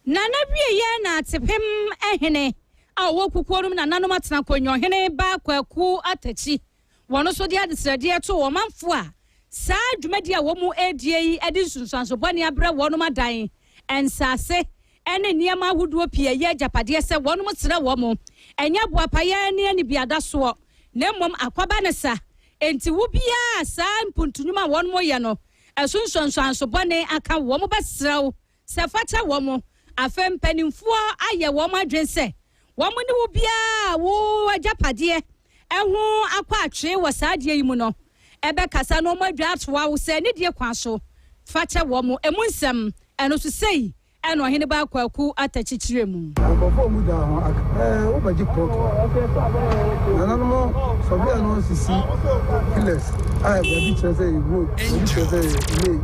Nana wie ye na tepem ehene a wo kukuorum na nanom atena konyo hene ba kwaku atachi wono so de adesrade to wo manfo a saa dwumadi a wo mu edie yi edi sunsanso bone abra wono madan ensase ene niam ahuduo pie ye japade se wono mo tsere wo mo enya boapaye ne ani biada so na mmom akwaba ne sa enti wo bia saa mpuntunuma wono mo ye no esunsanso bone aka wo mo besrew se facha wo mo afem penimfuo aye wo ma dwense wo mo ne wo bia wo ajapade ehu akwa atwe wo saade yi mu no ebe kasa no mo dwa atwa wo se ne die kwan so facha wo mo emunsem eno so sei eno hene ba kwaku atachichire mu akofo mu da ho wo baji prok nana mo so bia no sisi killers ai ba bi chese igbo bi chese ile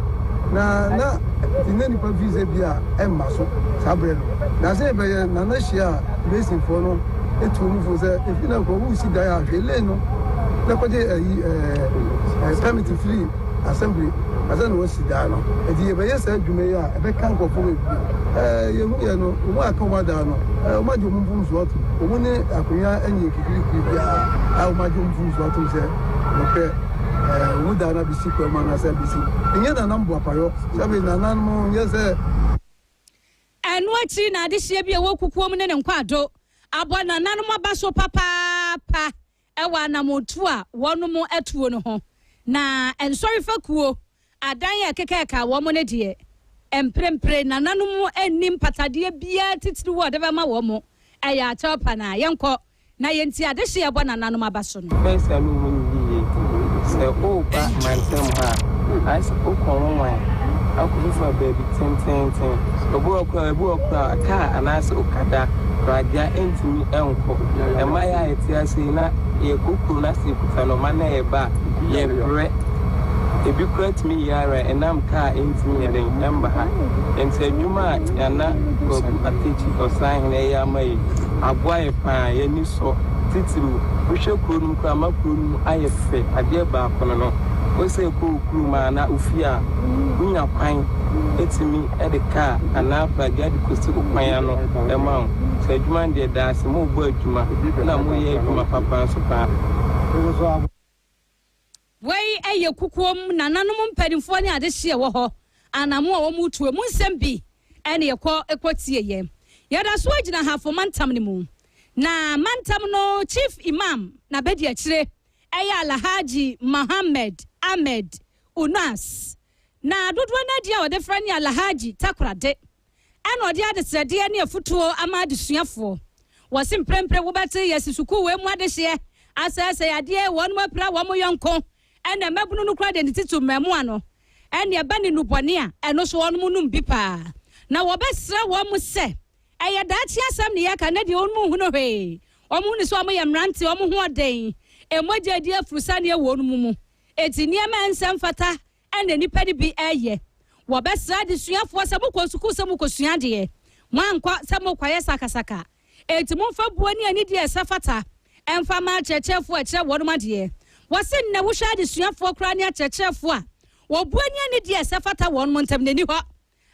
na tineni pa visa bia emma so sabre no na se be na na hia racing for no etu mu fo se if na ko wu si da ya hwele no na ko je permit free assembly azan wo si da no e di be yesa adwuma ya e be kan ko fo be ye hu ye no wo aka ma da no o ma jo mu fun so otu o mu ne akonya enye kikiri bia a o ma jo mu fun so otu se no pe wo da na bisi ko ma na se bisi enye na nambo apayo sabe na nan mo ye se enu achi na ade hie bia wo kukuom ne nkwado abo na nan mo ba so papa pa ewa na motu a wono mo etuo no ho na ensori fakuo adan ya kekeka wo mo ne de emprempre na nanom enim patade bia titiri wo de ma wo mo eya chopa na yenko na yenti ade hie abo na nanom abaso no pesa no mo ni se o ba mantem ha as o kon wan akufa baby ten obu okra aka anase okada radia entimi enko e ma ya etiase na ye kuku na se kufano mana e ba ye bre ebi krat mi yara enam ka entimi den emba ha enti adwuma yana ko atechi osan ne ya mai agwa e pa ye ni so titiru wo hwekuru kra makuru ayefe ade ba kono no wo se ko kuru ma na ofia unya kwan etimi edeka ana pragia de kosi kwan no ema se adwuma de da se mo bo adwuma na mo ye adwuma papa so pa wei eye kukuom na nanom mpadimfo ne ade hie wo ho anamo a wo mu tuo mu nsem bi ene ekotie ye yada so agina hafo mantam ne mu na mantam no chief imam na bedi akire eye Alhaji Muhammad Ahmed Unas na dodo na dia wo de frani Alhaji Takrade eno de adesrade ne afutuo ama adesuafo wo simprempre wo bete yesisuku we mu adehye asese yade wonu mapra wo mo yonko ene mabunu no kra de titu memu ano ene eba ne nubone a eno so wonu num bi pa na wo besra wo mu se eye dachi asam ne yaka na de wonu hu no hwe wo mu ni so wo ye mrante wo mu ho oden emoja di afrusa ne wonu mu eti niema ensem fata ene nipa de bi eye wo besra de suafo se mukọ suku se mukọ sua de mwankwa se mukwaye sakasaka eti mumfa buani ani de safata emfa ma chechefo a kire wonu ma de wasin na wuhwa de suafo kra ne chechefo a wo buani ani de safata wonu montem nani ho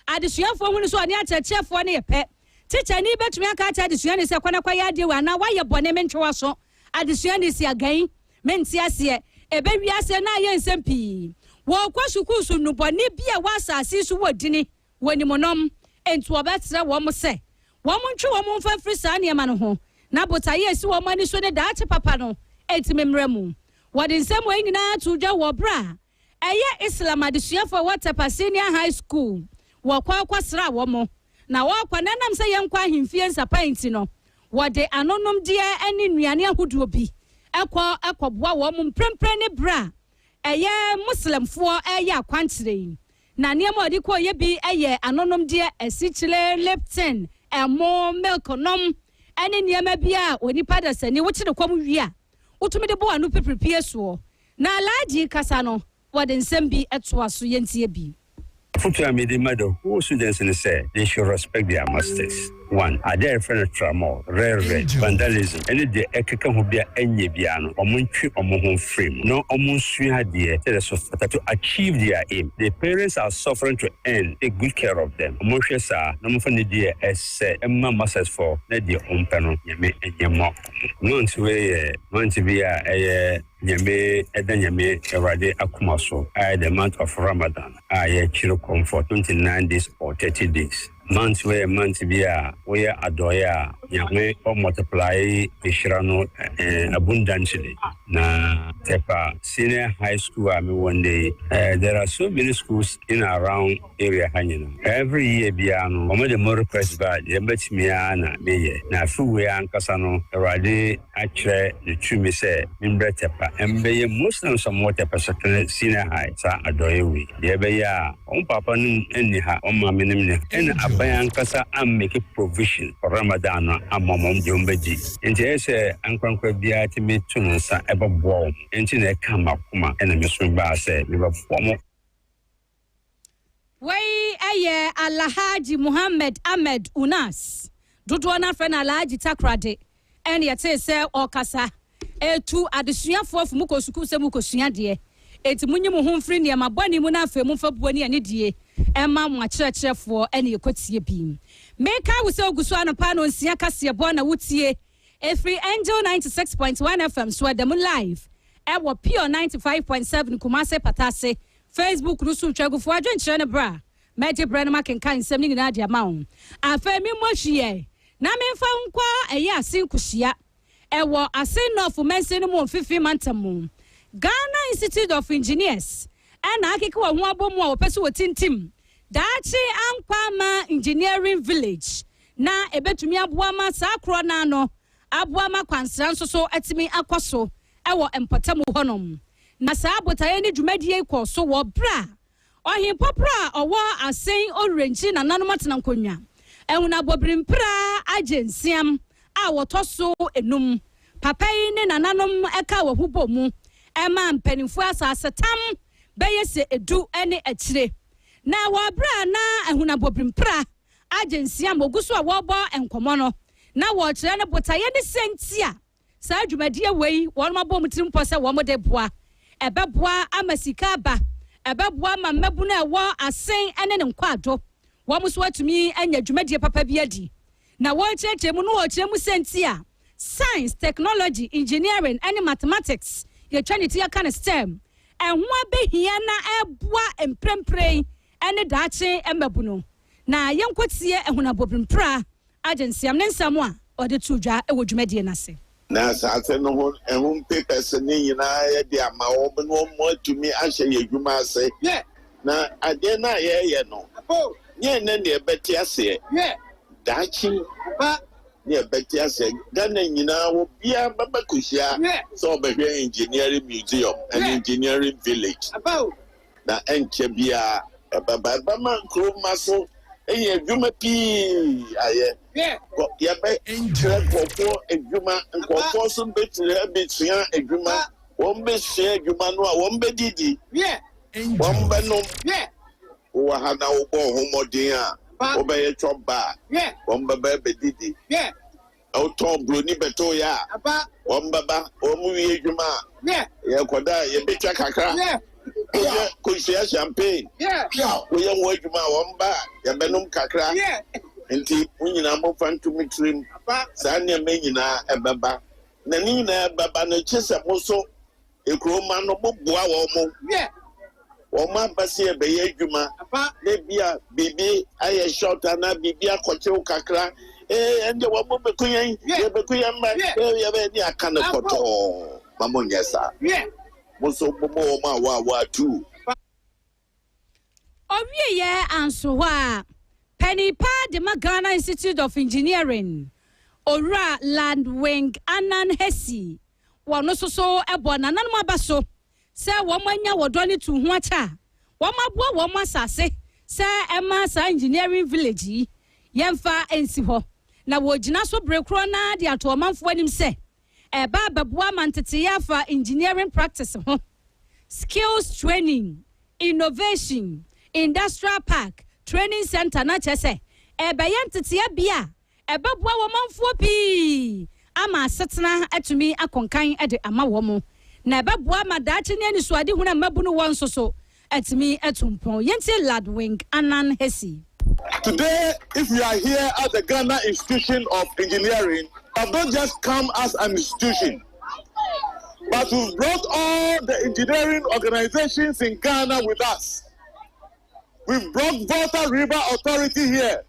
ade suafo hu ni so ani chechefo ne yepe teacher ni betumi aka acha de suani se kwana kwa ya de wa na waye bone mentwe so ade suani si agan menti ase ebe wiase na ye nsempi wo kwa suku su nubone bia wasase su wodini woni monom entu obetre wo mo se wo mo ntwe wo mo mfa frisa ne ma no ho na botaye si wo mani so ne daache papa no etimemremu wodi nsem wo nyina tuja wo bra eye Islam adesuafo Waterpa Senior High School wo kwa sra wo mo na wo kwa nanam se yenkwa ahemfie nsapainti no wode anonom die ani nuane ahoduo bi ekwoboa wo mo mprempre ne bra eye muslimfo eye akwankyere na niam odi ko ye bi eye anonom die esichile leptin emo milk nom ene niam bia onipa da sani wo kire kwam wi a utumi de bo anu peprepie so na Alhaji kasa no wode nsem bi etoa so yentie bi Futu amidi mado, who students in the say they should respect their masters. 1 ade friend tremor rare vandalism any the ekeka ho bia enye bia no omontwe omo frame no omonsu ade to achieve their aim. The parents are suffering to end. Take good care of them. Omohwe sa no mo fani dia esse emma masses for na dia ompano nyame enyemo no nti be nyame edanyame erade akumaso the month of Ramadan chiro comfort 29 days or 30 days month where month be we adoya nyame or multiply ishirano abundantly na tepa senior high school one day there are so many schools in around area hanyina every year biano omo the more request bad yebetimi na meye na fuwe ankasa no erade akire the tumi say mimbre tepa embeye Muslims somewhat tepa senior high sa adoye we yebeya on papa nim eni ha on ma menim ne en aban ankasa am make provision for Ramadan amomom jombeji enti ese ankwankwa bia timi tunu sa ebobwo enti na kama kuma ena meso ba se mebobwo Wai aye Alhaji Muhammad Ahmed Unas dodo na friend Alhaji Takrade en yete se okasa etu adesuafo afu mukosuku se mukosua de eti munyi mu homfri ne mabani mu na afa mu fa buani ane die emma mu akyerɛkyerɛfo ene yekotie bi meka wo se oguso anopa no nsia kase bo na wotie Free Angel 96.1 FM so dem live ewo Pure 95.7 Kumase Patase Facebook rusu twagufo adwenkyerɛ ne bra Meje brand makenka nsɛm ni na de amawo afa mi mohwie na memfa nkwa ɛyɛ asenkuhia ewo asenofu mense no mo fifi mantamu Ghana Institute of Engineers ana akeke wo ho abomu a opese wotintim daachi ankwama engineering village na ebetumi aboa ma sakro na no aboa ma kwansra nso so atimi akoso ewo empatamu honom na saa botaye ni dwumadie ikoso wo bra ohempopra owo asen orange na nanomatena nkonwa ehuna bobrimpra agensiam a wotoso enum papai ne nananom eka wo hubomu ema mpanimfu asasetam beyese edu ene akire na wo bra na ehuna bobrimpra agensiam oguso a wo bo enkomo no na wo kire ne botaye ne sentia saa dwumadie wei won mabom tirimpo se wo mode boa ebeboa amasika ba ebeboa ma mabu na wo asen ene ne nkwado wo muso atumi anya dwumadie papa bi adi na wo cheche mu no wo kire mu sentia science technology engineering and mathematics ye trinity kind STEM and ho behia na eboa emprempre ene daache embabu no na yenkotie ehuna bobrimpra agency am nensamo a ode tudwa ewo dwumadie na se na saase no ho ehun papers ni nyina ye de ama wo no mo atumi ahye ye dwuma ase na ade na ye no nye ne ne ebeti ase daachi ba ne ebeti ase Ghana nyina wo bia baba kuhia so obehwe engineering museum and engineering village na enche bia baba man kroma so eye dwuma pi aye ya be enche kokko edwuma nkokko so betire betua edwuma won be hye edwuma no a won be didi won be no wo ha na wo bo homodin a wo be ye choba won be didi auto broni beto ya won baba wo mu wie edwuma ye koda ye betwa kakra ko share champagne wo ye wo edwuma won ba ye benum kakra nti unyina mo fantu mitrim sa ne menyina ebeba na ni nyina ebeba no chese mo so ekroma no boboa wo mo wo ma basi ebeye adwuma na bia bibi aye short na bibi akoche kakra ende wo mo bekuyen ye bekuyen ma ye be ni akane koto mamo nyesa mo so bobo ma wa tu owie ye anso wa Penny Pa de Ghana Institute of Engineering Ora Landwing Anan Hesi wano so ebo nananum abaso se wo manya wodoni tu ho acha wo maboa wo masase se ema sa engineering village yemfa ensi ho na wo gina so brekro na de ato manfo anim se eba baboa mantete yafa engineering practice ho skills training innovation industrial park training center na chese ebeyen tetea bia ebabua wo manfo pi ama asetena atumi akonkan ede ama wo mo na ebabua ma daachi ne ani suade hu na mabu no won so atumi atumpon yenti Ladwing Anan Hesi. Today, if we are here at the Ghana Institution of Engineering, we have not just come as an institution, but we've brought all the engineering organizations in Ghana with us. We've brought Volta River Authority here.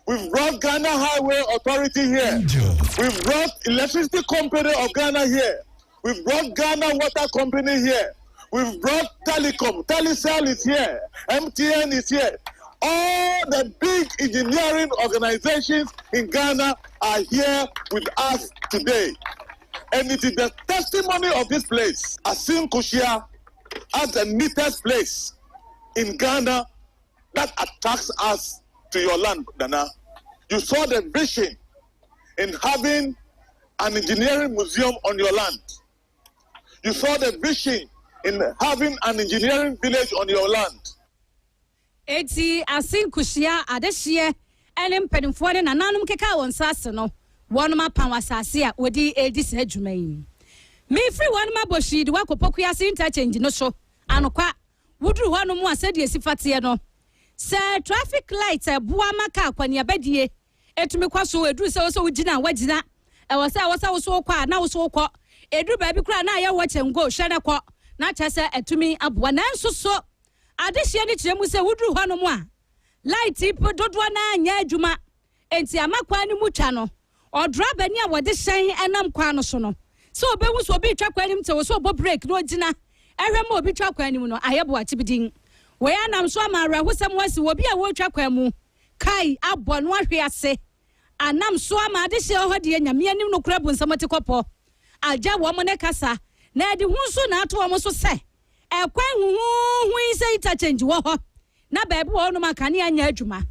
We've brought Ghana Highway Authority here. We've brought Electricity Company of Ghana here. We've brought Ghana Water Company here. We've brought Telecom. Telecel is here. MTN is here. All the big engineering organizations in Ghana are here with us today. And it is the testimony of this place, Asin Kushia, as the neatest place in Ghana, that attracts us to your land, Dana. You saw the vision in having an engineering museum on your land. You saw the vision in having an engineering village on your land. Eti Asin Kushia adehye ene mpanimfo ne nananum keka won sase no wonma pan wasase a wodi edi se adwuma yi me free wonma boshi de wakopoku ase interchange no so anokwa wuduru honum asede esifate no se traffic light bua maka akwani abadie etumi kwaso eduru se wo so wugina wagina e wo se wo so kwa na wo so kọ eduru ba bi kura na aye wo chengo hwe ne kọ na chese etumi aboa na nso so adehye ni kiremu se wuduru honom a light ipo dodo na anya adwuma enti amakwa ni mutwa no odra bani a wode hyen enam kwa no so no so obewu so obi twa kwa nim te wo so obo break no gina ehwe ma obi twa kwa nim no ayebo achibidin we anam so amara hosem wasi obi a wo twa kwa mu kai abo no ahwe ase anam so ama adehye ho de nyame anim no kura bu nsamate kopo aja wo mo ne kasa na de hunso na ato wo so se ekwan hu ise ita change wo ho na baabi wo no makane anya adwuma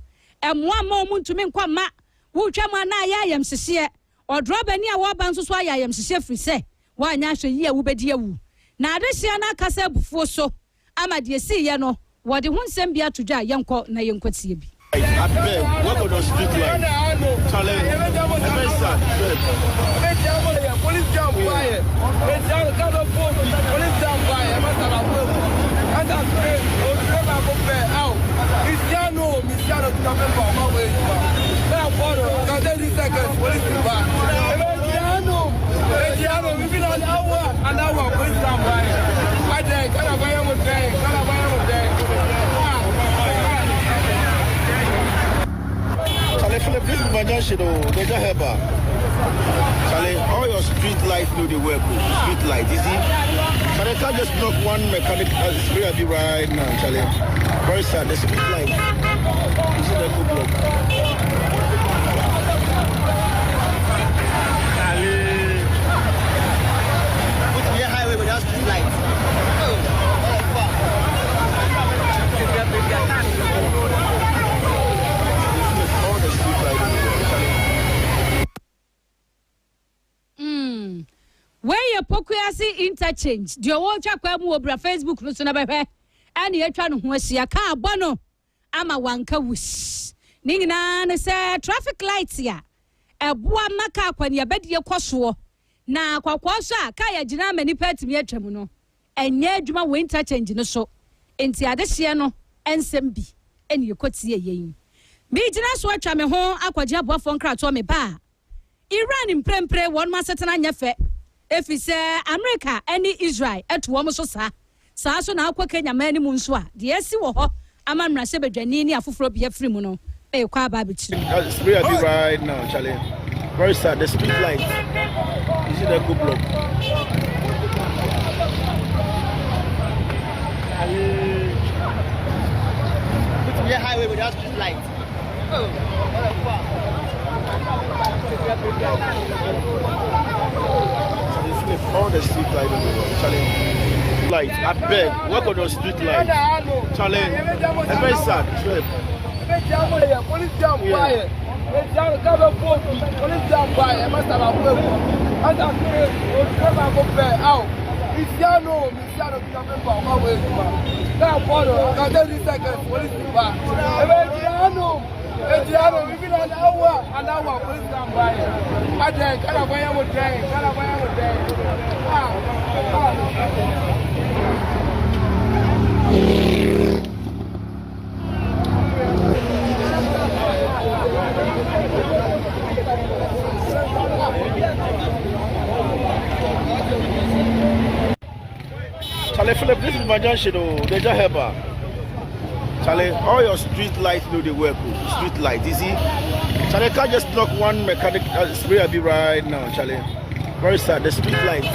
emmoa ma omuntumi nkwa ma wutwa ma na ayayam sehye odroba ni a wo ba nso so ayayam sehye firi se wa anya hwe yi a wo bedi awu na adehye na akasa bufuo so ama de esi ye no wo de hu nsem bia todwa yenko na yenkotie bi I beg, what on the street light? Challenge. Police jump fire. Police jump fire. I got out. Cristiano to come from my way. Now, for 30 seconds, police back. Cristiano, we've been an hour. An hour, police jump fire. My day, can I buy him a day? Can I buy him a day? Charlie, this is Vanjashi, they just help her. Charlie, all your street lights know they work. Street light, you see? Charlie, can't just block one mechanic spray be right now, Charlie. Very sad, the street light. You see that good block. Charlie. Put me a highway without street lights. Where your pokuasi interchange the watcha kwa mu obra Facebook no so na behwe ane yatwa no ho asia ka abono ama wanka wush ningina ne se traffic lights ya eboa maka akwani abedie koso na kwakwaso a ka ya gina mani patimi atwam no enye adwuma we interchange no so enti adehye no ensem bi ene yekotie yen bi gina so atwa me ho akwaje aboafo nkrato me ba Iran imprempre won masetena nyefe efise America ani Israel eto wo so sa so na akwa Kenya mani mu nso a de asi wo ho amamra se bedwani ni afoforo bia firi mu no e kwa aba be chiri spray be right now Charlie very sad the street light you see that good block put me a highway without street light all the street light Charlie. Light, I beg, work on your street light. Charlie, it's very sad. Police jump fire. Police jump fire. I must have a problem. I got to out. Cristiano to come from my way. Now, for 30 seconds, police back. Charlie Philip, this is my junction. They just help her. Charlie, all your street lights know they work. Street lights, you see. Charlie can't just knock one mechanic spray a bit right now, Charlie. Very sad. The street lights.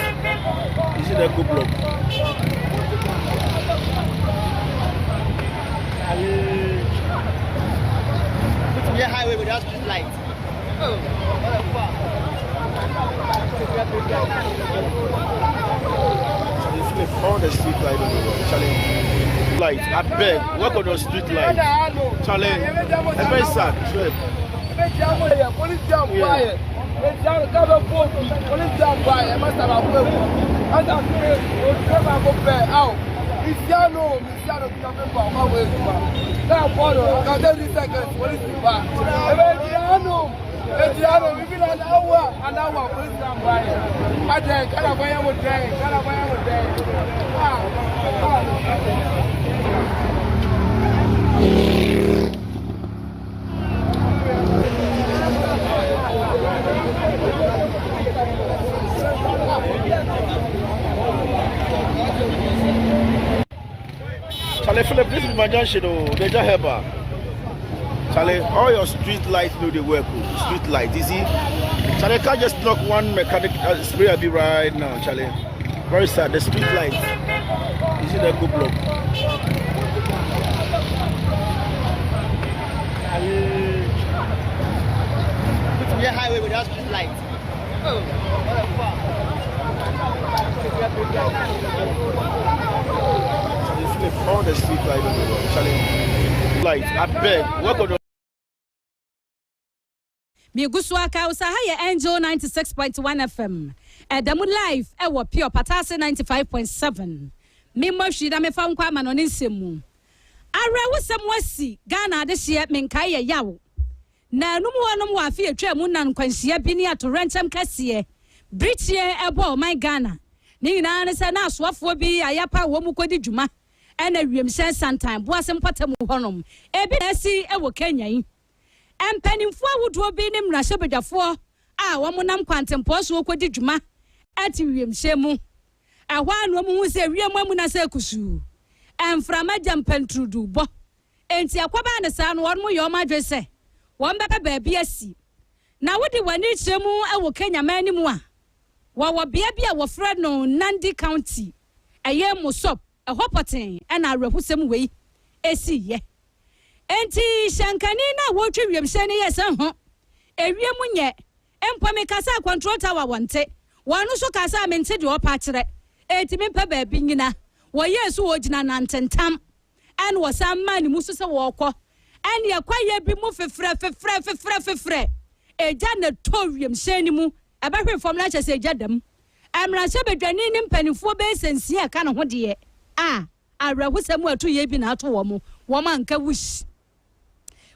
You see the good block. Put me a highway without street lights. All the street lights on the road, Charlie. Lights, I beg, work on those street lights. Charlie, it's very sad. Charlie Philip, this is my junction. They just help her. Charlie, all your street lights know they work. Street lights, you see. Charlie can't just knock one mechanic spray a bit right now, Charlie. Very sad. The street lights. You see the good block. Put me a highway without street lights. All the street lights on the road, Charlie. Lights, I beg, work on the Miguswaka Usahaya Angel 96.1 FM. Edamu live ewo pure patase 95.7. Mimo shida me fa nkwa no nsemu. Ara wosem wasi Ghana de hye menkaye yawo. Na numu wonom wa afie atwa mu nan kwanhia bi ne atorentem kase. Britie ebo my Ghana. Ni nyina ne se na asoafo bi ayapa wo mu kodi dwuma. Ena wiemhyɛ santan boasem patamu honom. Ebi na si ewo Kenya yi. Empanimfo awudo bi ne mrahye bedwafo a wɔmonam kwantempo so kodi dwuma ati wiemhyɛ mu. Ɛhɔ anu mu hu sɛ wiem amu na sɛ kusu. Emframa jampantrudu bo. Enti akwaba ne sa no wɔn mo yɛ ɔma dwe sɛ wɔn bɛpɛ baabi asi. Na wodi wani kyeremu ewo Kenya mani mu a. Wɔwɔ bea bi a wɔfrɛ no Nandi County. Ɛyɛ Mosop, ɛhɔpoten ɛna arɛhusɛm wei esi ye. Enti shankani na wotwe wiemhyɛ ne yɛsɛ ho. Ewiem nyɛ empome kasa control tower wonte. Wɔno so kasa mente de opa kyerɛ. Enti mempa baabi nyina. Wɔyɛ so wɔgyina nantentam. Ɛn wɔsan ma ne mu so sɛ wɔkɔ. Ɛn yɛkwaye bi mu fefrɛ. Eja na to wiemhyɛ ne mu. Ɛbɛhwe fam na kyɛ sɛ eja dam. Amrahyɛ bedwani ne mpanifo be sensi aka ne ho de. Arɛhusɛm atu ye bi na ato wɔ mo. Wɔn anka wush.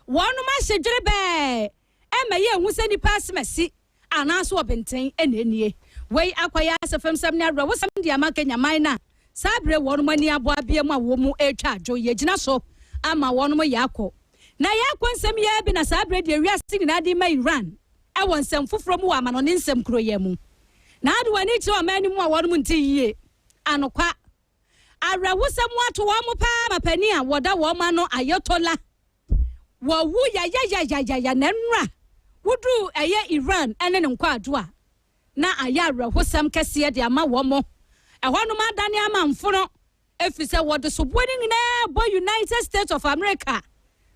Wɔn ma hyedwere bɛɛ. Ɛma ye hu sɛ nipa asmasi. Anaso obenten enenie. Wei akwaya asefam sam ne arɛhusɛm de ama Kenya man na. Sabre wɔn mani abo abie mu a wɔ mu etwa adwo ye gyina so ama wɔn mo yakɔ. Na yakɔ nsɛm ye bi na sabre de wiase nyina de ma Iran. Ɛwɔ nsɛm foforo mu wɔ amano ne nsɛm kuro ye mu. Na ade wani kyerɛ ɔman mu a wɔn mu nti yie. Anokwa. Arɛhusɛm ato wɔn mo pa mapani a wɔda wɔn ma no ayetola. Wɔwu ya na nra. Wudu ɛyɛ Iran ɛne ne nkwa ado a. Na ayɛ arɛhusɛm kɛseɛ de ama wɔn mo. Ɛhɔ no ma dane ama mfono. Efisɛ wɔde so bɔ ne nyinaa bɔ United States of America.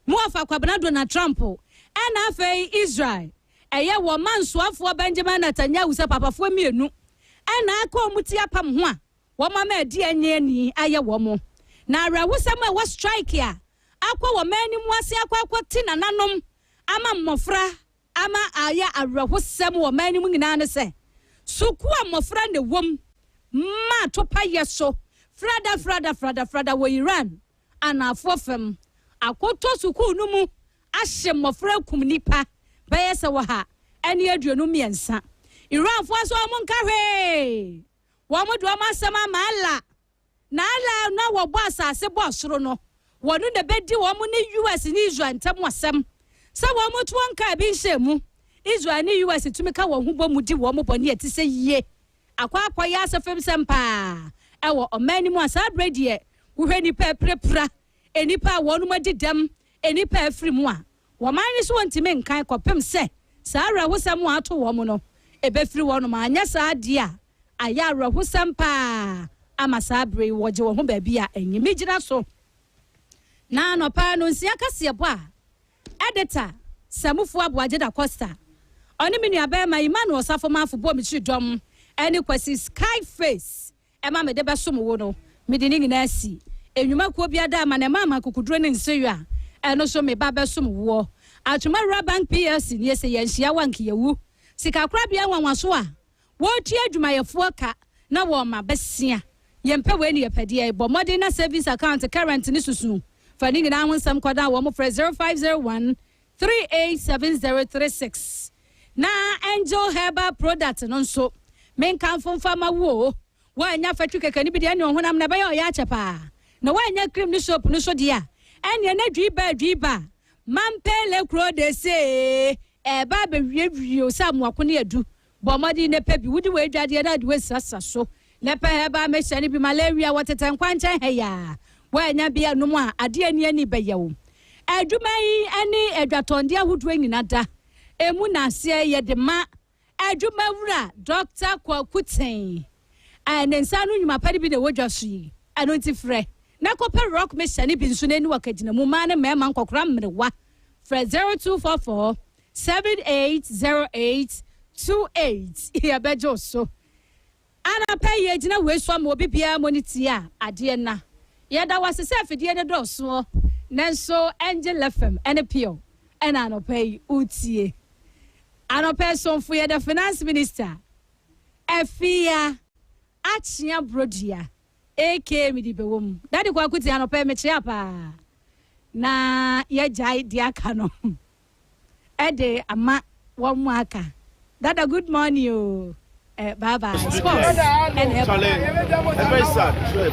Mu afa kwabena Donald Trump. Ɛna afei Israel. Ɛyɛ wɔ mansoafoɔ Benjamin Netanyahu sɛ papafoɔ mienu. Ɛna aka omuti apam ho a. Wɔma ma adi anye ni ayɛ wɔ mo. Na arɛhusɛm a wɔ strike a. Akɔ wɔ mani mu ase akɔ ti nananom. Ama mmɔfra ama ayɛ arɛhusɛm wɔ mani mu nyinaa ne sɛ. Suku a mmɔfra ne wom. Ma topa yeso. Frada wɔ Iran. Anafo fam. Akoto suku no mu. ahye mmofra kum nipa bɛyɛ sɛ wɔ ha ɛne aduonu miɛnsa Iranfoɔ so ɔmo nkahwe wɔn do ɔmo asɛm ama ala na wɔbɔ asase bɔ soro no wɔn na bɛdi wɔn ne US ne Israel ntam asɛm sɛ wɔn to wɔn ka bi nhyɛ mu Israel ne US tumi ka wɔn ho bɔ mu di wɔn bɔ ne ɛte sɛ yie akwa ya asɛfɛm sɛmpa ɛwɔ ɔman ni mu asa brɛdeɛ wohwɛ nipa prepra enipa wɔn mu didam enipa afiri mu a wɔn ani so wɔntime nkan kɔpem sɛ saa awurahosɛm a ato wɔn no ebefiri wɔn ma anya saa de a ayɛ awurahosɛm pa ama saa bre wɔgye wɔn ho baabi a enyimi gyina so na anɔpa no nsia kaseɛ bɔ a editor Samufo Aboagye da Costa ɔne me nuabɛ ma Emmanuel Safo manfo bɔ me dom ɛne kwasi Skyface ɛma me de bɛsom wo no me de ne nyina asi enwuma ko bia da ma na mama kokuduro ne nsɛyua ɛno so me ba bɛsom wo Atuma Bank PLC ne yɛsɛ yɛnhyia wankiyewu sika kora bia nwanwaso a wɔtua adwumayɛfoɔ ka na wɔ ma bɛsia yɛmpɛ we ne yɛpɛdeɛ bɔ modern na savings account current ne susu fa ne nyina ho nsɛm kɔda wɔ mo frɛ 0501 387036 na Angel Herbal product no nso menkan fomfama wo anya fatwi kekani bi de ne honam na bɛyɛ ɔyɛ akyɛpa na anya cream ne soap no so dia ɛne na dwiba mampele kro de se ba bewie sa moako ne adu bomadi ne pe bi wudi we adwade na de we sasa so ne pe ba me hyɛ ne bi malaria wɔteten kwankyɛn heya anya bia no mu a ade ani bɛyɛwo adwumai ani adwatonde ahodoɔ nyina da emu na ase yɛ de ma adwumawura Dr. Kwakuten ne nsa no nyuma pade bi na wodwa so yi ano nti frɛ na kɔpɛ rock me hyɛ ne bi nso n'ani wakagina mu ma ne mɛma nkɔkora mmerewa frɛ 0244 780828 ya bɛgye so ana pɛ yɛ gyina we so ma obi bia moniti a ade na yɛda wase sɛ afidie ne dɔso nanso Angel FM ene pio ena anɔpɛ utie anɔpɛ sonfo yɛ the finance minister Afia Achia Brodia AK mi di bewom dadi kwa kuti anɔpɛ me kyea pa na ye jai di aka no ede ama wɔn mu aka dada good morning o bye bye sports and very sad trip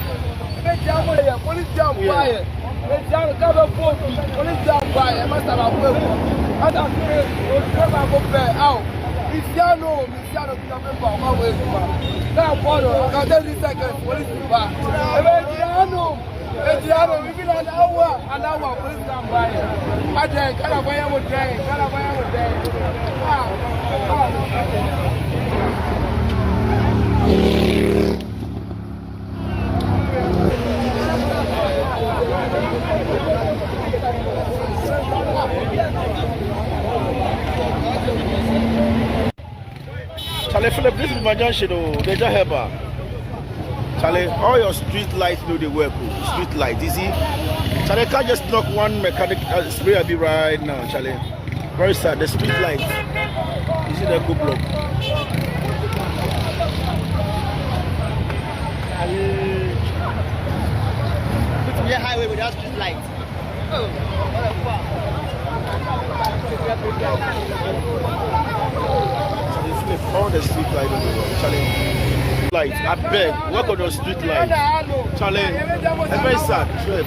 Charlie Philip, this is my junction, they just help her. Charlie, all your street lights know they work. Street lights, you see? Charlie can't just knock one mechanic spray a bit right now, Charlie. Very sad, the street lights. You see that good block. Put me a highway without street lights. Oh, what a fuck. All the street lights on the road, Charlie. Lights, I beg, work on your street lights. Charlie, it's very sad trip.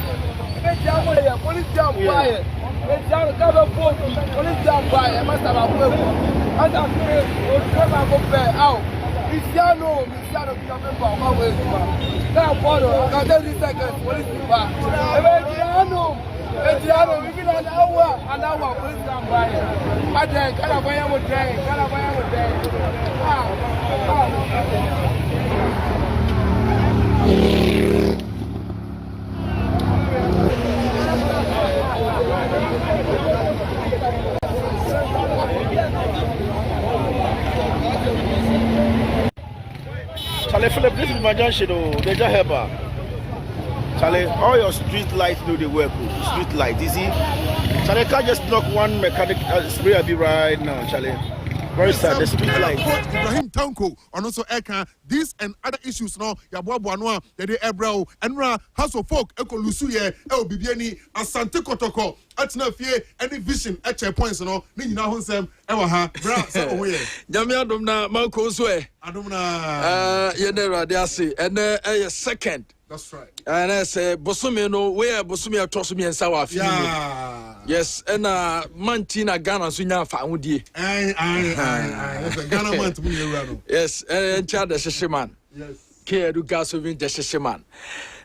Charlie Philip, this is my junction, they just help her. Charlie, all your street lights know they work. Street lights, you see? Charlie can't just knock one mechanic spray a bit right now, Charlie. Very sad. The street light. Ibrahim Tanko and also Eka. These and other issues now. Yabuabu Anwa, Yede Ebrao, Enra House of Folk, Eko Lusuye, El Bibiani, Asante Kotoko. Atina Fie, any vision at your points, no. Nina Honsem, Ewaha, Bra, Samoye. Jamia Domna, Malco Swe. Adomna. Yenera, they are say, and a second. That's right. And I say, Bosumi, no, where Bosumi toss me and Sawa. Yes, and Mantina Ghana Sunya Foundie. Aye, Ghana man to me. Yes, and Chad the Shishiman. Yes. Care to gas of the Shishiman.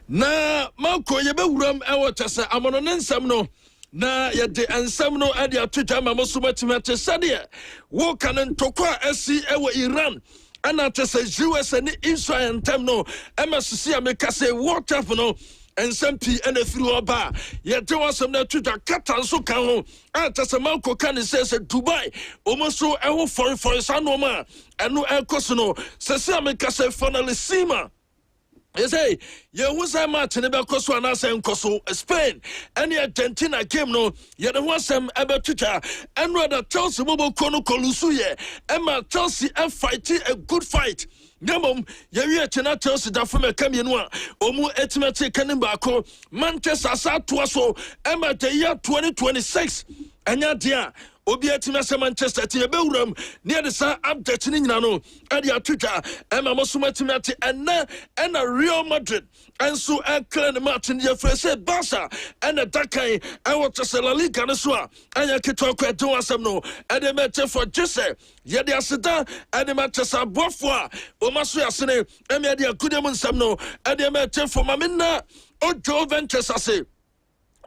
Na Malco, you be room, I want to say, I'm on an ensemble. Na yede ansam no ade atoja mamosuma timate sadia wo kanen tokwa asi ewa Iran ana tese US and Israelntem no emasusi ameka say what up no ensam pi ena firi oba yede wasam na atoja kata nso kan ho atese manko kan say Dubai omoso ewo for sano ma eno enkoso no sese ameka say finalissima. You say, you was a match in the Becoso and Asen Spain, and the Argentina game no, you don't want some ever teacher, and rather Chelsea Bobo Kono Colusuye, Emma Chelsea and fighting a good fight. Namum, you cannot Chelsea that from a Camianwa, Omu Etimate Canibako, Manchester Satuaso, Emma the year 2026, and ya dear. Obi atimasa Manchester ti ebewuram near the sa update ni nyina no ade atuta ema mosuma timati and Real Madrid and so clean match in the first Barca and Dakai and what the La Liga no so anya keto kwa do asem no ade mete for Jesse ye de aseda ade Manchester bofo o maso yasene eme ade akudem nsam no ade mete for mamina Ojo Ventures ase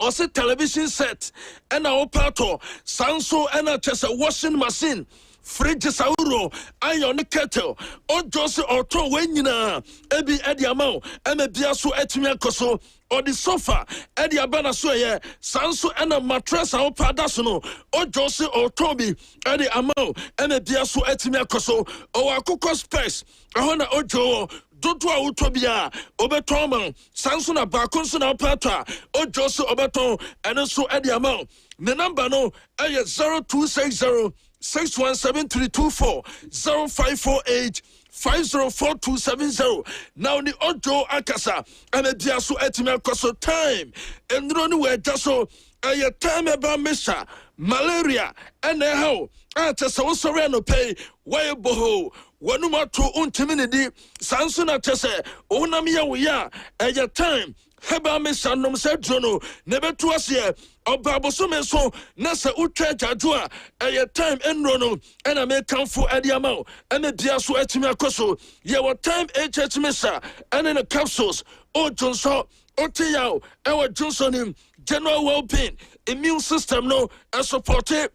also television set and our pato sanso and a chest washing machine fridge sauro iron kettle or jose or to wenina ebi edi amount and a biaso etimia koso or the sofa edi abana so ye sanso and a mattress our padasono or jose or toby edi amount and a biaso etimia koso or a cook space ahona ojo Dotua Utobia, Obeton, Sansona Bakonsona Pata, Ojoso Obeton, and so at the amount. The number no, 0260 617324 0548 504270. Now the Ojo Akasa and a Diaso Etimel Koso time. And anywhere just so a time about Misha, malaria, and a how. At so sorry no pay, why boho. Wanuma to untiminidi, Sansona Tesse, Onamia Wia, at your time, Heba Missanom said Jono, never to us here, or Babosome so, Nasa Utra Jadua, at your time, and Rono, and I may come for Adiamo, and the Diaso Etimia Koso, your time, H. Missa, and in the capsules, O Johnson, O Tiao, our Johnson, general well-being, immune system, no, and support it.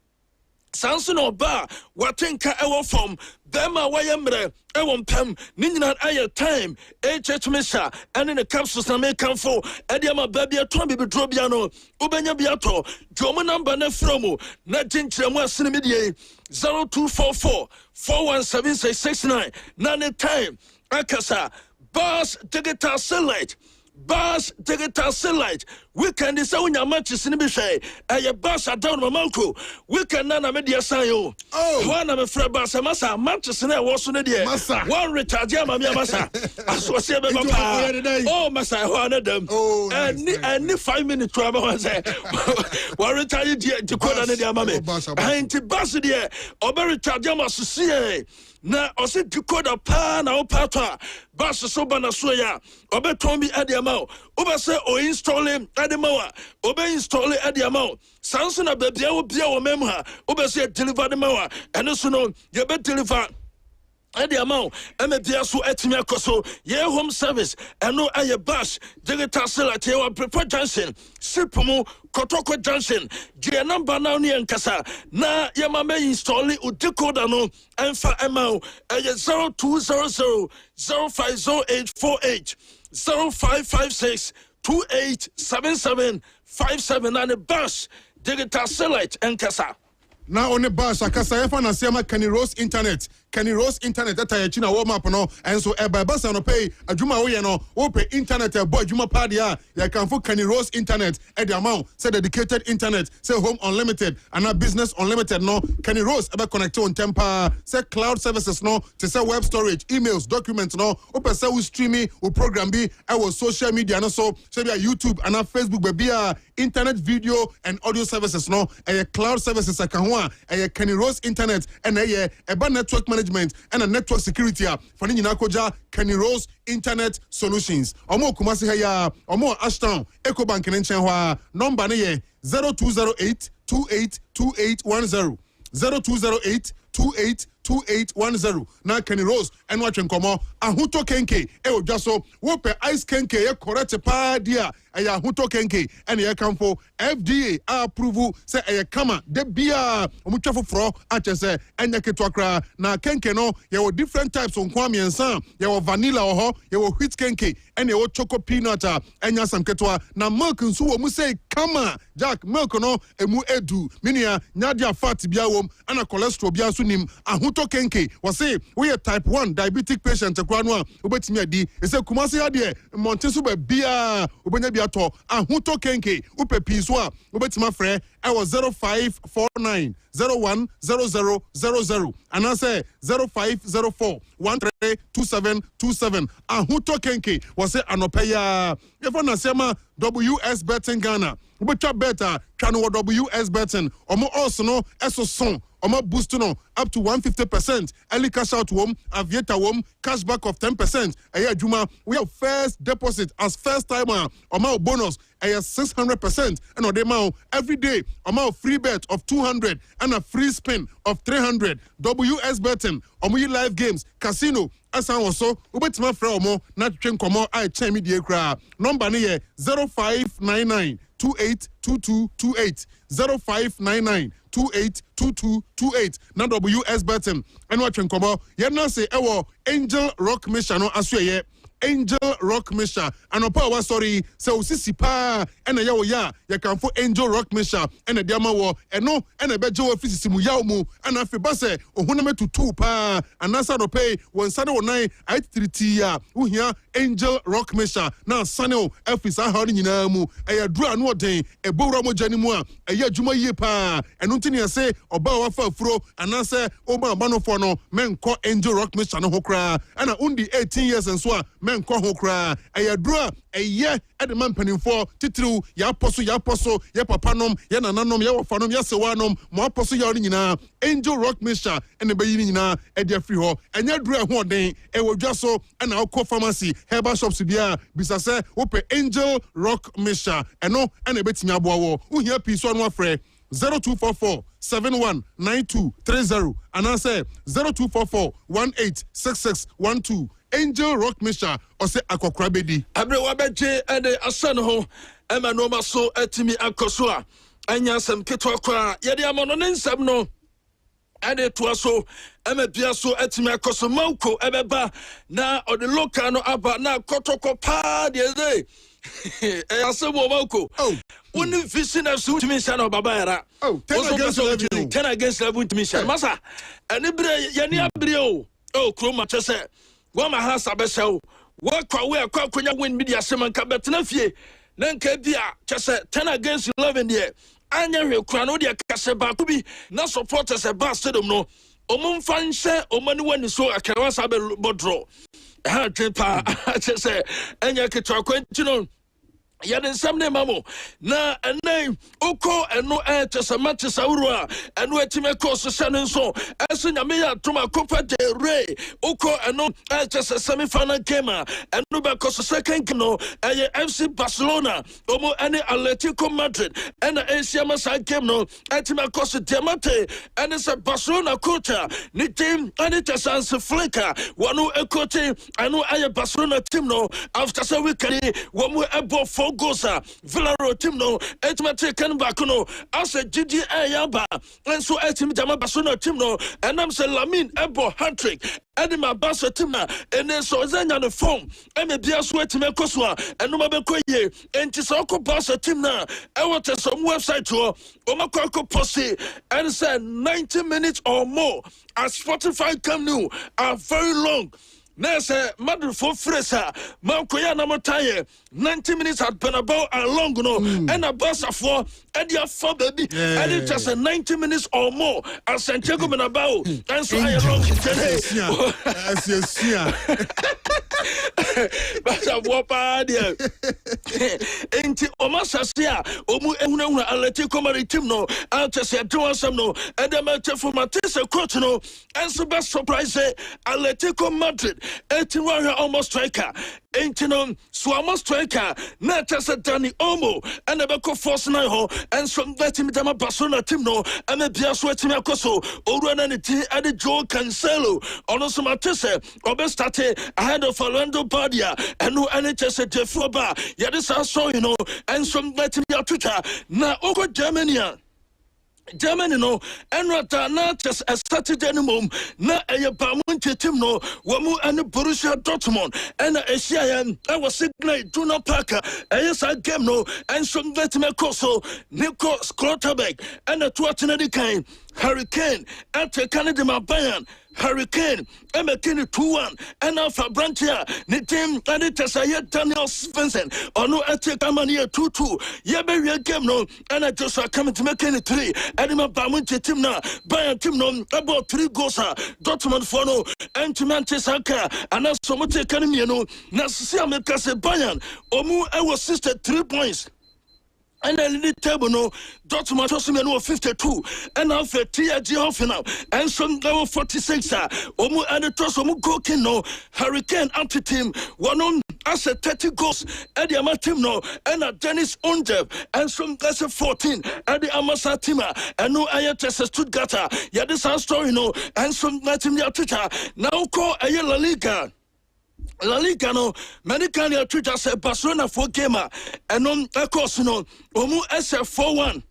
Sanson or bar, what think I from Bema Wayamre, Ewon Pem, Nina Aya time, H. Missa, and in the capsules I may come for Ediama Baby Tombi Drobiano, Ubenya Biato, Joma number Nefromo, Natin Chama Cinemidia, 0244 417669, none time, Akasa, Bars Digital Satellite. Bars digital satellite. Weekend is on your matches in the Bishay. A bus are down Mamanko. Weekend nana media sayo. Oh, one of a friend bus a massa, matches in a was on the day. One retired Yamma Massa. I saw Papa. Oh, Massa, one of them. Oh, and 5 minutes trouble was there. One retired to call on the mammy. I ain't a bus there. Or very tired Yamma to see. Na ose dikoda pa na opata bas so bana soya obe tombi adiamao obe se o install adiamawa obe install adiamao sanso na bebia obia wo memha obe se deliver the mawa eno so no ye be deliver Adi amount, Biaso Etimia Koso, ye home service, and no aye bash, digital satellite, or prefer junction, Sipumu, Kotoko junction, Gia number now near Kasa, na Yamame install it with decoder no, and for amount, 0200 050848 0556 287757 and a bash, digital satellite and Kasa. Now on the bus, Akasa Efa Nasema Kenny Rose Internet. Kenny Rose internet that I china warm up no and so e baba san pay adwuma wo ye no wo pay internet e boy adwuma pa dia you can for Kenny Rose internet e the amount say dedicated internet say home unlimited and a business unlimited no Kenny Rose e be connect on temper say cloud services no to say web storage emails documents no o pese we streaming o program bi e wo social media no so say be YouTube and a Facebook be internet video and audio services no cloud services aka ho a Kenny Rose internet and a network management and a network security for ni nyina koja Kenny Rose internet solutions omo kumasi ya omo Ashtown Ecobank nchen ho number ne ye 0208 282810 0208 282810 na Kenny Rose and watch nkomo ahuto kenke e odwaso wo pe ice kenke ye correct pa dia e ya ahuto kenke and ye come for FDA approval say e kama de bia omutwafo fro ache say enya ketwakra na kenke no ye wo different types on Kwame Adjei ye wo vanilla ho ye wo wheat kenke and ye wo choco peanut enya sam ketwa na milk nso wo mu say kama Jack milk no emu edu minia nyadia fat bia wom ana cholesterol bia so nim ahuto kenke wase we type 1 diabetic patient kwa no a obetimi adi e say kumase ha de monte so ba bia obenya bia to ahuto kenke upepi so a obetima frɛ I was 0549 010000 and I say 0504 132727 ahuto kenke wase anopeya efa na sema WS Betting Ghana ubetwa better twano WS Betting omo also no eso son omo boost no up to 150% early cash out wom aviator wom cashback of 10% aya juma we have first deposit as first timer omo bonus aya 600% and odema every day omo free bet of 200 and a free spin of 300 WS Betting omo live games casino asan also ubetima frɛ omo na twen komo ai chen me die kra number ne ye 0599 282228 0599 282228 na WS Betting and watch nkomo ye na say ewo Angel Rock Mission no asoye Angel Rock Mission anopa wa sorry say osisi pa ena ye wo ya ye kan for Angel Rock Mission ena dia ma wo eno ena be je wo fisisi mu ya mu ana afi ba say ohuna metutu pa anasa no pay won sane wonan aitriti ya uhia Angel Rock Mission na sane o afisa ha nyina mu eya dura no den ebowra mo jani mu a eya adwuma yie pa eno ntini ya say oba wa fa afuro anasa o ma banofo no menko Angel Rock Mission no ho kra ana undi 18 years and so a menko ho kra eya dura eye ede man panimfo titiriw ya poso ya papanom ya nananom ya wafanom ya sewanom mo aposo ya nyina Angel Rock Mission ene bayi nyina ede afri ho enya dura ho den e wodwa so na okọ pharmacy herbal shops bia bisa se ope Angel Rock Mission eno ene betimi aboa wo uhia piso no afre 0244 719230 and I say 0244 186612 Angel Rock Mission or say akokra bedi abre wabeje ede asan ho ema no maso atimi akoso a anya sam ketwa kwa ye de amono ne nsam no ade to so ema bia so atimi akoso manko ebeba na ode local no aba na kotoko pa de dey asemo manko one vision as to me shano baba era ten against 11 mission masa enibre yani abre o kroma chese wa ma ha sabesel wa kwa we kwa konya win media semanka betena fie na nka bia chese 10 against 11 there anya hwe kura no de kase ba ku bi na supporters e ba stadium no omumfa nhye omani wani so akawa sabe bodro ha trepa chese anya ketwa kwantino yade samne mamo na enai oko eno chese match sawurua eno etime course sane so ese nyame ya tuma Copa del Rey oko eno chese semi final game eno be course second no FC Barcelona omo ene Atletico Madrid ena Asia Masa game no etime course diamante ene se Barcelona coach ni team ene chance flicker wanu coach eno Barcelona team no after so weekend womu ebo 4 goals Villarreal team no ultimately can back no as a GDA yaba and so ultimately Barcelona team no and I'm saying Lamine Ebo hat-trick and my Barca team and then so Zanya the form and maybe a sweat to make Koswa and no Mabekoye and Tisoko Barca team now I want to some website to Omakoko Posse and said 90 minutes or more as 45 come new are very long. Nese Madrid for Fresa, Malkoya Namotaye, 90 minutes at Benabao and long no, and a bus for Edia for baby, and it just 90 minutes or more at Santiago Benabao, and so I long today. As you see, but I walk out there. Ain't Omasasia, Omu Emuna Atletico Maritimo, Altasia Joasano, and the matter for Matessa Cotino, and so best surprise, Atletico Madrid. 81 almost striker. 18 Swama striker. Not just a Danny Omo and a Bako Force Naho and some betting Dama Barcelona team no and a Biaswa Timacoso or run anything at the Joe Cancelo. Also Matisse Obestate ahead of Orlando Badia and no NHS at Jeffroba. Yadis I saw and some betting Twitter. Now over Germany no enrata na just a Saturday minimum na a Bamunti team no wamu and Borussia Dortmund and a I was signal Duna Parker a game no and some vetime Koso Nico Schlotterbeck and a Twatinadi kind Hurricane at Canada Bayern Hurricane, Emma Kenny 2-1, and Alpha Brantia, Nitim, and it is a Daniel Svensson, or no Atekamania 2-2, Yaberia Gemno, and I just are coming to make any 3, Anima Bamunti Timna, Bayern Timno, about 3 goals, Dortmund Fono, and to Manchester, and as Somote Canimiano, Nasia Mekase Bayern, Omu, I was sister 3 points. And then the table no Dortmund Tosimeno 52 and now for TG Hoffenheim and some 46 Omu and the Tosomu Gokin no Hurricane anti team one on as a 30 goals and the Amatim no and a Dennis Undev and some that's a 14 and the Amasa Tima and no Ayates Stuttgart this our story no and some Latin Twitter now call a La Liga. La Liga no many can Twitter say Barcelona 4 gamer and on of course no Omu SF 4-1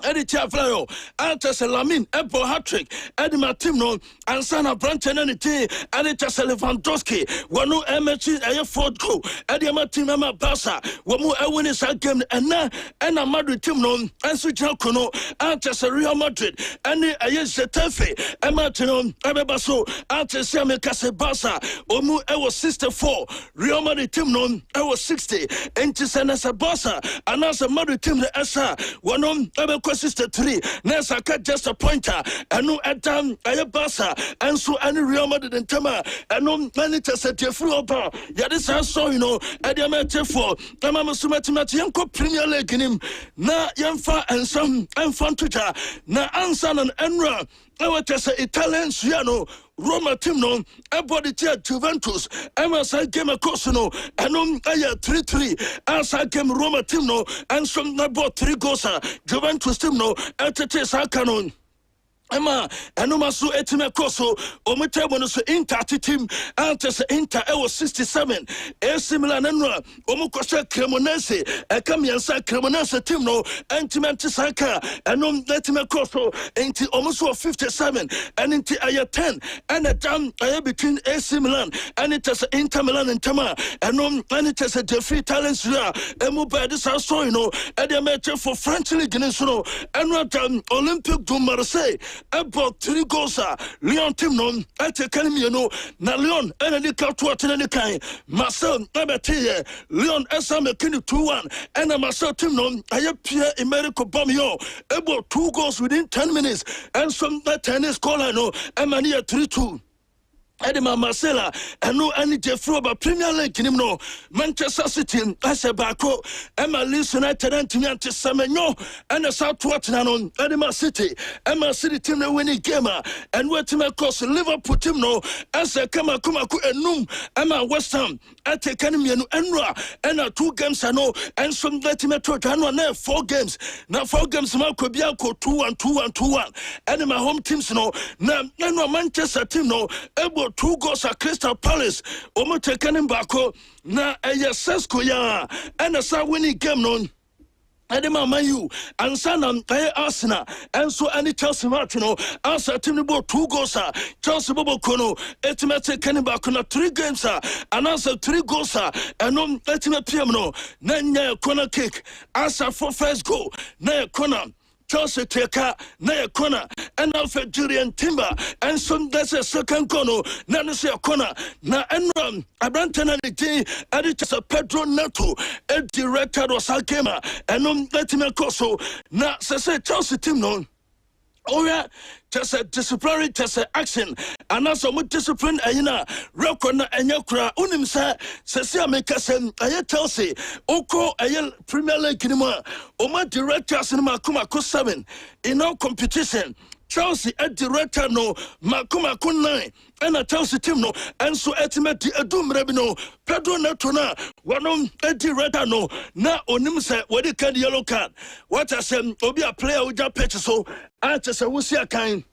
Eddie Chiaflayo, Altas Lamine, Ebo hat-trick, Eddie Martino, and Sana Branchen and T, Eddie Lewandowski, Wanu MH, a 4th goal, Eddie Martina Bassa, Wamu Ewinis game, and now, and a Madrid team known, and Sujakono, Altas Real Madrid, and the Ayes Tefe, and Martino, Ebebaso, Altas Yame Casabasa, Omu Ewa 64, Real Madrid team known, Ewa 60, and Tisana Bassa, and as a Madrid team the Essa, Wanom Ebeko sister 3 Nesaka just a pointer and no Adam Ayabasa and so any Real Madrid and Tama and no manager said Jeffroba Yadis I saw Adiamete for Tamama Sumatimati Yanko Premier League in him na Yamfa and some and fun Twitter na Ansan and Enra I was just Italian Siano Roma team no everybody tia Juventus MSI game a Cosino and Aya 3-3 as game Roma team no and some about 3 goals Juventus team no at Sakano Emma and no masu etime koso ometebo so Inter team antes Inter was 67 AC Milan enra omukosha Cremonese ekamiansa Cremonese team no antimenti saka and etime koso enti omuso 57 and enti aya 10 and a dam aya between AC Milan and it is Inter Milan and Tama and it is a Jeffrey talents emu by this house so and the match for French league in so and Olympique du Marseille about 3 goals Lyon team no at academy na Lyon and the count to any kind Marcel Nabati Lyon SM Kini 2-1 and Marcel team no I Pierre Emerick Aubameyang about 2 goals within 10 minutes and some tennis call and Mania 3-2 Edema Marcella and no any Jeffroba Premier League in him no Manchester City as a Bako Emma Leeds United and Timiante Semenyo and a Southwestern on Edema City Emma City team the winning gamer and what team across Liverpool team no as a Kamakumaku and Num Emma West Ham at Academy and Enra and 2 games I know and some Latimetro and 4 games now 4 games Marco Bianco 2-1 2-1 2-1 and my home teams no now Manchester team no able about 2 goals at Crystal Palace. Omo taken bako na Sesko ya and a sa winning game non. Edema Mayu and Sanam Arsenal and so any Chelsea match, answer team about 2 goals, Chelsea Bobo Kono, Etimate Kenibakuna 3 games, and answer 3 goals, and no Etimate Piano, Nanya corner kick, answer for first goal, Naya corner. Chelsea Teka, Naya Kona, and Alfred Julian Timber, and some that's a second corner, Nancy Kona, Na Enram, Abrantan and T, Editor Pedro Neto, a director of Salkema, and Latina Coso, Na Sase Chelsea team known. Oh yeah, just a disciplinary test action, and also with discipline ayina, Rokona and Yakra, Unimsa, Cecia Mekasen, Aya Chelsea, Oko Ayel Premier League Kinema, Oma director cinema Kumako 7 in all competition. Chelsea a director no Makuma kun 9 and a Chelsea team no and so ultimately a doom rebino Pedro Netona one a director no na onimse what the card yellow card what I said obi a player who just pitch so I just say we see a kind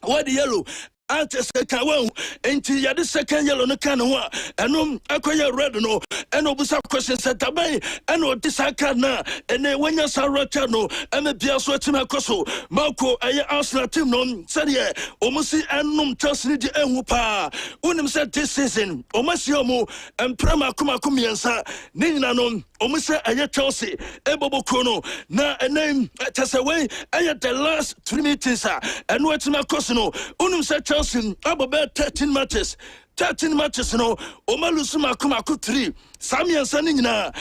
what the yellow Ante second until you the second yellow no can one and acquire red no and obusa question set away and what this card na and then when you saw no and the beer sweating akoso Marco a Arsenal team no said yeah almost and Chelsea and whoop unim said this season almost yomo and Prema Kumakumiansa Nina no almost a Chelsea Ebobo Kono na a name just away at the last 3 meetings and what's my cosino unim said Chelsea about 13 matches. 13 matches no Omalusuma Kumaku 3 Samian Sanina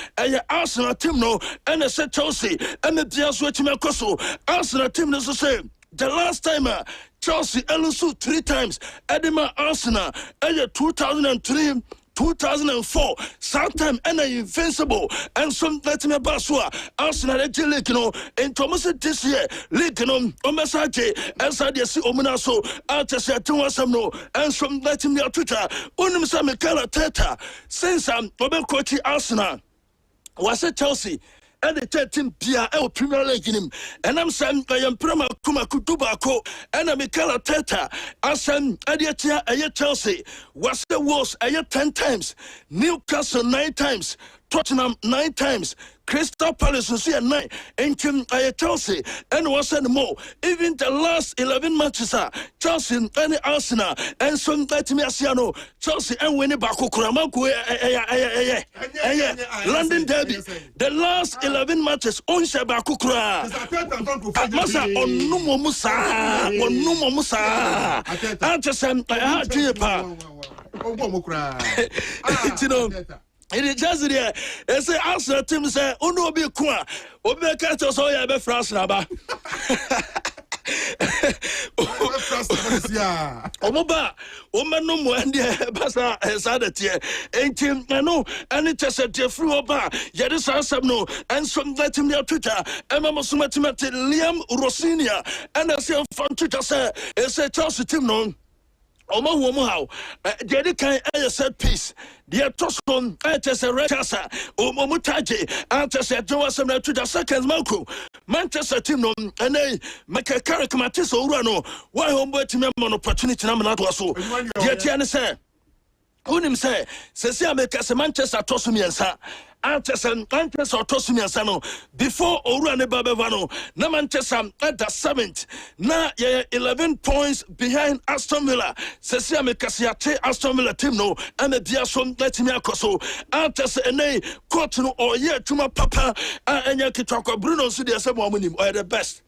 Arsenal team no and I said Chelsea and the Diaz Wechimakoso Arsenal team no say the last time Chelsea elusu 3 times Edema Arsenal 2003 2004 sometime and invincible and some let me basua Arsenal league no in Thomas this year league no Omesaje and Sadia Omunaso Artesa no and some let me Twitter Unim Samikala Teta since I'm coach Arsenal was it Chelsea and the 13 Pia El Premier League in him. And I'm saying I am Prema Kumakutubako and I'm Mikala Teta. I said Adiatia a Chelsea was the worst 10 times. Newcastle 9 times. Tottenham 9 times. Crystal Palace was here 9 and Chelsea and was more. Even the last 11 matches are Chelsea and Arsenal and some let me Asiano Chelsea and Winnie Baku Kuramaku London Derby. The last 11 matches on Shabaku Kura Masa on Numo Musa on Numo Musa Antasam it is just there. They say Arsenal team say, "Uno be kwa, obe kato so ya be France na ba." Omoba, omano mo andi basa esadetie. Enti no, ani chesete free oba. Yede sansam no, and some let him Twitter. Emma Mosumatimate Liam Rossinia, and I say from Twitter say, Chelsea team no. Omo womo how the kind I said peace the Toscon as a retasa Omutaji as a Joasam to the second Malco Manchester team and they make a character Matis Urano why homeboy team on opportunity number not so yet say Unim say Cecia make as a Manchester Tosumiansa Manchester Tosumiansano before Urane Babevano na Manchester at the 7th na 11 points behind Aston Villa Cecia make Aston Villa team no and the Diason let me akoso Antes ene court no or ye tuma papa and yakitako Bruno so the same woman or the best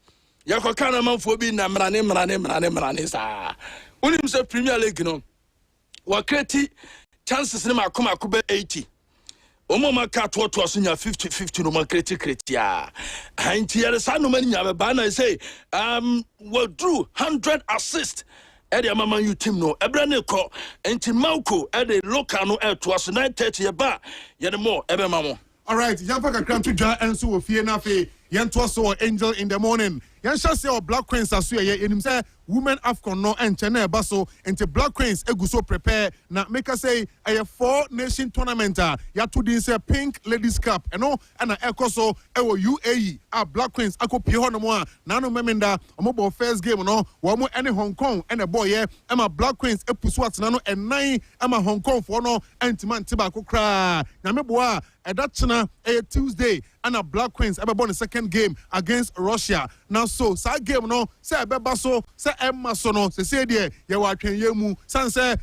yakokana man for be na mrane sa Unim say Premier League no Wakati chances in my Kumakuba 80. Omoma cat what was in your 50-50 no criteria. And here the son of many banner say, well, drew 100 assists. Eddie Mama you team no, Ebraneko, and Timauko, Eddie Locano, it was 9:30 bar, yet more, Ebemamo. All right, Yampaka Crantu Jar and so Fiena Fe, Yantoso Angel in the morning. Yansha say Black Queens as we in him say women AFCON no and China baso into Black Queens eguso prepare na make us say a 4-nation tournament ya to this Pink Ladies Cup and na ekoso ewo UAE Black Queens akopie ho no mo a na no memenda omo first game no wo mo any Hong Kong and a boy Emma Black Queens epusu atena no and 9 Emma Hong Kong for no entiman tiba ko kra na meboa Edachina a Tuesday and a Black Queens ever born the second game against Russia. Now so game no say beba so say Emma so no say there ye wa twen yemu san say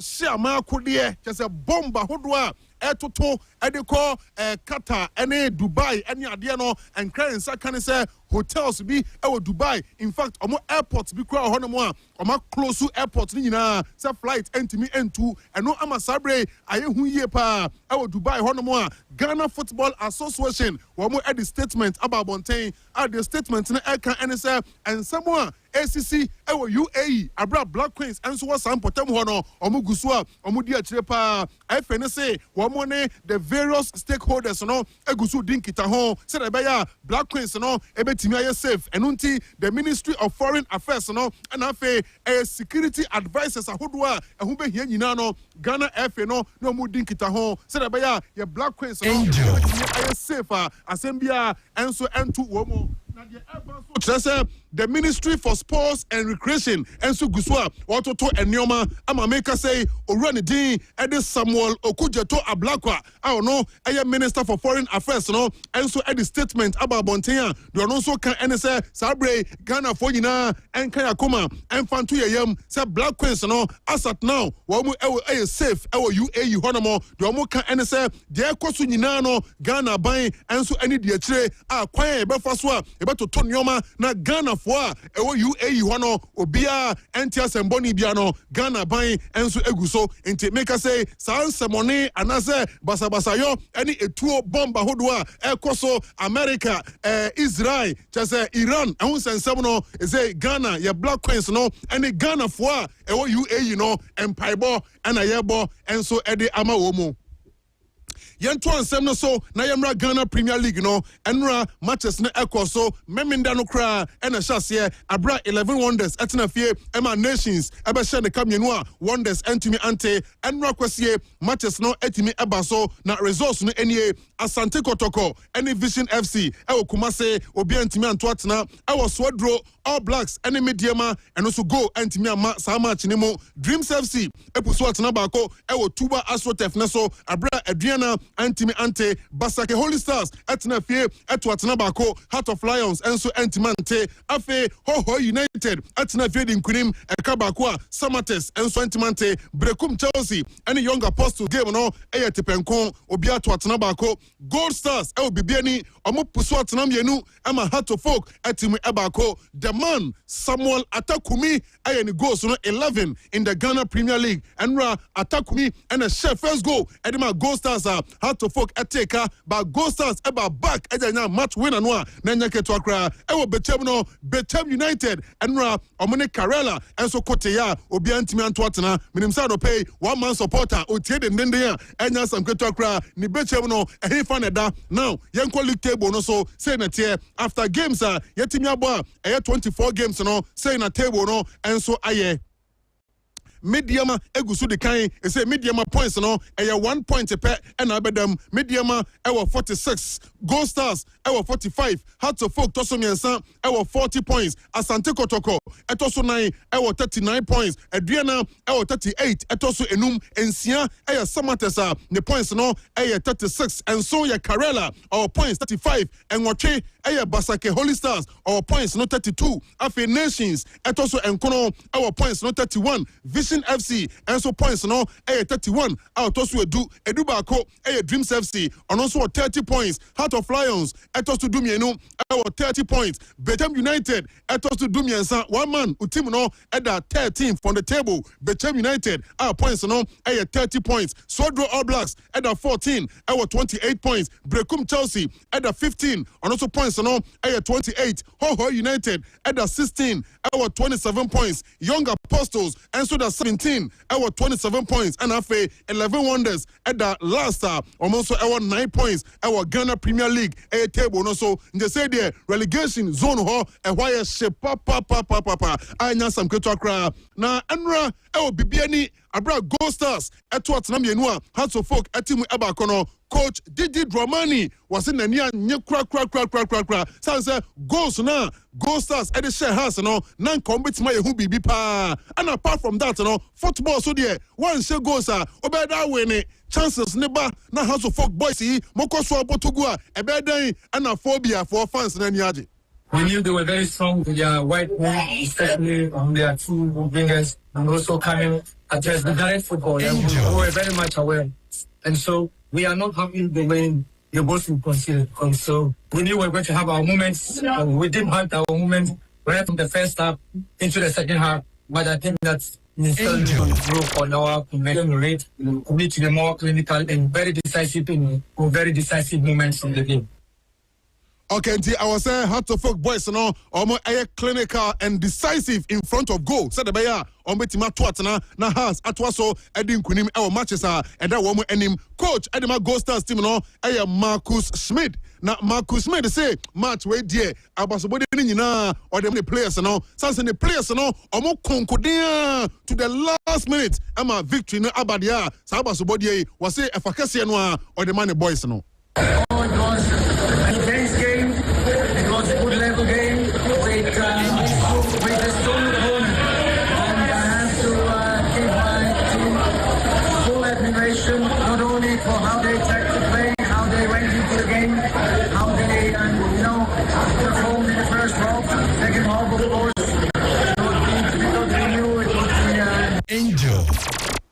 share ma kodie just a bomba hodwa etoto ediko Qatar ene Dubai ene ade no enkra nsa kan say hotels bi Dubai. In fact omo airports bi kwa hono mo a omo close airport ni nyina say flight entimi entu eno ama sabre ayehu yie pa Dubai hono mo a Ghana Football Association womo edi statement about Bontain the statement na eka ene say ensamo ACC UAE abra Black Queens enso was sampotem ho no omo gusu a omo di akire pa afene say womo ne the various stakeholders no egusu dinkita ho say be ya Black Queens no ebetimi aye safe enunti the Ministry of Foreign Affairs no and afa security advisors ahodo a ehu be hia nyina no Ghana FA no omo dinkita ho say be ya ye Black Queens no aye safe asembia enso entu womo the Ministry for Sports and Recreation and so Guswa Watoto and Nyoma Amameka say Orani Din Edi Samuel Okujeto Ablakwa I don't know a Minister for Foreign Affairs no and so Edi statement about Bontea do also can NSA Sabre Ghana for Yina and Kayakoma and Fantu Yam say Black Queens no as at now Wamu safe UAE Honomo do Amoka NSA Dia Kosu Yinano Ghana buying and so any diatre Kwaye Befaswa about to Tonyoma na Ghana for UAE hono obia entia semboni bia no Ghana ban enso eguso enti make say san semone anase basabasa yo any etuo bomba hodwa ekoso America Israel chase Iran ehun sensem no say Ghana ye Black Queens no any Ghana for UAE no empaibo ana yebo enso ede ama womu Yento ansem no so na yemra Ghana Premier League no enra matches na ekoso meminda no kra ena hyase abra 11 wonders etena fie ema nations ebe hye ne kamienu a wonders entumi ante enra kwasie matches no etimi eba so na results no enie Asante Kotoko ene Vision FC ewo Kumase obi entimi anto atena ewo Swodro All Blacks ene Mediama eno so go entimi ama sa match ni mo Dreams FC epuso atena baako ewo Tuba Astrotef na so abra aduana Antimi ante Basake Holy Stars etna fie eto atena bako Heart of Lions enso antimante afe Hoho United etna fie di nkunim eka bako a Samates enso antimante Brekum Chelsea any Young Apostle game no eye tepenkon obi ato atena bako Gold Stars bibiani omo puso atena mienu ama Heart of Folk etimi ebako the man Samuel Atakumi eye ni goals no 11 in the Ghana Premier League enra Atakumi and a chef first goal edima Gold Stars Heart to folk ateka but Gold Stars eba back ejanya match winner no na nyake to akra ewo Bechem United enra omone Karela enso kote ya obi antimi anto atena minim sa do pay one man supporter otie de ndende ya enya sam keto akra ni Bechem no ehe fa neda now yenko league table no so say na tie after games yetimi abo 24 games no say na table no enso aye Mediama egusu de kan say Mediama points no 1 point per and abedam Mediama 46 Gold Stars 45 Heart to Folk toso miensa 40 points Asante Kotoko etoso 9 39 points Adriana 38 etoso enum ensia Samatesa the points no 36 and so ya Karela our points 35 and Wache Basake Holy Stars our points no 32 Afe Nations etoso enkono our points no 31 Vision FC and so points no 31 out also edu bako Dreams FC and also 30 points Heart of Lions etos to Dumienu 30 points Bechem United etos to Dumiensa one man utim no at 13 from the table Bechem United points no 30 points Swodro All Blacks at 14 28 points Brekum Chelsea at 15 and also points points no 28. Ho United at the 16 27 points. Young Apostles and so the 17 27 points. And after 11 Wonders at the last almost 9 points. Our Ghana Premier League table no so they say the relegation zone ho and why papa anya some ketwa na enra bibiani abra Gold Stars etwa tena mienu a Hearts of Folk atimu eba kono coach Didi Dramani was in nania nye kra say goals na Gold Stars e dey share house no na compete ma yehu bibi pa and apart from that no football so there one share goals obeda win chances neba na Hearts of Folk boys yi mokoso abotogu a ebedan and phobia for fans na niaje. We knew they were very strong with their white wing, especially on their two wingers, and also Kwame Adjei the direct football. And we were very much aware. And so we are not happy the way they both considered. So we knew we were going to have our moments. We didn't have our moments right from the first half into the second half. But I think that's still improve on our conversion rate. We need to be more clinical and very decisive moments in the game. Okay, I was saying Hearts of Folk boys no almost clinical and decisive in front of goal. Said the bear on betima twatna na has atwaso edin kunim e matches and that woman enim coach edema Gold Stars team no Marcus Schmidt. Na Marcus Schmidt say match we there abasobode ni nyina or the players no since the players no omo konkodia to the last minute ama victory no abadia sa abasobode was say efakase no or the man boys no. It was a intense game. It was a good level game with a strong opponent. And I have to give my team full admiration, not only for how they attacked the play, how they went into the game, how they performed in the first half, second half, of course. Angel.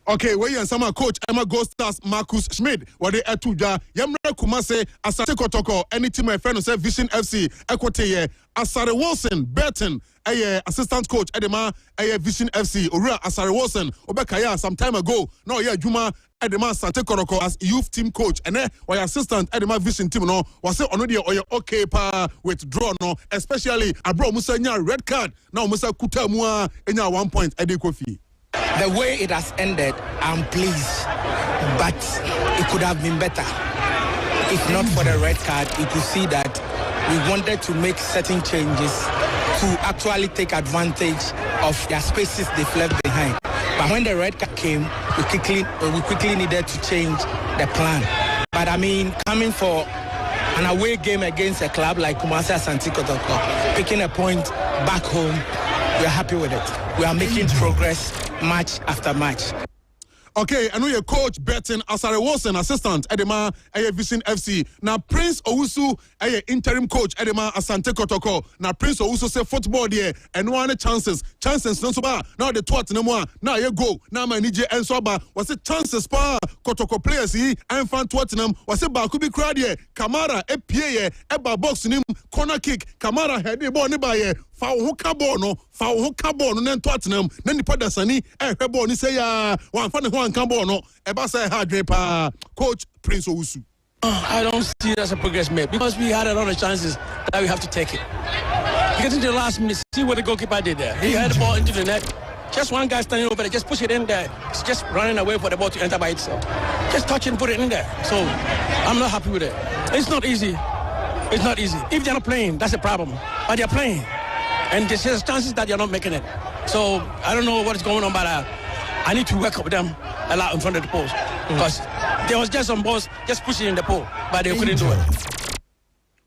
Okay, where you and some coach Emma Gold Stars Marcus Schmidt what they atuja Yamra Kumase Asante Kotoko any team my friend say Vision FC Ekote Asare Wilson Burton assistant coach Edema Vision FC Ura Asare Wilson Obekaya some time ago no Juma Edema Asante Kotoko as youth team coach and why assistant Edema Vision team no was say onodi or okay pa withdraw no especially abro Musa nya red card now Musa kuta mua enya 1 point Kofi. The way it has ended, I'm pleased, but it could have been better. If not for the red card, you could see that we wanted to make certain changes to actually take advantage of their spaces they've left behind. But when the red card came, we quickly needed to change the plan. But I mean, coming for an away game against a club like Kumasi Asante Kotoko, picking a point back home, we're happy with it. We are making progress match after match. Okay, I know your coach Burton Asare Wilson, assistant Edema Vision FC. Now Prince Owusu interim coach Edema Asante Kotoko. Now Prince Owusu say football there and one chances no so ba. Now the twat no more. Now you go. Now my DJ and so ba was it chances pa Kotoko players he and fan Tottenham was it ba could be crowd here. Kamara PA eba box nim corner kick. Kamara head the ball ni ba fa wo ka ball no nen Tottenham na nipa dasani ball ni say ya wan fa ne ho anka ball no eba say ha dwen pa coach Prince Owusu. I don't see it as a progress made because we had a lot of chances that we have to take it. Getting to the last minute, see what the goalkeeper did there. He had the ball into the net. Just one guy standing over there, just push it in there. It's just running away for the ball to enter by itself. Just touch it and put it in there. So I'm not happy with it. It's not easy. It's not easy. If they're not playing, that's a problem. But they're playing. And there's chances that they're not making it. So I don't know what is going on, but I need to work up with them a lot in front of the post. Because there was just some balls just pushing in the pole, but they couldn't do it.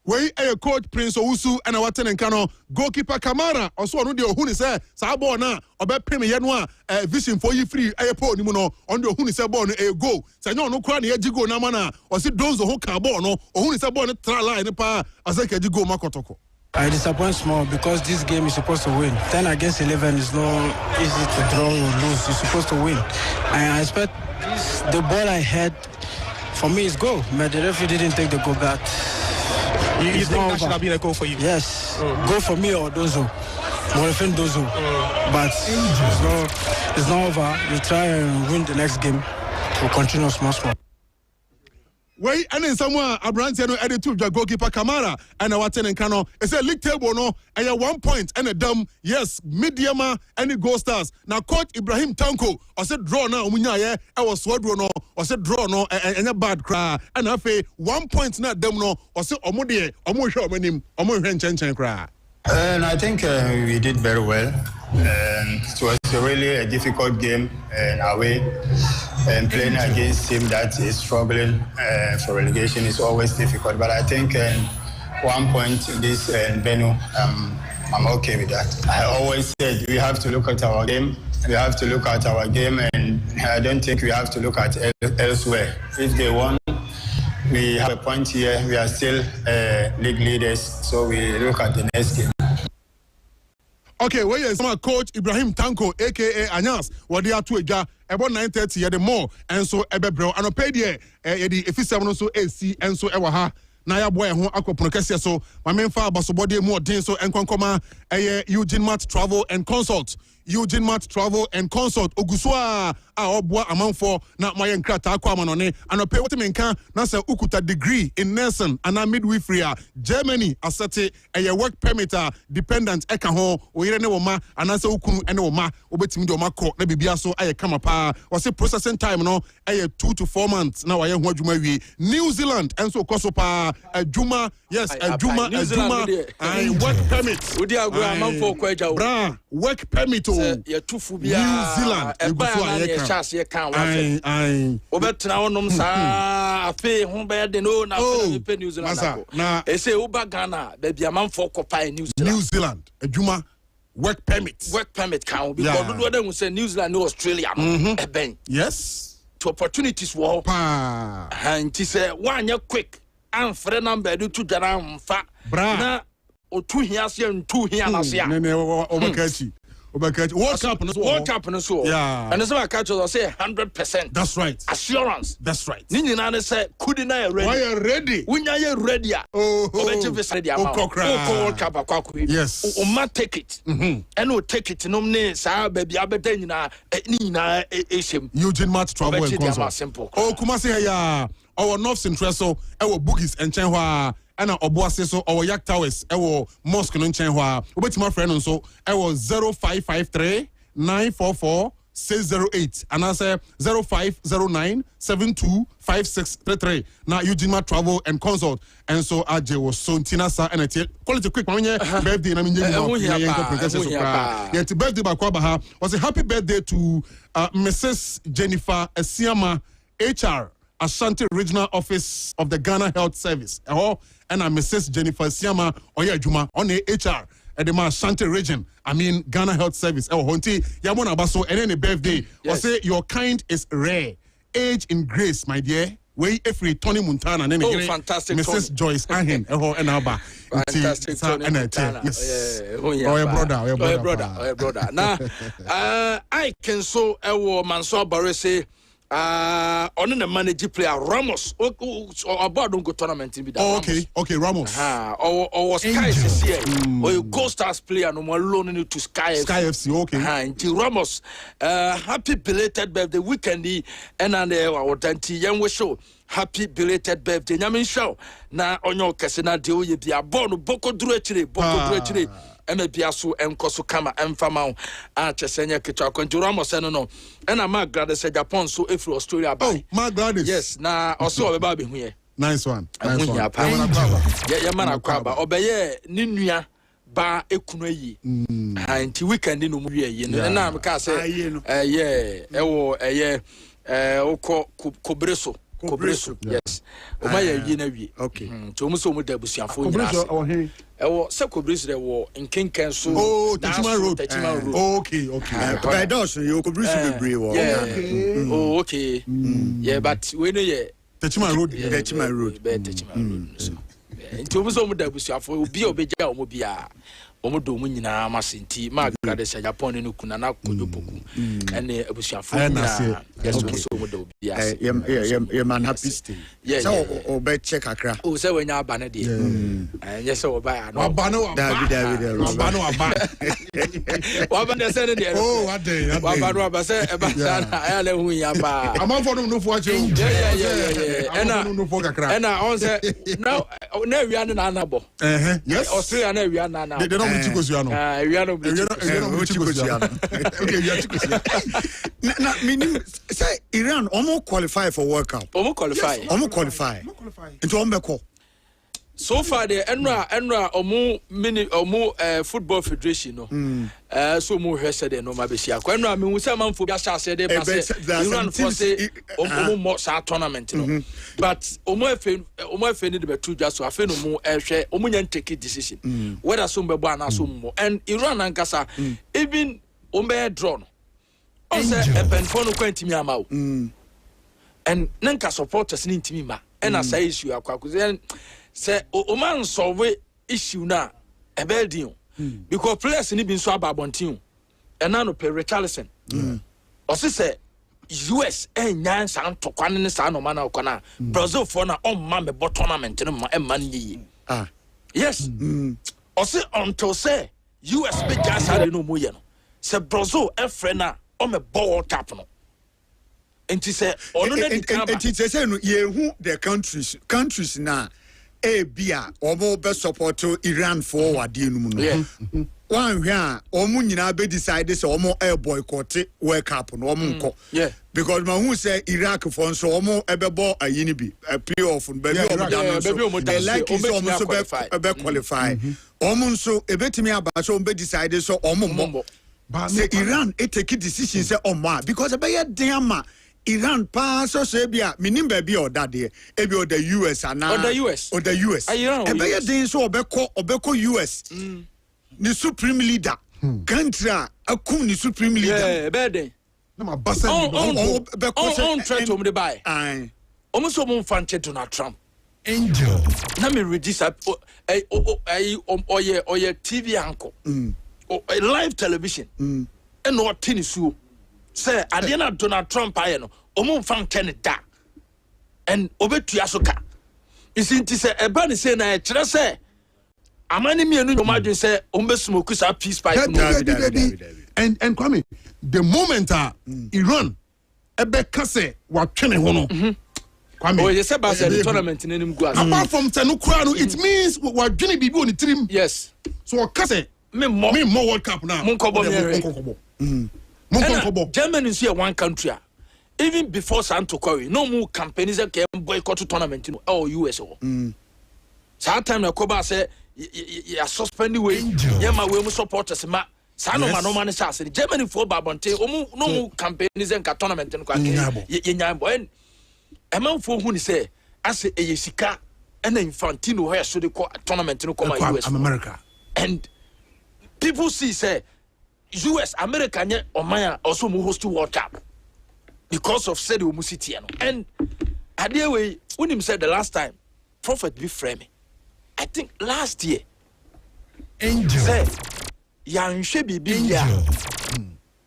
Where a coach Prince Owusu and our tenant Kano goalkeeper Kamara also on the Ohuni say Sabo na obe premier yanwa vision for you free airport ni muno on the Ohuni say ball no go say no kra na ejigo na mana o si donzo ho ka ball no Ohuni say ball no tra line pa asake ejigo makotoko. I disappoint small because this game is supposed to win. 10 against 11 is not easy to draw or lose. You're supposed to win. And I expect the ball I had for me is goal, but the referee didn't take the goal back. You think that should have been a goal for you? Yes. Goal for me or Dozo. Morefin Dozo. But it's not over. We try and win the next game to continue small. Wait, and then someone Abrantiano added to the goalkeeper Kamara and Awaten and Kano. It's a league table, no, and a 1 point and a dumb, yes, mediama and the goal stars. Now, Coach Ibrahim Tanko, I said draw now, I was sword no, or said draw no, and a bad cry, and I say 1 point not them no, or say Omode, Omo him, Omo cry. And I think we did very well. And it was really a difficult game away. And playing against a team that is struggling for relegation is always difficult. But I think 1 point in this venue, I'm okay with that. I always said we have to look at our game. We have to look at our game, and I don't think we have to look at elsewhere. If they won, we have a point here. We are still league leaders, so we look at the next game. Okay, well, yes, my coach Ibrahim Tanko, aka Anyas, what they are to about 9:30 the more, and so Ebebro, and paid here, if it's 7 so AC, and so Ewaha. Naya boy who akopronkesia so my main fa basobody more den so enkonkoma Eugene Mart Travel and Consult. Eugene Mart Travel and Consult Oguswa obwa amanfo na my nkrata akwa manone and pay what menka na say ukuta degree in nursing and midwifery Germany asete work permit dependent eka ho oyire ne wo ma anase ukunu ene wo ma obetimi de wo makọ na bibia so kama pa o say processing time no 2 to 4 months na waye ho adwuma wi New Zealand enso koso pa adwuma yes adwuma work permit odi agro amanfo kwa eja bra work permit New Zealand chance ye kan wa fe obetra wonom saa afi ho be de no na fe New Zealand na e say uba Ghana be bia manfo kopa New Zealand adwuma work permit kan because do dem say New Zealand no Australia no ben yes to opportunities wo pa and ti say wanya quick and free number do to dara mfa na otu hia se ntu hia na se a World Cup no so. Yeah. And so I catch you say 100%. That's right. Assurance. That's right. Ni na say could na ready. Why are ready? When you ready? Obeche visa ready ama. World Cup akwa. Yes. O ma take it. And o take it no ne sa baby abeta nyina ni na eshem. Eugene Mart Travel and Consult. Oh Kumasi ya our North Central so our boogies and chenwa ana oboase so our Yak Towers our mosque no nchen ho a obetima friend nso 0553 944 608 and answer 0509 725633 now Eugene Mart Travel and Consult and so Adjei was so Tinasa and quality quick birthday na minye birthday ba kwa ba ha was a happy birthday to Mrs. Jennifer Esiama HR Ashanti Regional Office of the Ghana Health Service. And Mrs. Jennifer Siama Oya Juma on the HR at the Ashanti region. I mean Ghana Health Service. Honti Yamona Baso and any birthday. Yes. Say your kind is rare. Age in grace, my dear. Way every Tony Montana and fantastic Mrs. Tony. Joyce Ahin and Alba. Fantastic Tony Montana. Yes. Your brother. Now I can so Mansour Barese on the manager player Ramos about don't go tournament in okay Ramos or Sky FC or you Gold Stars player no more loaning to Sky FC and Ramos happy belated birthday weekend and our tanti young show happy belated birthday nyamin show na onyo kese na de oye bia born boko duro chire emebia so enkoso kama emfama a chesenya kitwa kwanti Ramos no na ma glad say Japan so efri Australia by ma glad yes na also obeba be hu ye nice one ya mana kwaba obeye ni nua ba ekunu yi anti weekend no mu ye na am ka say ewo okọ Kobreso yes o ma ya yi na wie okay to mu so mu da busuafo nyina ewo se Kobreso de wo nkenken so Techima Road okay by those you Kobreso be brave okay yeah but we know yeah Techima Road so nti mu so mu da busuafo obi obeja o mu bia omodo mu nyina masenti ma grade se Japan no kuna na kojopoku ene abusuafo Yes, so yes. Man happy stay. Yes. So be check akra. Oh, say when you ban there. Yes, so buy no. David. Wabana say there. Oh, what day? Wabana say e ba sana aya le hu ya ba. Among for no for you. Yeah. And on say now na wi an na anabo. Yes. Australia na wi an na. They don't want Chikosiano. Wi an Chikosiano. Na meaning say Iran almost qualify for World Cup. Almost qualify. Into Ombeko. So far the enra omu football federation no. So mu hwese de no ma be sia. Kwa enra me hu say manfo bia sha se de ba say Iran for say omu mo sa tournament no. But omu efe ni de betu dwa so afi no mu ehwe omu nya take decision. Whether so mbebo ana so mo. And Iran ankasa even ombe draw no. On say e penfo no kwantimi ama wo. And nanka supporters ni ntimi ma. And as say issue akwa say o man solve issue na e building because players ni bin so ababontin and now no pay Richarlison o say US enya san tokwane ne sa no man na okona Brazil for na on ma me tournament no ma man yi yes o say until say US be just had no mo ye no say Brazil e frɛ na o me ball tap no enti say ono na di kama enti say no ye hu the countries na bia omo be support Iran for wade enu no one hwe omo nyina be decide say omo boycott World Cup no omo nko because ma hu say Iraq for nso omo ebebo ayini bi playoff no be omo they like is omo so be qualify omo nso ebetimi aba so omo be decide so omo say Iran take decision say omo because be dey ama Iran pass so bia minim ba bia odade e bia the US ana the US e be dey so obeko US ni supreme leader country akum ni supreme leader be dey na ma basa on try to me buy almost so mon fan Donald Trump angel na me register oye TV anchor live television and no tennis say adena Donald Trump aye no omo fan ten da and obetua soka isinti say eba ne say na e kire say amani mienu no madwen say ombe smoke sa peace pipe no and Kwame the moment Iran ebe kase wa twene ho no Kwame oh you say ba say the tournament nenim gu apart from tenu kura no it means wa dwene bibi oni trim yes so kase me more World Cup now monkobo Germany is here one country. Even before Santo Corey, no more companies that can boycott tournament in US. Sometimes the Koba say, "You suspended way. Yeah, my way supporters ma. Sano no man is asking Germany for Babonte. No more companies and tournament in Kwame. And a man for who say, I say a Yesika and Infantino where should they call a tournament in US America and people see say. US America nye omaya also mu host World Cup because of said umusiti and adewe when him said the last time prophet be frame I think last year angel say yanhwe bibi ya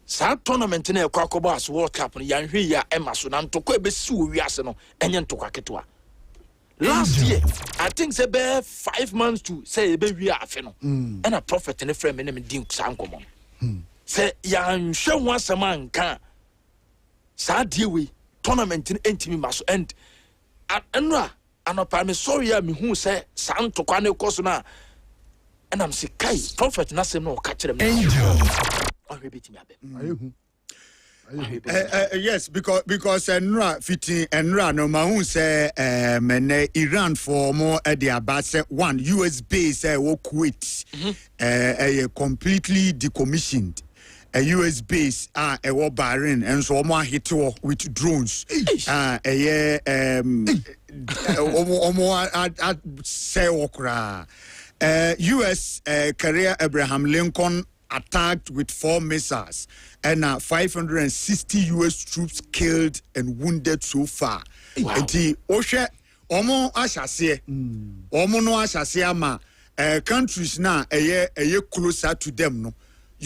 sa tournament na ekwakobo as World Cup no yanhwe ya emaso na ntoko ebesi wo wiase no enye ntoko aketewa last year I think say be 5 months to say ebe wi afe no and a prophet ne frame ne me din sankomo say yanhwe ho asema nka sa diewe tournament entimi maso and enra anopa me sorry ya me hu say sa ntokwa ne koso na and am say kai prophet na sem no ka kire me angel ohwebetimi abe yes because enra fiti enra no ma hu say mene Iran for more at the about one US base wo Kuwait completely decommissioned a US base a wo Bahrain and so mo hit with drones say okra US career Abraham Lincoln attacked with 4 missiles and 560 US troops killed and wounded so far. Enti ohwe omo ashase omo no ashase ama countries na eye closer to them no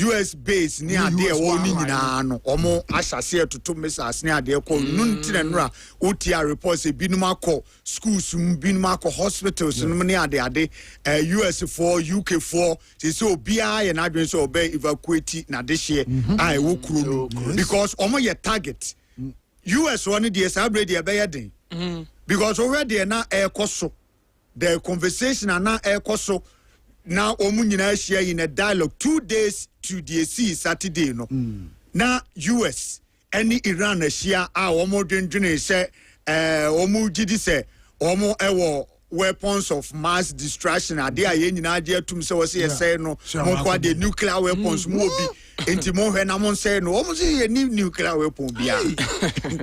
US base ni ade wo ni nyina no omo ahyase etoto missiles ni ade ko nuntire nra otia reports e binum akọ schools binum akọ hospitals no ni ade US for UK for so obia ye na adwen so obey evacuate na de hye ai wo kuro no because omo ye target US one dey sabre dey be yedin because already na ekoso the conversation na ekoso now omu nyina share in a dialogue 2 days to the sea Saturday no na US any Iran share omo dwendwene say omu gidi say omo ewo weapons of mass destruction ade aye nyina ade atum say we say no mo kwa the nuclear weapons mo obi enti mo hwe na mo say no omo say ye nuclear weapon bia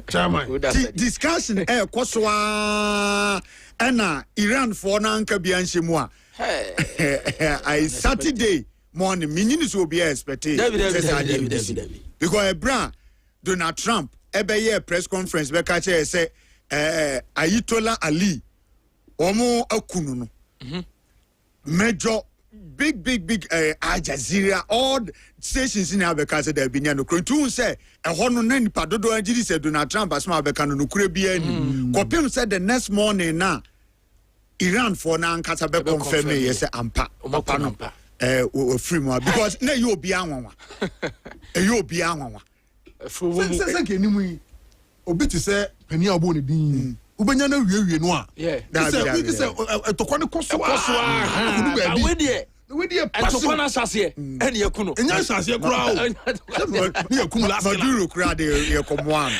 chairman discussion kosoa ena Iran for na nka bia nhemu a I Saturday morning, minutes will be expected. Because Donald Trump, every press conference, Bekache say, Ayatollah Ali, Omo Akununo, major, big Al Jazeera, all stations in Abekase, there be no crew. Say, a honor Padodo Anjidi said Donald Trump as my Bekano Nukurebian. Kopim said the next morning now. Iran for now nkasa be confirm yes ampa no free more because na you obi anwanwa you obi anwanwa se ke ni mu obi ti se pani abo ne din ubenya na wiawie no a se etokwa ne koso a we dey etokwa na asase ene yakuno enya asase kura o ni yakum last kila maduro kura de yakomwan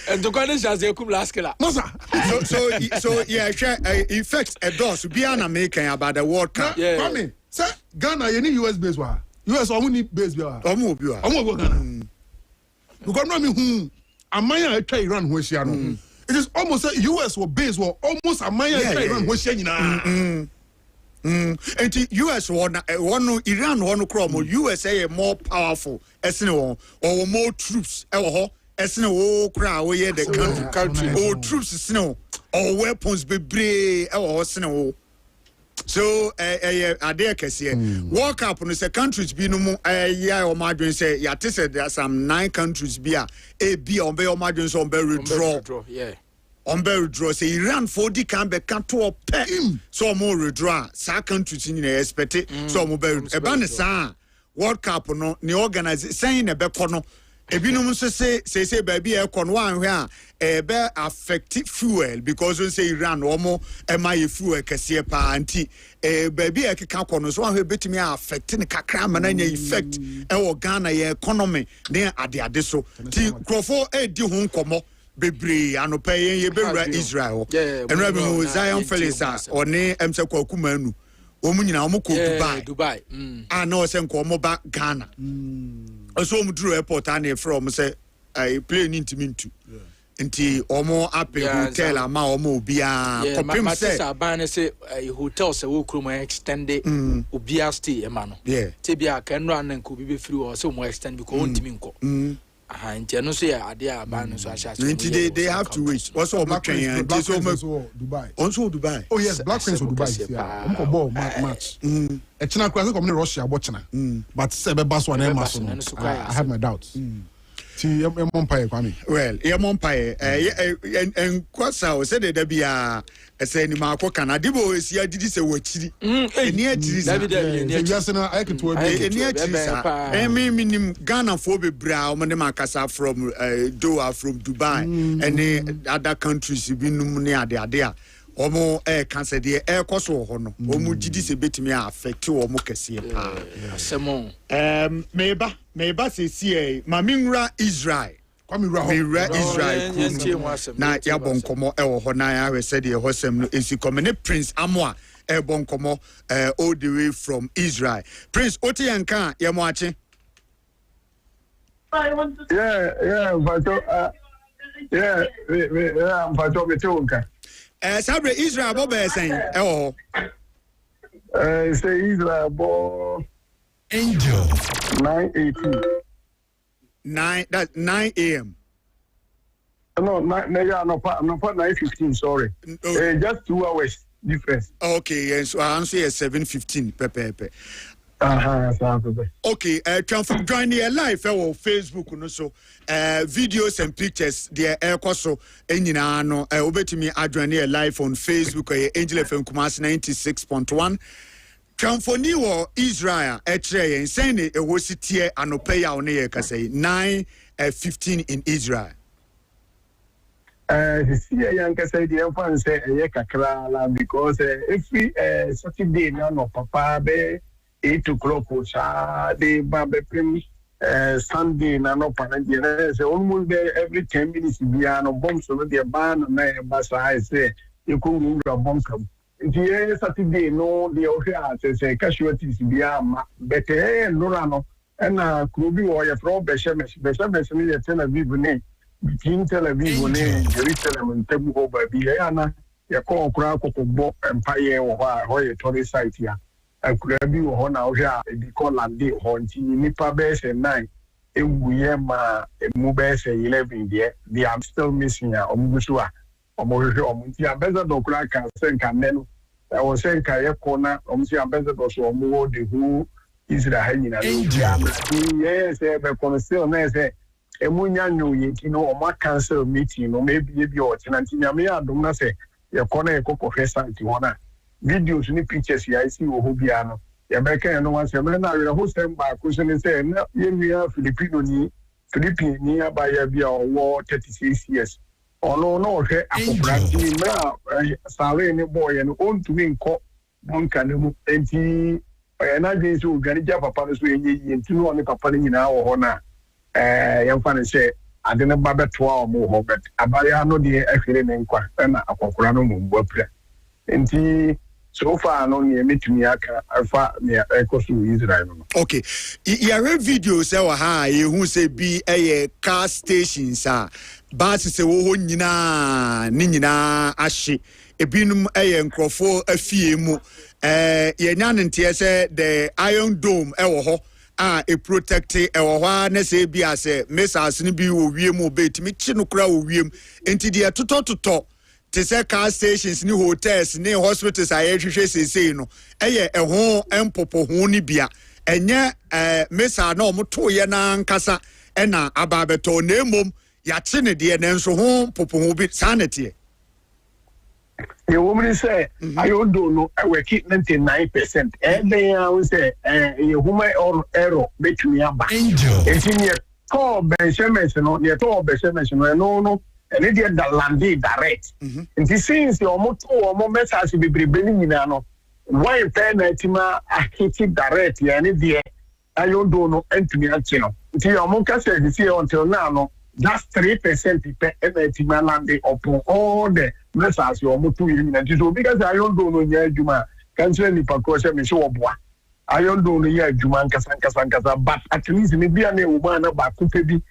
etokwa na asase yakum last kila so yeah effects a dose be an American about the World Cup Kwame say Ghana ye ni US base wa US omu ni base bi wa omu obi wa omu go Ghana because no me amaya etwa Iran ho hia no it is almost a US or base or almost amaya etwa Iran ho hia nyina and US one Iran one cromo USA more powerful esne one or more troops esne wo kra wo ye the country or troops esne or weapons bebre esne wo so ade kese World Cup no say countries bi no mu ya o madwen say ya te say there are some 9 countries bi bi on be o madwen so on be withdraw on be withdraw say Iran for the can be can to pay so more withdraw sa countries in expect so more be e ba ne sa World Cup no ni organize saying e be kono ebinum so say baby e kono wan hwe a be affect fuel because we say Iran omo e my fuel kese pa anti baby e keka kono so wan hwe betimi affect ne kakra ma na nya effect e wo Ghana ye economy ne ade so ti crofo e di ho nkomo bebre anopa ye bewura Israel and rabi mo Zion Felix oni emse kwakuma anu omu nyina omu ko Dubai na o se nko omo ba Ghana so omu duru airport and from say I plane intimintu nti omo ape hotel ama omo obia kopim say ban say hotel say wo kro mo extend obia stay e ma no te bia ka nro anan ko bi be free o say mo extend because ontimi nko nti no so ya ade a ban no so ahia nti they have to wait what's all my train nti so Dubai also Dubai oh yes Black Prince of Dubai yeah ko ball match e china cross come Russia bo china but say be baso na ma so I have my doubts ti empire Kwame well empire en kwasa o say de bia say ni ma ko Canada bo esi adidi se wachiri eni atiri sa yes na I could eni atiri sa minim Ghana for be bra o me makasa from Doha from Dubai and other countries bi num ne ade a omo cancer de koso ho no omo gidi se betimi affect omo kese pa asemo meba se sie maminra Israel Kwame Israel na ya bonkomo ewo ho na ya hwese de ho sem no ensikome ne Prince Amoa bonkomo all the way from Israel Prince Otiyanka ya mo ache Sabre Israel bo be sen say Israel bo Angel 9:18 that's 9 a.m. No 9:15 sorry just 2 hours difference. Okay, yes, so I answer 7:15 pepe. Okay, join the live on Facebook no so videos and pictures the so enyina no obetimi adwane live on Facebook Angel FM Kumasi 96.1 Kamfoni wo Israel etre yen sene ewositie anope ya one ye kasai 9:15 in Israel. This year young kasai the enfan say kakra la because every Saturday no papa be 8 o'clock de babe prim Sunday na no panage say almost every 10 minutes bia no bomb so the ban na basa I say you could bomb come. The Saturday no the okay say casualties bia ma better no no and Krubi or your pro beshemesh ni Tel Aviv ne between Tel Aviv ne Jerusalem and Tebu over bia na ya ko kra ko bo empire wo ho ye tourist site ya Krubi wo na o hia e call land ho nti nipa be say 9 ewuye ma mu be say 11 there they are still missing ya omugusu a omunti ambassador kura kan senka nenu I was saying kaya kona omunti ambassador so omuwo de who Israel hanyina yes be kono still na say emunya nyu yiti no o cancel meeting no maybe o tenanti nyame adom na say ye kona e kokko fesanti hona videos ni pictures ya isi wo hobia no ye be kan no wan say me na we host them ba ko say na ye nua Philippine ni abaya bia o 36 years ono no hwe akopranti mra sare ni boy no on to me nko bonka ne mu enti na je so gani ja papa no so yenye enti no ne papa ni nyina wo ho na yemfa ne se ade ne ba beto a mo ho bet abaya no de ahwere ne nkwa na akokora no mu mbopre enti so far no ne metumi aka afa ne ekoso Israel no. Okay, yare video say wa ha ye hu say bi car stations a bus say wo ho nyina ni nyina ahye ebinum nkrofo afie mu ye nyanentie say the Iron Dome wo ho e protect wo ho na say bi ase missiles ni bi wo wiem obetimi chi no kra wo wiem enti de totototo te say car stations ni hotels ni hospitals aye hwehwe sesei no ho empopo ho ni bia enye mesa na omoto ye na nkasa na ababeto na emom ya che ne de na nso ho popo ho bi sanity the woman say I don't know I work 99% then I say human error between aba it's in your call benjamin no and it is the land direct. And this since your motto message be bringing in no. Why penalty-ma hit direct and it I don't know Anthony Achino. See your monka said this year until now no that's 3% penalty land upon all the messages your motto in because I don't know near Juma cancel the precaution me show boy. I don't know near Juma Kasanka but at least maybe a woman about Kupebi.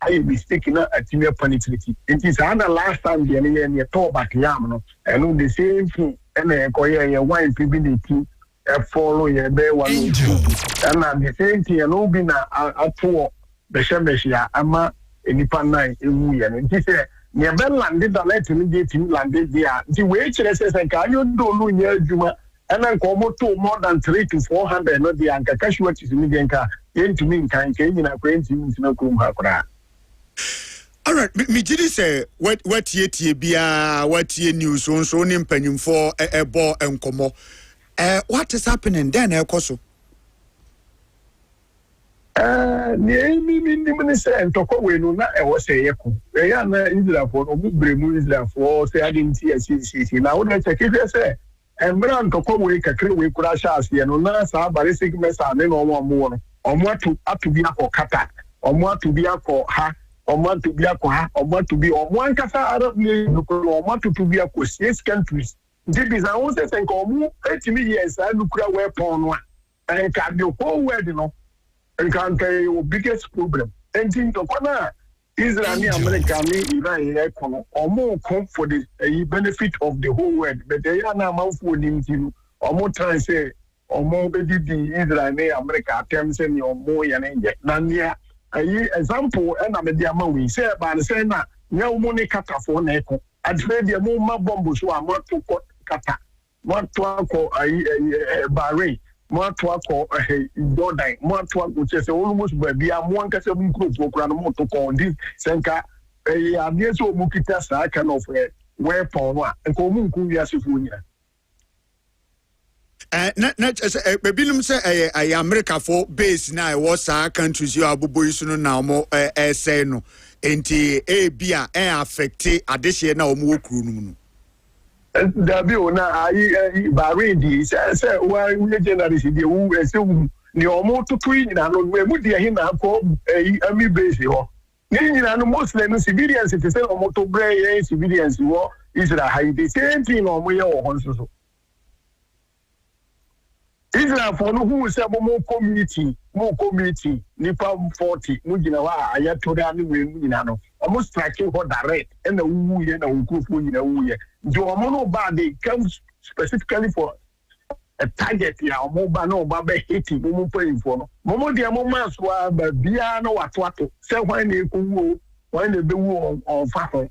I am mistaken at your penetrity. It is another last time the enemy talk back yam and the same thing and a coyer wine PBDT follow your bear one and the same thing and Obina at 4 the Shemeshia Ama in Nipan and he said near Ben landed the letter get him landed there. The waitress says and can you do near Juma and then come to more than 300 to 400 not the anchor casualties in the car into me can in a acquaintance in a room. All right, me did say what ye bia what ye news so nim panyum for a ball and como. What is happening then ekoso? Me say and talk we no na e wo say yeko. E ya na Israel for obu bremu Israel for say I didn't see na wo na check if say embran talk we kakre we kura sha ase no na sa bare segment sa ne no mo no. Omo atu bi akọ kata. Omo atu bi akọ ha. Omo to be akwa, omo to be omo nkasa Arab nation omo to be akwa 6 countries. This is I say say omo 8 years I nuclear weapon one. And can the whole world no. And can the biggest problem. And think to na Israel and America and Iran omo come for the benefit of the whole world. But they are now for them to omo try say omo be the Israel and America attempt say omo yan na example and I'm a we say about say na no money kata for neko adre de mo ma bombo so amatu kata want to ko Bahrain mo to akọ Jordan mo to akọ chese almost be am one kase mu group kura no mo to ko this senka abie so mu kita sa kind of weapon no a nko mu nku wiase fu nyina Babinum say America for base na was our countries you abubo isu na mo say no enti bia affect adehye na omo okuru no Dabi ona ayi barindi say we generally see the who say ni omo tutu nyina no we mu de hin na ko ami base ho ni nyina no mostly no civilians it say omo to bre civilians wo Israel hide the same thing omo ye wo hon so Israel for no who say more community nipa 40 mu gina wa ayatora ni we mu gina no almost striking for direct and the who ye na ukufo gina who ye do omo no ba they come specifically for a target ya omo ba no ba be hit mu pay for no momo de mo maso ba bia no wato say when na ekuwo when na be wu on fa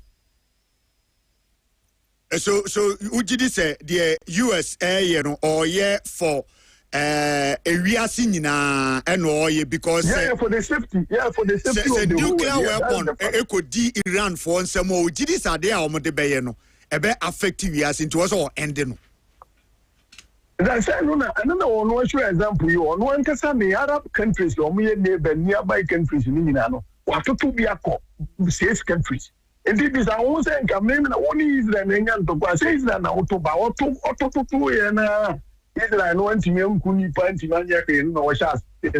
so ujidi say the US you know or for ewiase nyina eno oye because for the safety of the nuclear weapon ekodi Iran for nsem o gidi sade a omode beye no ebe affect wiase nti was all end no that say no na one show example you on one kasa me Arab countries o mo ye neighbor nearby countries ni nyina no watoto bi akọ 6 countries and this I won't say nka me na one Israel na nya ntokwa say Israel na otoba ototo ye na Israel no want to me kuni panti manya ke no wa sha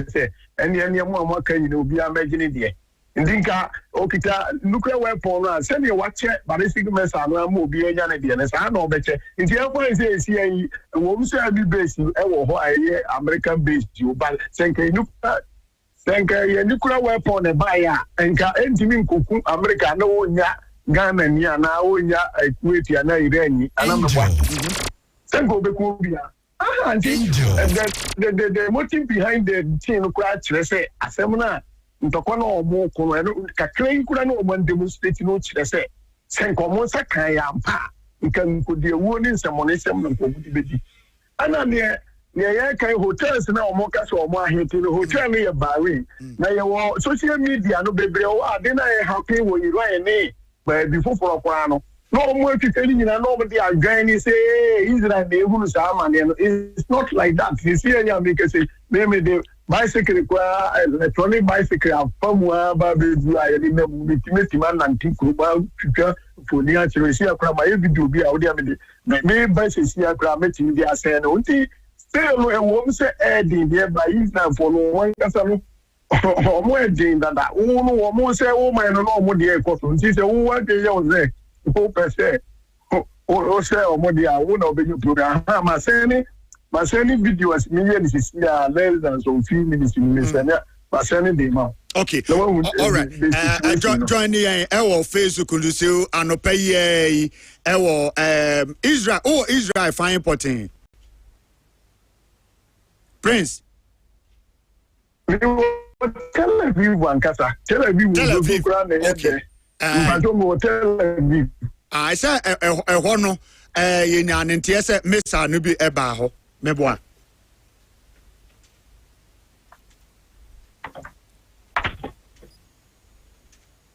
say ene mo kan ni obi amagine de ndinka okita nuclear weapon na say me wache ballistic missile no am obi enya na de na sa na obeche nti e kwa say esi yi wo mu say bi base e wo ho aye American base you but senke nuclear weapon e ba ya nka entimi nkoku America na wonya Ghana ni ana wonya Kuwait ana Iran ana mba senke obeku bia the motive behind the thing quite say asemna ntokona omo ko no kakran kura no omo demonstrate no chire say senkomo sakan ya mpa nkan ko de wo ni nsemonesem no ko budi bedi ana ne ya kai hotels na omo ka so omo ahete no hotel no ye bari na ye wo social media no bebre o ade na ye happy wo yi ro ne before for okwa no no more to tell you no they are going say Israel they who it's not like that. You see any make say maybe the bicycle electronic bicycle from where baby I didn't man and think about for the answer see akra my video be out there me bicycle see akra meeting they are saying unti say no e wo say there by Israel for no one kasa no omo edin that wo no say wo man no omo dey ko so nti say wo wa dey you say o pese o say omo dey a wo na obeju program ma say ni videos millions is less than some few minutes ma say ni dey ma okay all right join the Facebook you say anopa ye Israel fine important Prince Tel Aviv okay I say a hono ye nyan ntie se mesa no bi eba ho meboa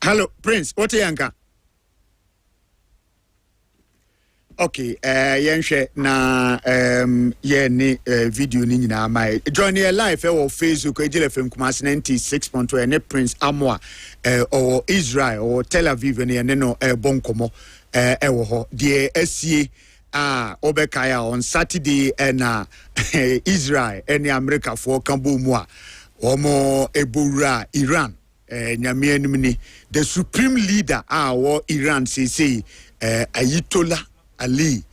Hello Prince what yanka okay yenhwe na ye ni video ni nyina mai join your live for Facebook ejele fm kumase 96.2 ne Prince Amoa or Israel or Tel Aviv ne no bonkomo ewo ho de asie obekaya on Saturday na Israel and America for kambo mu a omo ebura Iran nyame anim ni the supreme leader Iran say Ayatollah Ali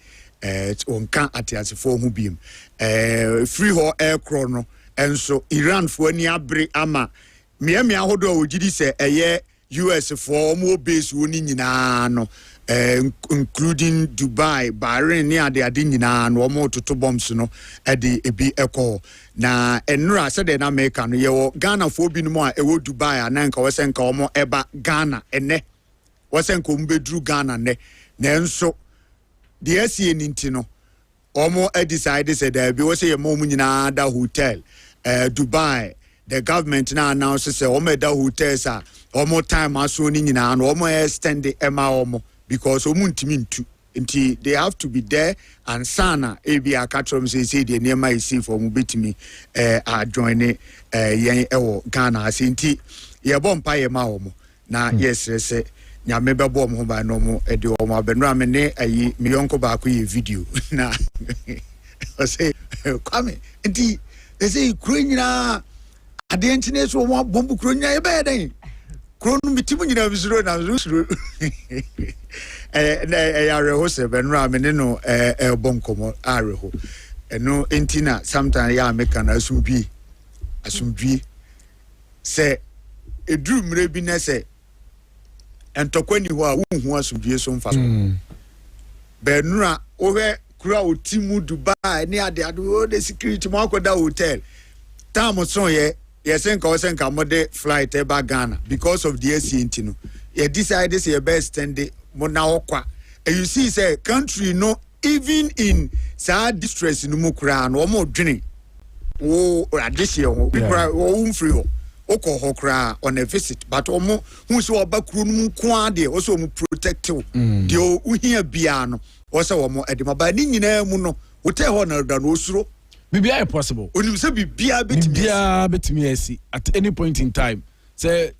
onka atiasefo hu biem free ho aircraft no enso Iran fo ani abre ama miamia hodo ogidi se eye US for mo base woni nyina no including Dubai Bahrain ni ade nyina no mo toto bombs no ede ebi eko na enra se de na America no ye wo Ghana fo bi no mo a ewo Dubai ananka wosenka omo eba Ghana ene wosenka ombedru Ghana ne na enso the SCN intino Omo decided said there be was a moment da hotel Dubai. The government now announces say omo da hotels are omo time aso ni nyina no omo extend the ema omo because omo ntimi ntu nti they have to be there and sana ebi akatrom say the nearby see for mu betimi join yen ewo Ghana asinti ye bompa ye ma omo na yes say nyame bebo mo ba no mo e de omo abenu amene ayi me yonko ba ko ye video na o say Kwame nti they say krunyina ade ntine so mo bombu krunya e be den kronu mitimu nyina bisuro na bisuro areho se benu amene no bonkomo areho eno entina sometimes ya make na asumbi se edru mre bi na se entokwani ho a wonhu asumbi so mfa so benura ohe kura otimu Dubai ni ade the security mo akoda hotel time so ye senka mode flight e ba Ghana because of the AC intino ye decide say best stand mo na okwa and you see say country no even in sad distress no mu kura no mo dwene wo adehye ho kura wo free ho oko ho kura on a visit but omo hu so obakuru no mu kwa de o so mu protective de o hia bia no o se wo mo edema ba ni nyina mu no wo te ho na da no osuro bibia possible onim se bibia betimi asi at any point in time say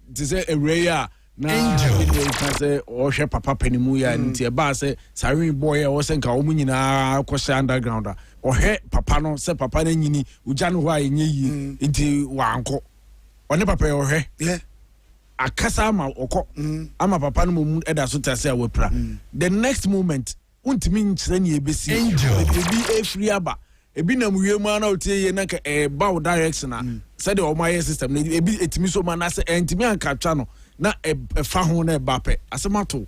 a rare na can say or share papa penimu ya nti e ba say sarin boy o se nka o mu nyina kwose underground o he papa no se papa na nyini uja no ho a enye yi nti wanko one papa o he akasa ama okọ ama papa no mu eda so tase a wepra the next moment untimi nkyere ne ebesi ebi free aba ebi na muwie mu ana otie ye na ka ba direction na said the omaye system ebi etimi so ma na se entimi anka twa no na fa ho na ba pe asemato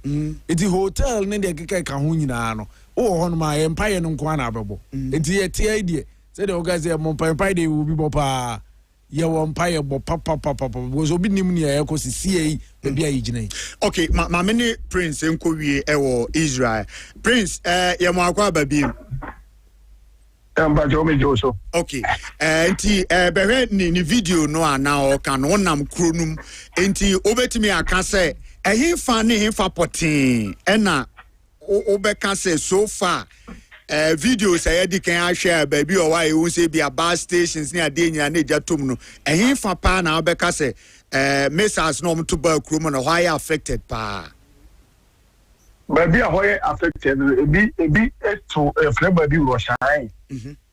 eti hotel ne de keka ka ho nyina no wo ho no ma empire no nko na abebo eti ye tie die said the organize mo empire de will be bopa ye wo empire bo papa wo so bi nim ne ye ko sisi e bia yigina okay ma mini prince enko wie e wo Israel prince ye mo akwa babi okay enti behwe ni video no ana o kan wonam kronum enti obetimi aka se ehimfa ne himfa potin ena obeka se so far video say di kan ahwe baby o why won say bia bus stations ni ade nyina na jatom no ehimfa pa na obeka se message no to ba krom no why affected pa baby a hoye affected ebi to baby Russian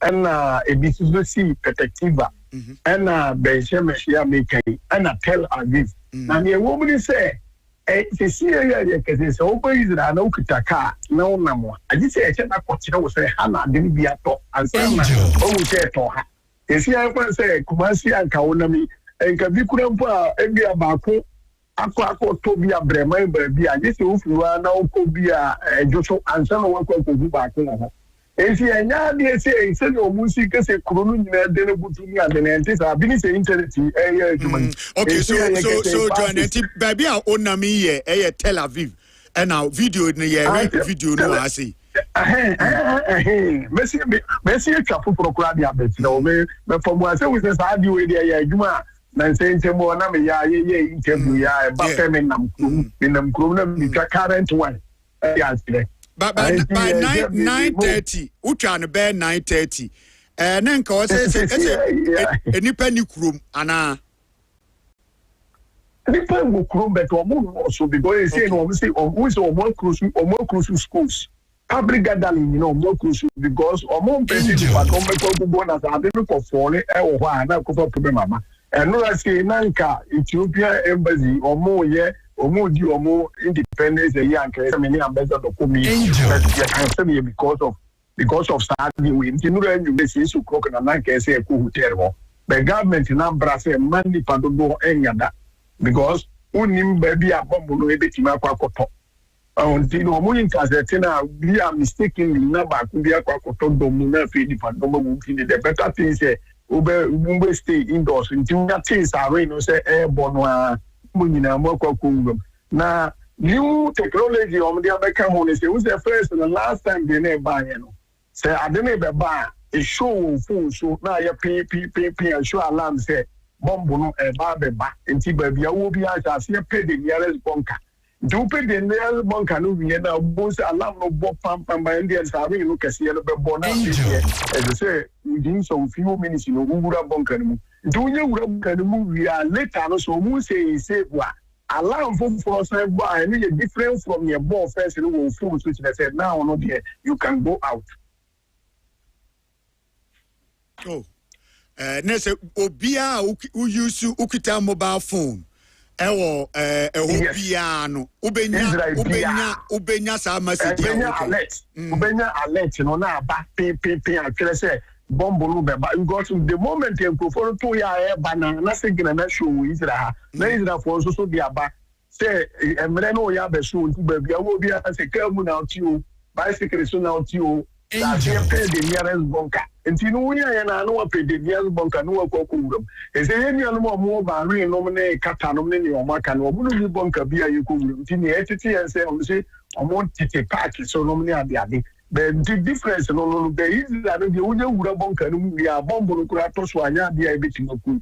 and ebi so see protectiva and benche meshia making and tell Aviv na me woman say se see area ke se obo Israel na ukitaka na onamo agi se eche na kwotire wo say ha na de bi ato ansa na o wo say to ha e si an kwa say kumasi anka wonami enka bi kura mpo a ebi abako akọ to bi abrema ba bi a je se ofuwa na okobi a joso ansa na wo ko ba ko na esi enya de se se no musi ke se kronu nyina de ne butu ni ade ne enti sa bi ni se internet human okay so join it baby a onami ye Tel Aviv and now video ni ye video no asi Messi chapu procura dia bet no me for mo say we say sa di we dia ya adwuma na say ntemo na me ya ye interview ya ba femin nam krum na mi current one ya say by 9:30 utwa no be 9:30 na nka o say enipa ni krum ana nipa go krum bet o mo so because say no we say o cruise schools public gathering more crucial because more people but on make bonus and they go for it e wo ha na ko for problem mama and no say nanka Ethiopia embassy more di independence e yanka many ambassador ko mi because of sadly we no you say so crook na nanka say ko hotel wo the government na brase mani padodo enyada because unim baby abombo no ebetima kwakoto until no more intercepting we are mistakenly number could be a quacoto domina feed for the better things ube stay indoors until that things are rain say airborne munina more now new technology on the American home is the first and the last time they never buy say I don't know about a show phone so now you pay and show alarm say bomb no e ba be ba enti ba bia wo bi a say pay the nearest bunker do pay the nearest bunker no we na bo say alarm no bo pam by Indians are we look at no be born as say within some few minutes no wura bunker no do you wura bunker no we are later no so mu say wa alarm for say boy any different from your ball first no will full switch that said now no there you can go out. Oh, next, Obia, who use Ukita mobile phone. Obiano, Ubenya, Samasi, Ubenya alert, no, now back pay, I say, Bombo, but you got to the moment you go for 2 years, banana, nothing in a show is there. There is that for so be a back. Say, and then no, you have a show to be a will be as a carbon out to you, bicycle soon out to you. That's pay the nearest bunker. And you know, we are no pay the nearest bunker, no cocoon. Is there any other more by nominate Catalan or Macan or Blue bunker beer you could in the entity and say, I want to take party so nominate the other. But the difference no there is that the only bunker we are bombo cratos one the bit of good.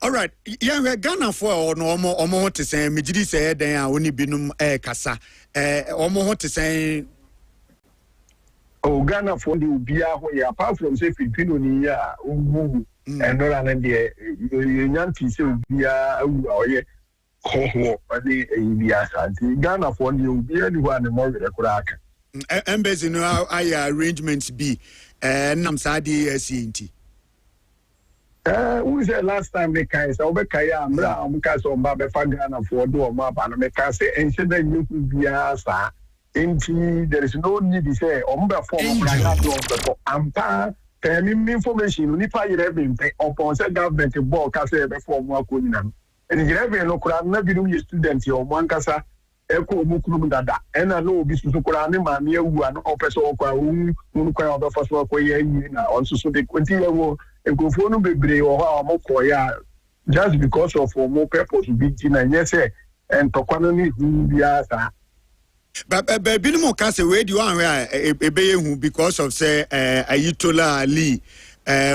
All right, yeah, we're Ghana for no more to say, Mijidi said, they are only binum Casa, almost to say. Oh, Ghana for the Ubia, apart from say Filipino, yeah, and not an idea, Yanti, so Ubia, or yeah, the Ubia, Ghana for the Ubia, one the more the crack. Embassy, no, I arrangements be, and I'm Sadi, SCT. Who said last time they can say, Obekaya, because of Baba Ghana for do map, and I can say, and said that you could be a there is no need to say, Omba form of Ampa, information, Nipa Irevin, upon said government to bulk as a before Makunam. And Irevin, no crowd, never do you students or Mancasa, Echo Mukum Dada, and I know this is Kuranima, near one officer or who can of the first work also so they continue a go for no be or Mokoya just because of more purpose big and yes, and Tokanani who be asked. But Bilimo Casa, where do you want who because of say Ayitola Ali,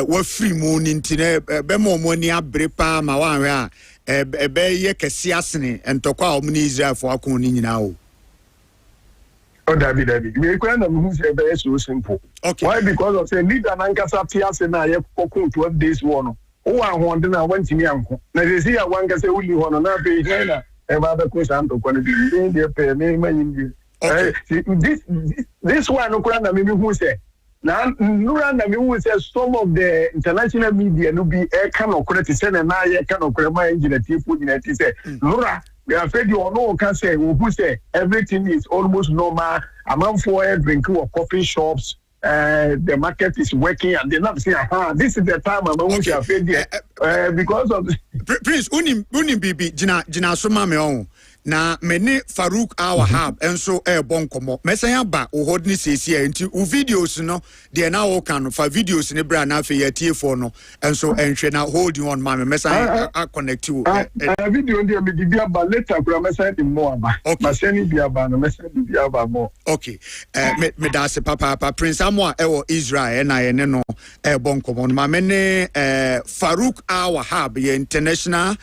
what free moon in Tine, Bemo money up Brepa, Mawan, Beye Cassiasne, and Toka Omnisia for Akuni now. Oh, David, we can't move very so simple. Okay. Why? Because of say leader Nankasa Pias and I have 12 days one. Oh, I want to went to me uncle. Now they see a one can say only one on our page. Another question to quality this one no maybe who say now who says some of the international media no be kind of correct say na kind of crema engineer food in say Nura we are afraid you no can say who say everything is almost normal among for drink or coffee shops. The market is working and they're not saying, this is the time I'm going to afraid because of Prince Unim Bibi Jina Suma me na mene Farouk Awahab and so bonkomo mesanya ba o hodni sesi enti u videos no de na o kan fa videos ne bra na fe yatie for no and so enhwe na hold you on ma me mesanya connect you video ndi me di bia ba later kura mesanya di mo aba mesanya bia ba no mesanya bia ba mo okay me da se papa Prince Amwa ewo Israel na ye ne no bonkomo no ma mene Farouk Awahab ye international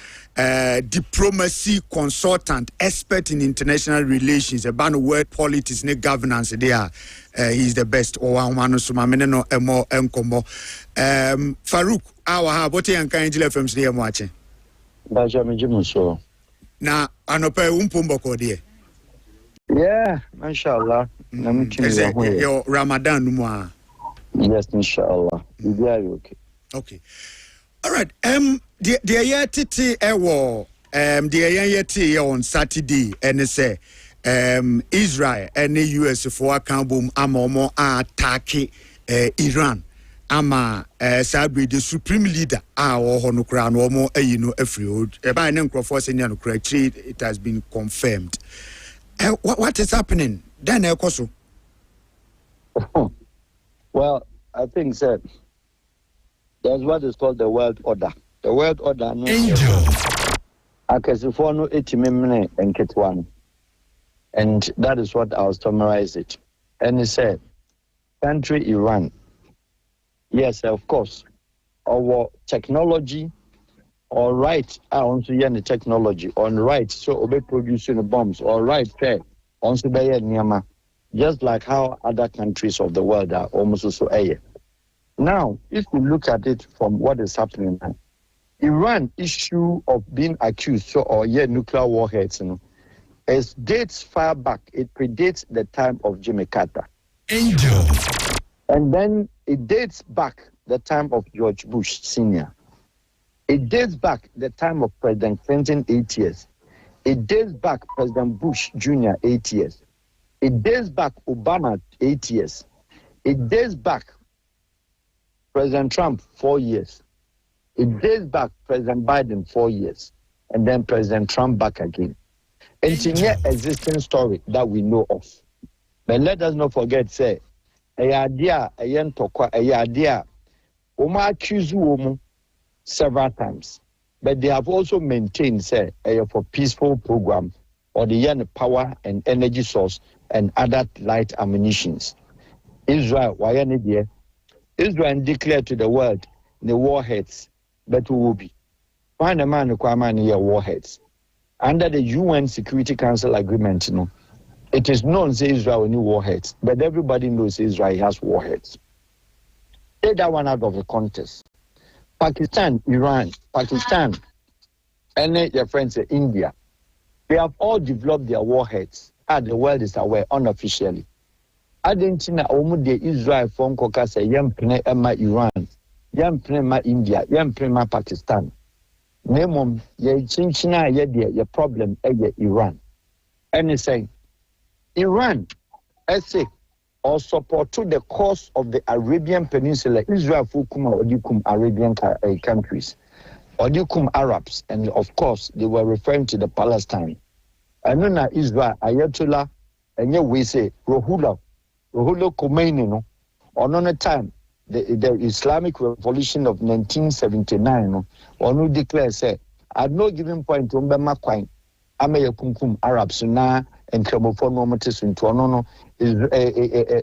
diplomacy consultant, expert in international relations, about world politics and governance. There, he's the best. Farouk, what you can you from today? Watching. Na anope umpumbo kodie. Yeah, inshallah. Your Ramadan mwa. Yes, inshallah. Okay. Okay. All right. The yeti ewo the yeti on Saturday and say Israel and the US for boom amomo attack Iran ama sabi the supreme leader or honokra no mo no afriod e ba ne nkrofo se no kra it has been confirmed. What is happening then ekoso? Well, I think that there's what is called the world order. The world order no akasifo no etimemne enketwan. And that is what I'll summarize it. And he said, country Iran, yes, of course, our technology, all right, I also use the technology, on right, so obey producing the bombs, all right, fair, also by Nyama, just like how other countries of the world are almost also a. Now, if we look at it from what is happening now, Iran issue of being accused or nuclear warheads, it dates far back. It predates the time of Jimmy Carter. Angel. And then it dates back the time of George Bush Sr. It dates back the time of President Clinton, 8 years. It dates back President Bush Jr., 8 years. It dates back Obama, 8 years. It dates back President Trump, 4 years. It dates back President Biden, 4 years. And then President Trump back again. It's a near existing story that we know of. But let us not forget, say, a idea, a yentokwa, a idea, Oma accuse woman several times. But they have also maintained, say, for peaceful program or the yen power and energy source and other light ammunitions. Israel, why any Israel declared to the world the warheads that will be. Find a man who warheads. Under the UN Security Council agreement, it is known that Israel need warheads, but everybody knows Israel has warheads. Take that one out of the context. Pakistan, Iran, Pakistan, and your friends in India, they have all developed their warheads, and the world is aware unofficially. Argentina, Omude, Israel, from Kokasa, Yempne, Emma, Iran, Yempne, Ma, India, Yempne, Ma, Pakistan. Name ye chinchina ye your problem Iran. Anything. Iran, essay or support to the cause of the Arabian Peninsula, Israel, Fukuma, Odikum, Arabian countries, Odikum Arabs, and of course they were referring to the Palestine. And then Israel, Ayatollah, and yet we say Ruhollah Khomeini, no, on a time. The Islamic Revolution of 1979, or no declare say, at no given point, Umbema Quine, Amaya Kumkum Arabs na and Krabophone Momotis into Onono is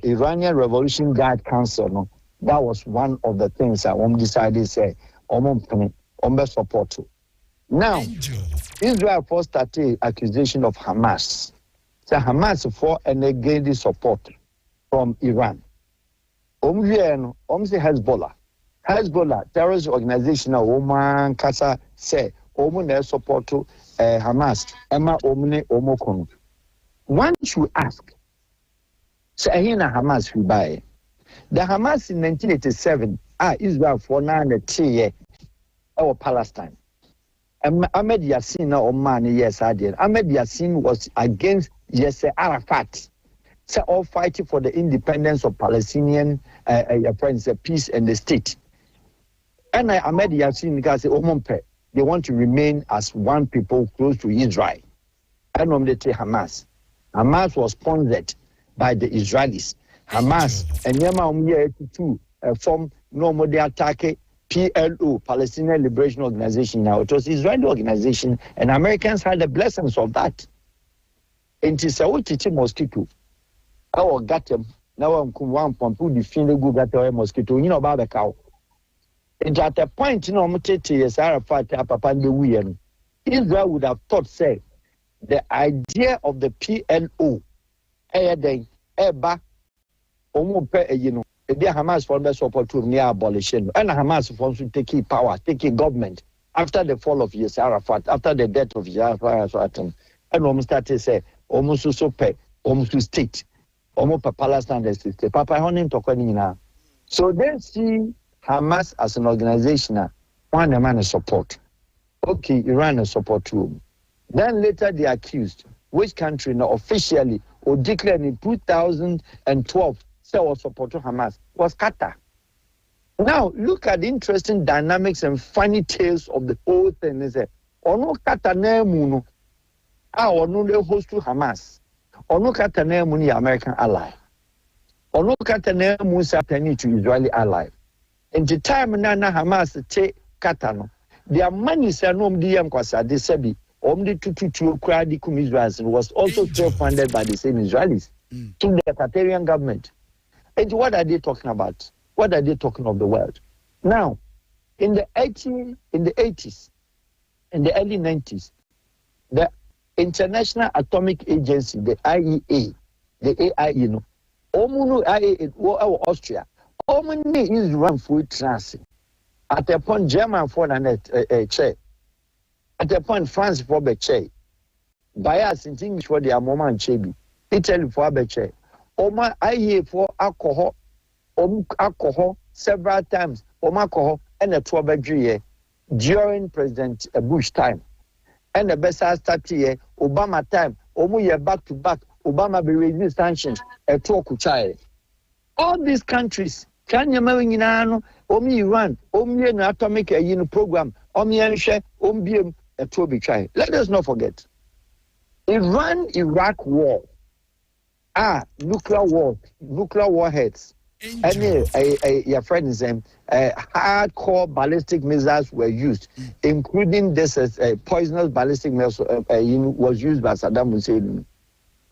Iranian Revolution Guard Council. No, that was one of the things I decided say, Ombe support to. Now, Israel first started accusation of Hamas. So Hamas for and again the support from Iran. Hezbollah, terrorist organization, Oman Kasa say, Omun support to Hamas, Emma Omne Omokon. One should ask, say, Hamas we buy. The Hamas in 1987, Israel for 9 or Palestine. Ahmed Yassin, Oman, yes, I did. Ahmed Yassin was against Yasser Arafat. So all fighting for the independence of Palestinian friends, peace and the state. And Ahmed Yassin say, they want to remain as one people close to Israel. And they say Hamas. Hamas was sponsored by the Israelis. Hamas and Yama to form normally attack PLO, Palestinian Liberation Organization. Now it was Israeli organization, and Americans had the blessings of that. And it's a mosquito. I got them. Now I'm one pump the field go got a mosquito. You know about the cow. And at a point, Mutete, Arafat, Papa, the Wiyan, Israel would have thought, say, the idea of the PLO, the Hamas for the support to near abolition, and Hamas wants to take power, take government after the fall of Yasser Arafat, after the death of Yasser Arafat, and almost started say, almost so pay, almost to state. Palestine, so they see Hamas as an organization, one man support. Okay, Iran support too. Then later they accused which country now officially or declared in 2012 say was support to Hamas was Qatar. Now look at the interesting dynamics and funny tales of the whole thing. They say, "Ono Qatar nemu no, they host to Hamas." Ono kata na emu American ally. Ono kata na emu satani to Israeli ally. In the time na Hamas take kata no, their money say no mdiyam kwasa de sebi omdi tutu kradi kum Israel was also self-funded by the same Israelis through the Qatarian government. And what are they talking about? What are they talking of the world? Now, in the 80s, in the early 90s, the International Atomic Agency, the IEA, the AIE, Omunu IEA, Austria, Omuni is run for transit. At a point, German for a chair. At a point, France for a chair. Bias in English for the moment, Chebi. Italy for a chair. Oma IEA for alcohol, alcohol several times, alcohol and a 12 during President Bush time. And the best start here, Obama time, Omu back to back, Obama be raising sanctions, a talk child. All these countries, Kenya Marinano, Omi Iran, Omi an atomic program, Omi Anshe, Omi a Toby child. Let us not forget. Iran-Iraq war. Nuclear warheads. Any your friend is hardcore ballistic missiles were used, including this poisonous ballistic missile was used by Saddam Hussein.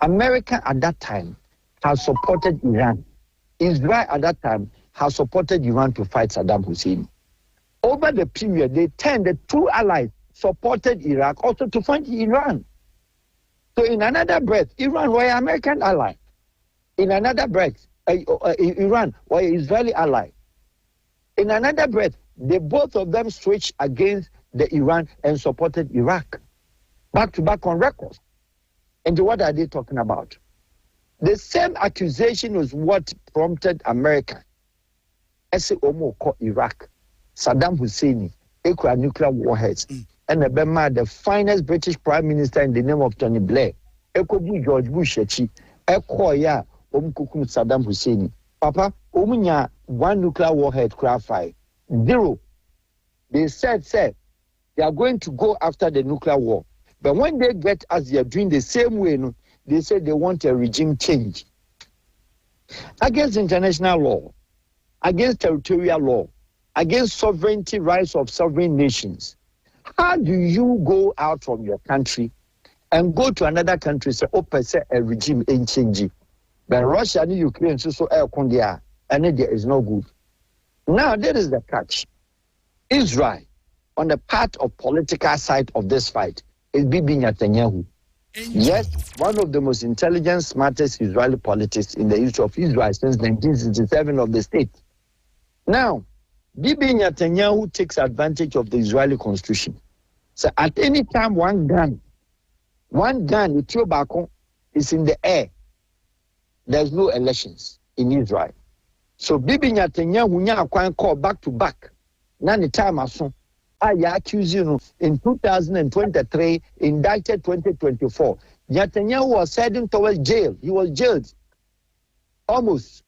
America at that time has supported Iran. Israel at that time has supported Iran to fight Saddam Hussein. Over the period, the two allies supported Iraq also to fight Iran. So in another breath, Iran were an American ally. In another breath, Iran were an Israeli ally. In another breath, they both of them switched against the Iran and supported Iraq. Back to back on records. And what are they talking about? The same accusation was what prompted America. Ese Omo called Iraq, Saddam Hussein, equal nuclear warheads, and the finest British Prime Minister in the name of Tony Blair, George Bush, Ekoya, Omkukum Saddam Hussein. Papa, Omunya, one nuclear warhead craft fire. 0. They said, they are going to go after the nuclear war. But when they get us, they are doing the same way, they said they want a regime change. Against international law, against territorial law, against sovereignty rights of sovereign nations. How do you go out from your country and go to another country say, a regime ain't changing? But Russia and Ukraine so and there is no good. Now there is the catch. Israel, on the part of political side of this fight, is Bibi Netanyahu. Yes, one of the most intelligent, smartest Israeli politics in the history of Israel since 1967 of the state. Now, Bibi Netanyahu takes advantage of the Israeli constitution. So at any time one gun, with your back is in the air, there's no elections in Israel. So Bibi Netanyahu can call back to back. Now the time as soon. I accuse you in 2023, indicted 2024. Netanyahu was heading towards jail. He was jailed. Almost.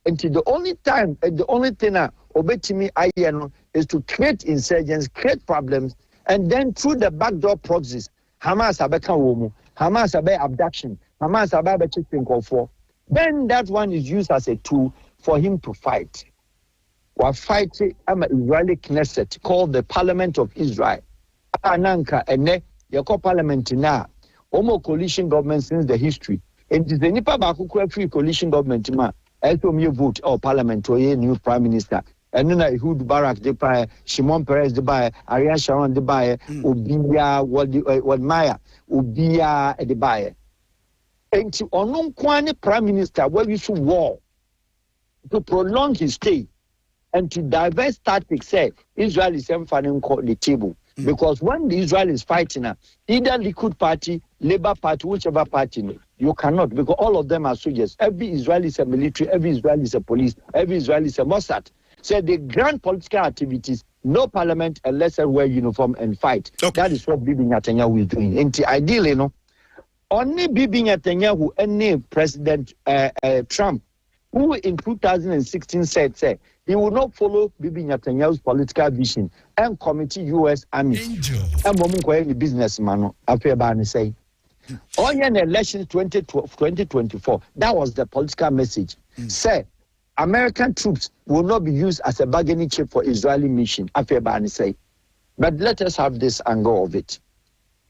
Until the only time, the only thing Obetimi Ayeno is to create insurgents, create problems, and then through the backdoor proxies, Hamas abeka womu, Hamas abe abduction, Hamas abe chipping for. Then that one is used as a tool for him to fight. We're fighting an Israeli Knesset called the Parliament of Israel. Ananka ene yako parliament na omo coalition government since the history. It is the nipa baku free coalition government ma. Elto vote or parliament or a new prime minister. And then Ehud Barak de Baye, Shimon Peres de Baye, Ariel Sharon de Baye, Ubia Wadmaya, Ubia de Baye. And to onon kwani prime minister where you should war to prolong his stay. And to diverse tactics, say Israel is fighting the table. Because when the Israel is fighting, either Likud party, Labour party, whichever party, you cannot, because all of them are soldiers. Every Israeli is a military, every Israeli is a police, every Israeli is a Mossad. So the grand political activities, no parliament unless they wear uniform and fight. Okay. That is what Bibi Netanyahu is doing. And ideally, only Bibi Netanyahu, any President Trump, who in 2016 said, he will not follow Bibi Netanyahu's political vision and committee U.S. Army. And the businessman, Afebani say, on an election 2024, that was the political message. Say, American troops will not be used as a bargaining chip for Israeli mission, Afebani say. But let us have this angle of it.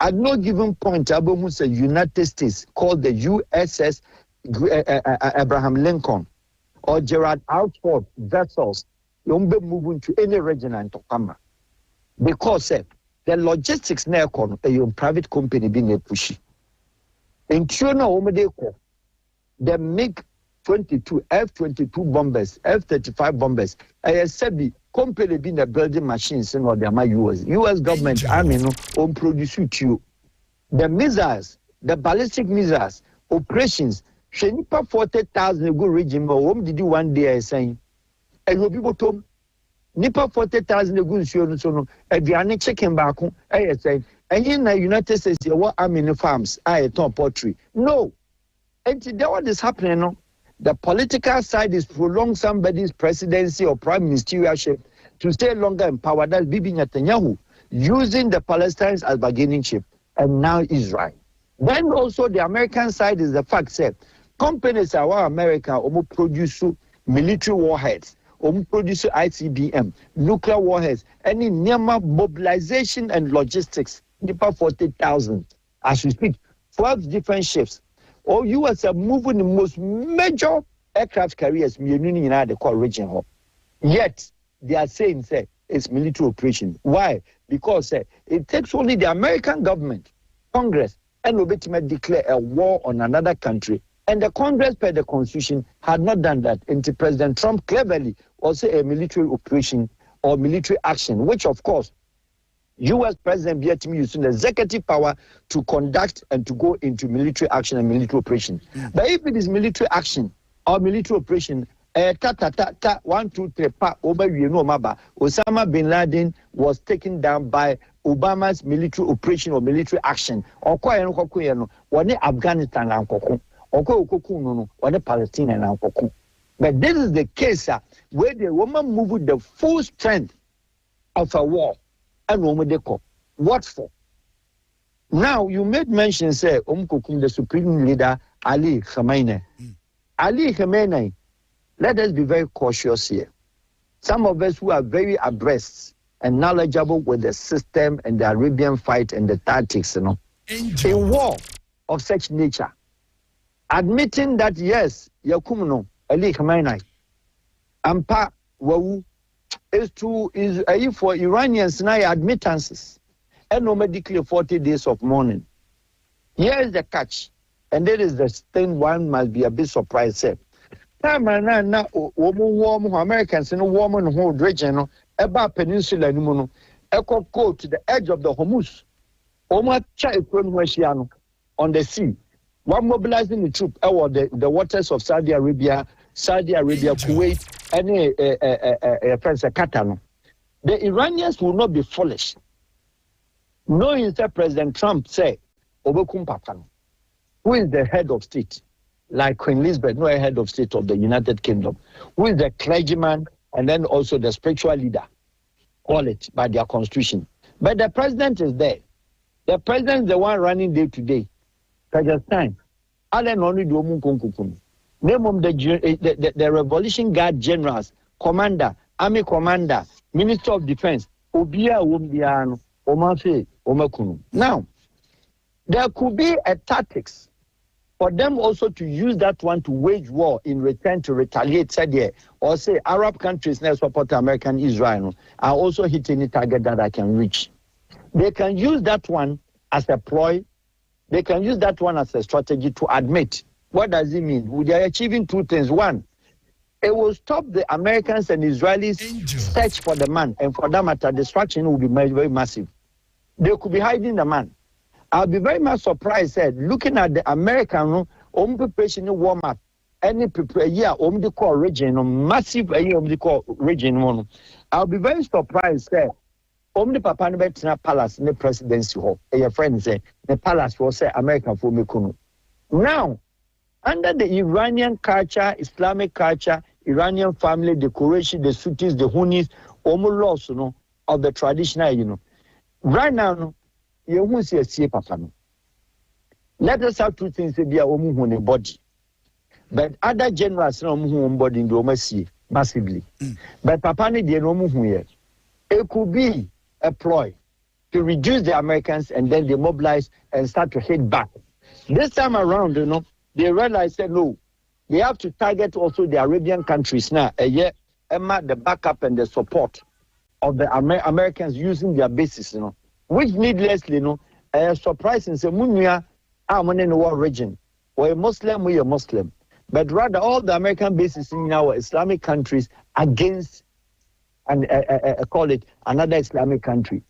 At no given point, Abomu said United States called the USS Abraham Lincoln or Gerard Outford vessels, you won't be moving to any region and to come. Because the logistics now a private company being a pushy. In China, the MiG-22, F-22 bombers, F-35 bombers, I said the company being a building machines in order my US government army no on produce you. The missiles, the ballistic missiles, operations, Shenipa 40,000 good regime, home did you one day saying, and you people told Nipa 40,000 good so and the only chicken back home, I say, and in the United States, what army in the farms, I top poultry. No, and today what is happening, no? The political side is prolong somebody's presidency or prime ministerialship to stay longer in power. That's Bibi Netanyahu using the Palestinians as bargaining chip, and now Israel. Then also the American side is the fact that companies are America produce military warheads. Produce ICBM, nuclear warheads, any NEMA mobilization and logistics. Nipa 40,000 as we speak, 12 different ships. Or US are moving the most major aircraft carriers in the core region. Yet they are saying it's military operation. Why? Because it takes only the American government, Congress, and ultimately declare a war on another country. And the Congress, per the Constitution, had not done that until President Trump cleverly also a military operation or military action, which of course, U.S. President Vietnam using the executive power to conduct and to go into military action and military operation. But if it is military action or military operation, 1, 2, 3, Osama bin Laden was taken down by Obama's military operation or military action. Or Afghanistan and or the Palestine and but this is the case where the woman moved with the full strength of a war and woman they call what for? Now you made mention say the supreme leader Ali Khamenei. Ali Khamenei, let us be very cautious here. Some of us who are very abreast and knowledgeable with the system and the Arabian fight and the tactics, a war of such nature. Admitting that yes, Yakumuno, Ali Khamenei, Ampa Wawu is for Iranians now admittances and no medically 40 days of mourning. Here is the catch, and that is the thing one must be a bit surprised. Now, Americans in a woman who region about peninsula go to the edge of the Hormuz, on the sea. One mobilizing the troop over the waters of Saudi Arabia, Kuwait, and Qatar. The Iranians will not be foolish. Knowing that President Trump said, Obekum Papan, who is the head of state, like Queen Elizabeth, no head of state of the United Kingdom, who is the clergyman and then also the spiritual leader, call it by their constitution. But the president is there. The president is the one running day to day. Kazakhstan, Allen only do name of the Revolution Guard generals, commander, army commander, minister of defense, Obia Wumbiano, Omafe, Omakunu. Now, there could be a tactics for them also to use that one to wage war in return to retaliate, said here, or say Arab countries now support American Israel are also hitting a target that I can reach. They can use that one as a ploy. They can use that one as a strategy to admit. What does it mean? They are achieving two things. One, it will stop the Americans and Israelis search for the man, and for that matter, destruction will be very, very massive. They could be hiding the man. I'll be very much surprised, looking at the American preparation warm-up, any prepare the core region, massive the core region. I'll be very surprised, the Papa Betina Palace in the presidency hall. Your friend say the palace will say American for Mekunu. Now, under the Iranian culture, Islamic culture, Iranian family decoration, the sutis, the hunis, almost lost, of the traditional, Right now, you won't see a sea papa. Let us have two things to be a woman on a body. But other generals no woman body in the massively. But papa need the no here. It could be a ploy to reduce the Americans and then they mobilize and start to hit back. This time around, they realized that no, they have to target also the Arabian countries now. The backup and the support of the Americans using their bases, which needlessly, surprising. So, Munya, I'm in the war region. We're Muslim, we are Muslim. But rather, all the American bases in our Islamic countries against, and call it another Islamic country.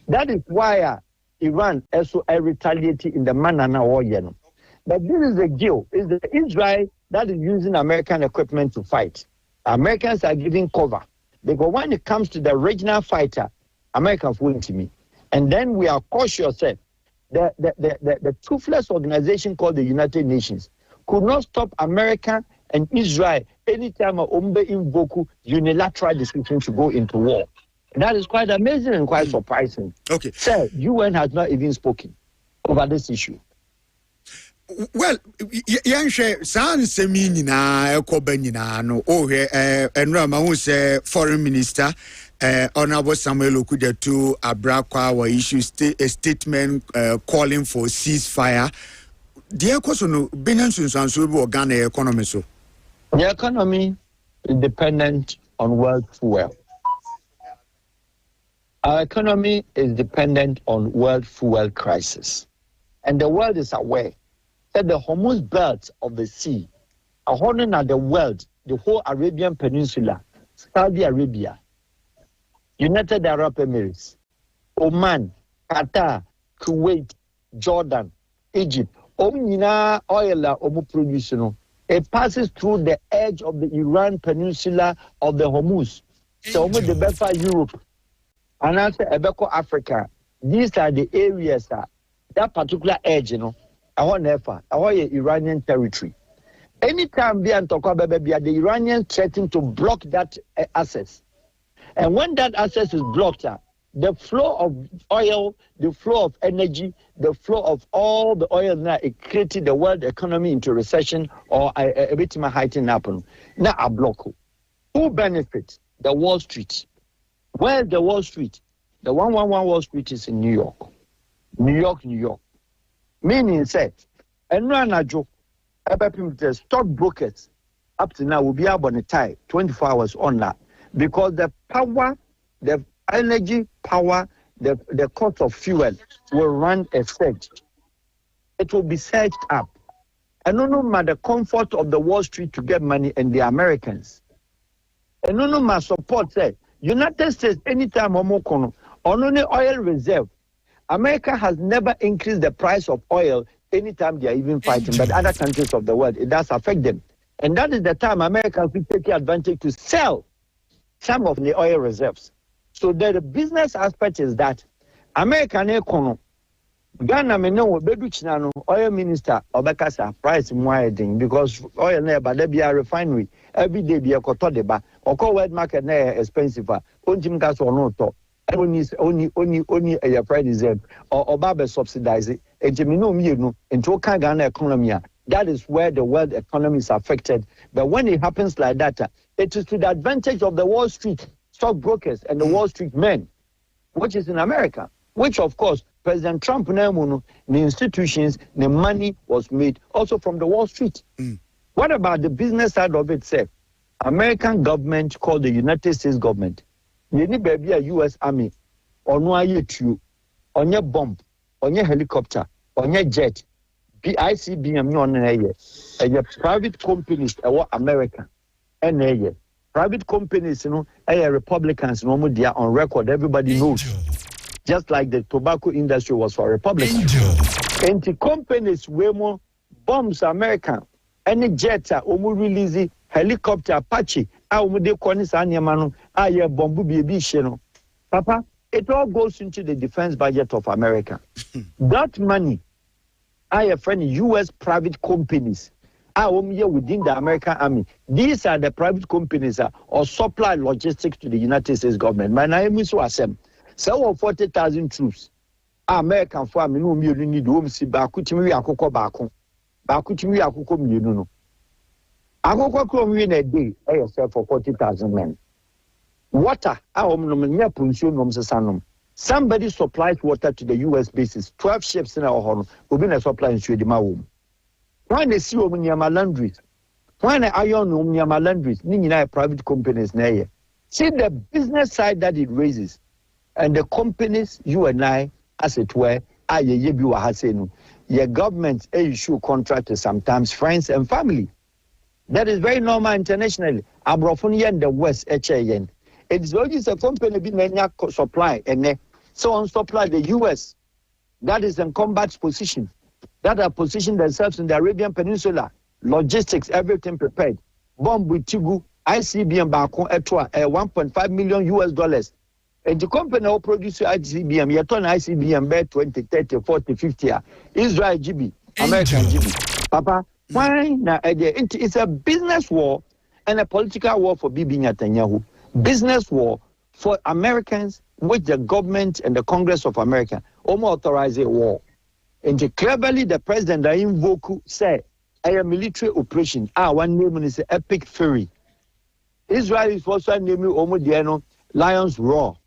That is why Iran also retaliated in the manner now. But this is the deal. It's the Israel that is using American equipment to fight. Americans are giving cover. Because when it comes to the regional fighter, Americans win to me. And then we are cautious. The toothless organization called the United Nations could not stop America and Israel anytime Ombe invoke unilateral decision to go into war. And that is quite amazing and quite surprising. Okay. Sir, UN has not even spoken over this issue. Well, Yanshe, San Seminina, Kobenina, no, and who say Foreign Minister, Honorable Samuel Okude to Abrakwa, were issued a statement calling for ceasefire. The question, Benensus and Subu Ghana economy. So, the economy is dependent on world fuel. Our economy is dependent on world fuel crisis, and the world is aware that the Hormuz belt of the sea, holding at the world, the whole Arabian Peninsula, Saudi Arabia, United Arab Emirates, Oman, Qatar, Kuwait, Jordan, Egypt, oil production, it passes through the edge of the Iran Peninsula of the Hormuz. So the Befa Europe, and also Ebeko Africa. These are the areas that particular edge, I want Iranian territory. Anytime the Iranians threaten to block that access. And when that access is blocked, the flow of oil, the flow of energy, the flow of all the oil now, it created the world economy into recession or a bit more heightened happen. Now a block. Who benefits? The Wall Street. Where's the Wall Street? The 111 Wall Street is in New York. New York. Meaning said, and Ranajo, the stockbrokers up to now will be able to tie 24 hours on that because the power, the energy power, the cost of fuel will run a surge. It will be surged up. And no matter the comfort of the Wall Street to get money and the Americans. And no matter support say United States anytime on only oil reserve. America has never increased the price of oil anytime they are even fighting, but other countries of the world, it does affect them. And that is the time America will take advantage to sell some of the oil reserves. So the business aspect is that American economy, Ghana may know oil minister Obekasa price more because oil never there be a refinery every day be a cotodeba or world market expensive. Gas or no only a price reserve or Baba subsidize it. And into Ghana economy. That is where the world economy is affected. But when it happens like that, it is to the advantage of the Wall Street stockbrokers and the Wall Street men, which is in America, which of course President Trump, the institutions, the money was made also from the Wall Street. What about the business side of itself? American government called the United States government. You need baby a U.S. Army, or no IU, on your bomb, on your helicopter, on your jet, ICBM on a private companies, America, and private companies, Republicans, they are on record, everybody knows. Just like the tobacco industry was for Republicans. And the companies way more bombs American, any jets are release helicopter Apache, de Konis Anyamano, bombu baby Papa, it all goes into the defense budget of America. That money, I have friend US private companies within the American army. These are the private companies or supply logistics to the United States government. My name is Wasem. So 40,000 troops. American farm no me need home si bakutimi akoko bako. Bakutimi akoko mienu no. Akoko krom we na day yourself for 40,000 men. Water somebody supplies water to the US bases. 12 ships in our home will be a supply in Sweden. When they see Omunyama laundries, When iron Nyama Landries, Nina private companies na. See the business side that it raises, and the companies you and I, as it were, your government issue contract sometimes friends and family. That is very normal internationally. Abrofunia in the West, HAN. It's always a company being supply and so on supply the US that is in combat position, that are positioned themselves in the Arabian Peninsula, logistics, everything prepared. Bomb with Tigu, ICBM Bakon Etwa, $1.5 million. And the company will produce ICBM, you turn ICBM by 20, 30, 40, 50 years. Israel GB, American GB. Papa, why now? It's a business war and a political war for Bibi Netanyahu. Business war for Americans, which the government and the Congress of America authorize a war. And cleverly, the president Voku said, a military operation. One name is Epic Fury. Israel is also naming Omo Lions Roar.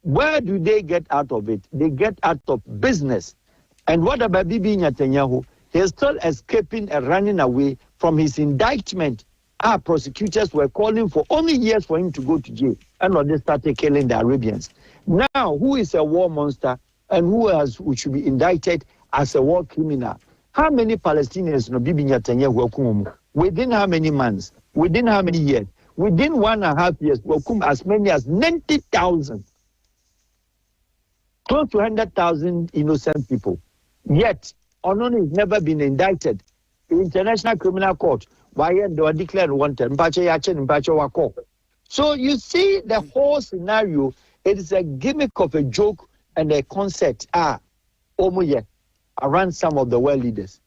Where do they get out of it? They get out of business. And what about Bibi Netanyahu? He's still escaping and running away from his indictment. Our prosecutors were calling for only years for him to go to jail. And they started killing the Arabians. Now, who is a war monster and who should be indicted as a war criminal? How many Palestinians no Bibi Netanyahu within how many months? Within how many years? Within 1.5 years, as many as 90,000. Close to 100,000 innocent people. Yet, Onon has never been indicted. The International Criminal Court, why they were declared wanted. So you see the whole scenario, it is a gimmick of a joke and a concept. Around some of the world leaders.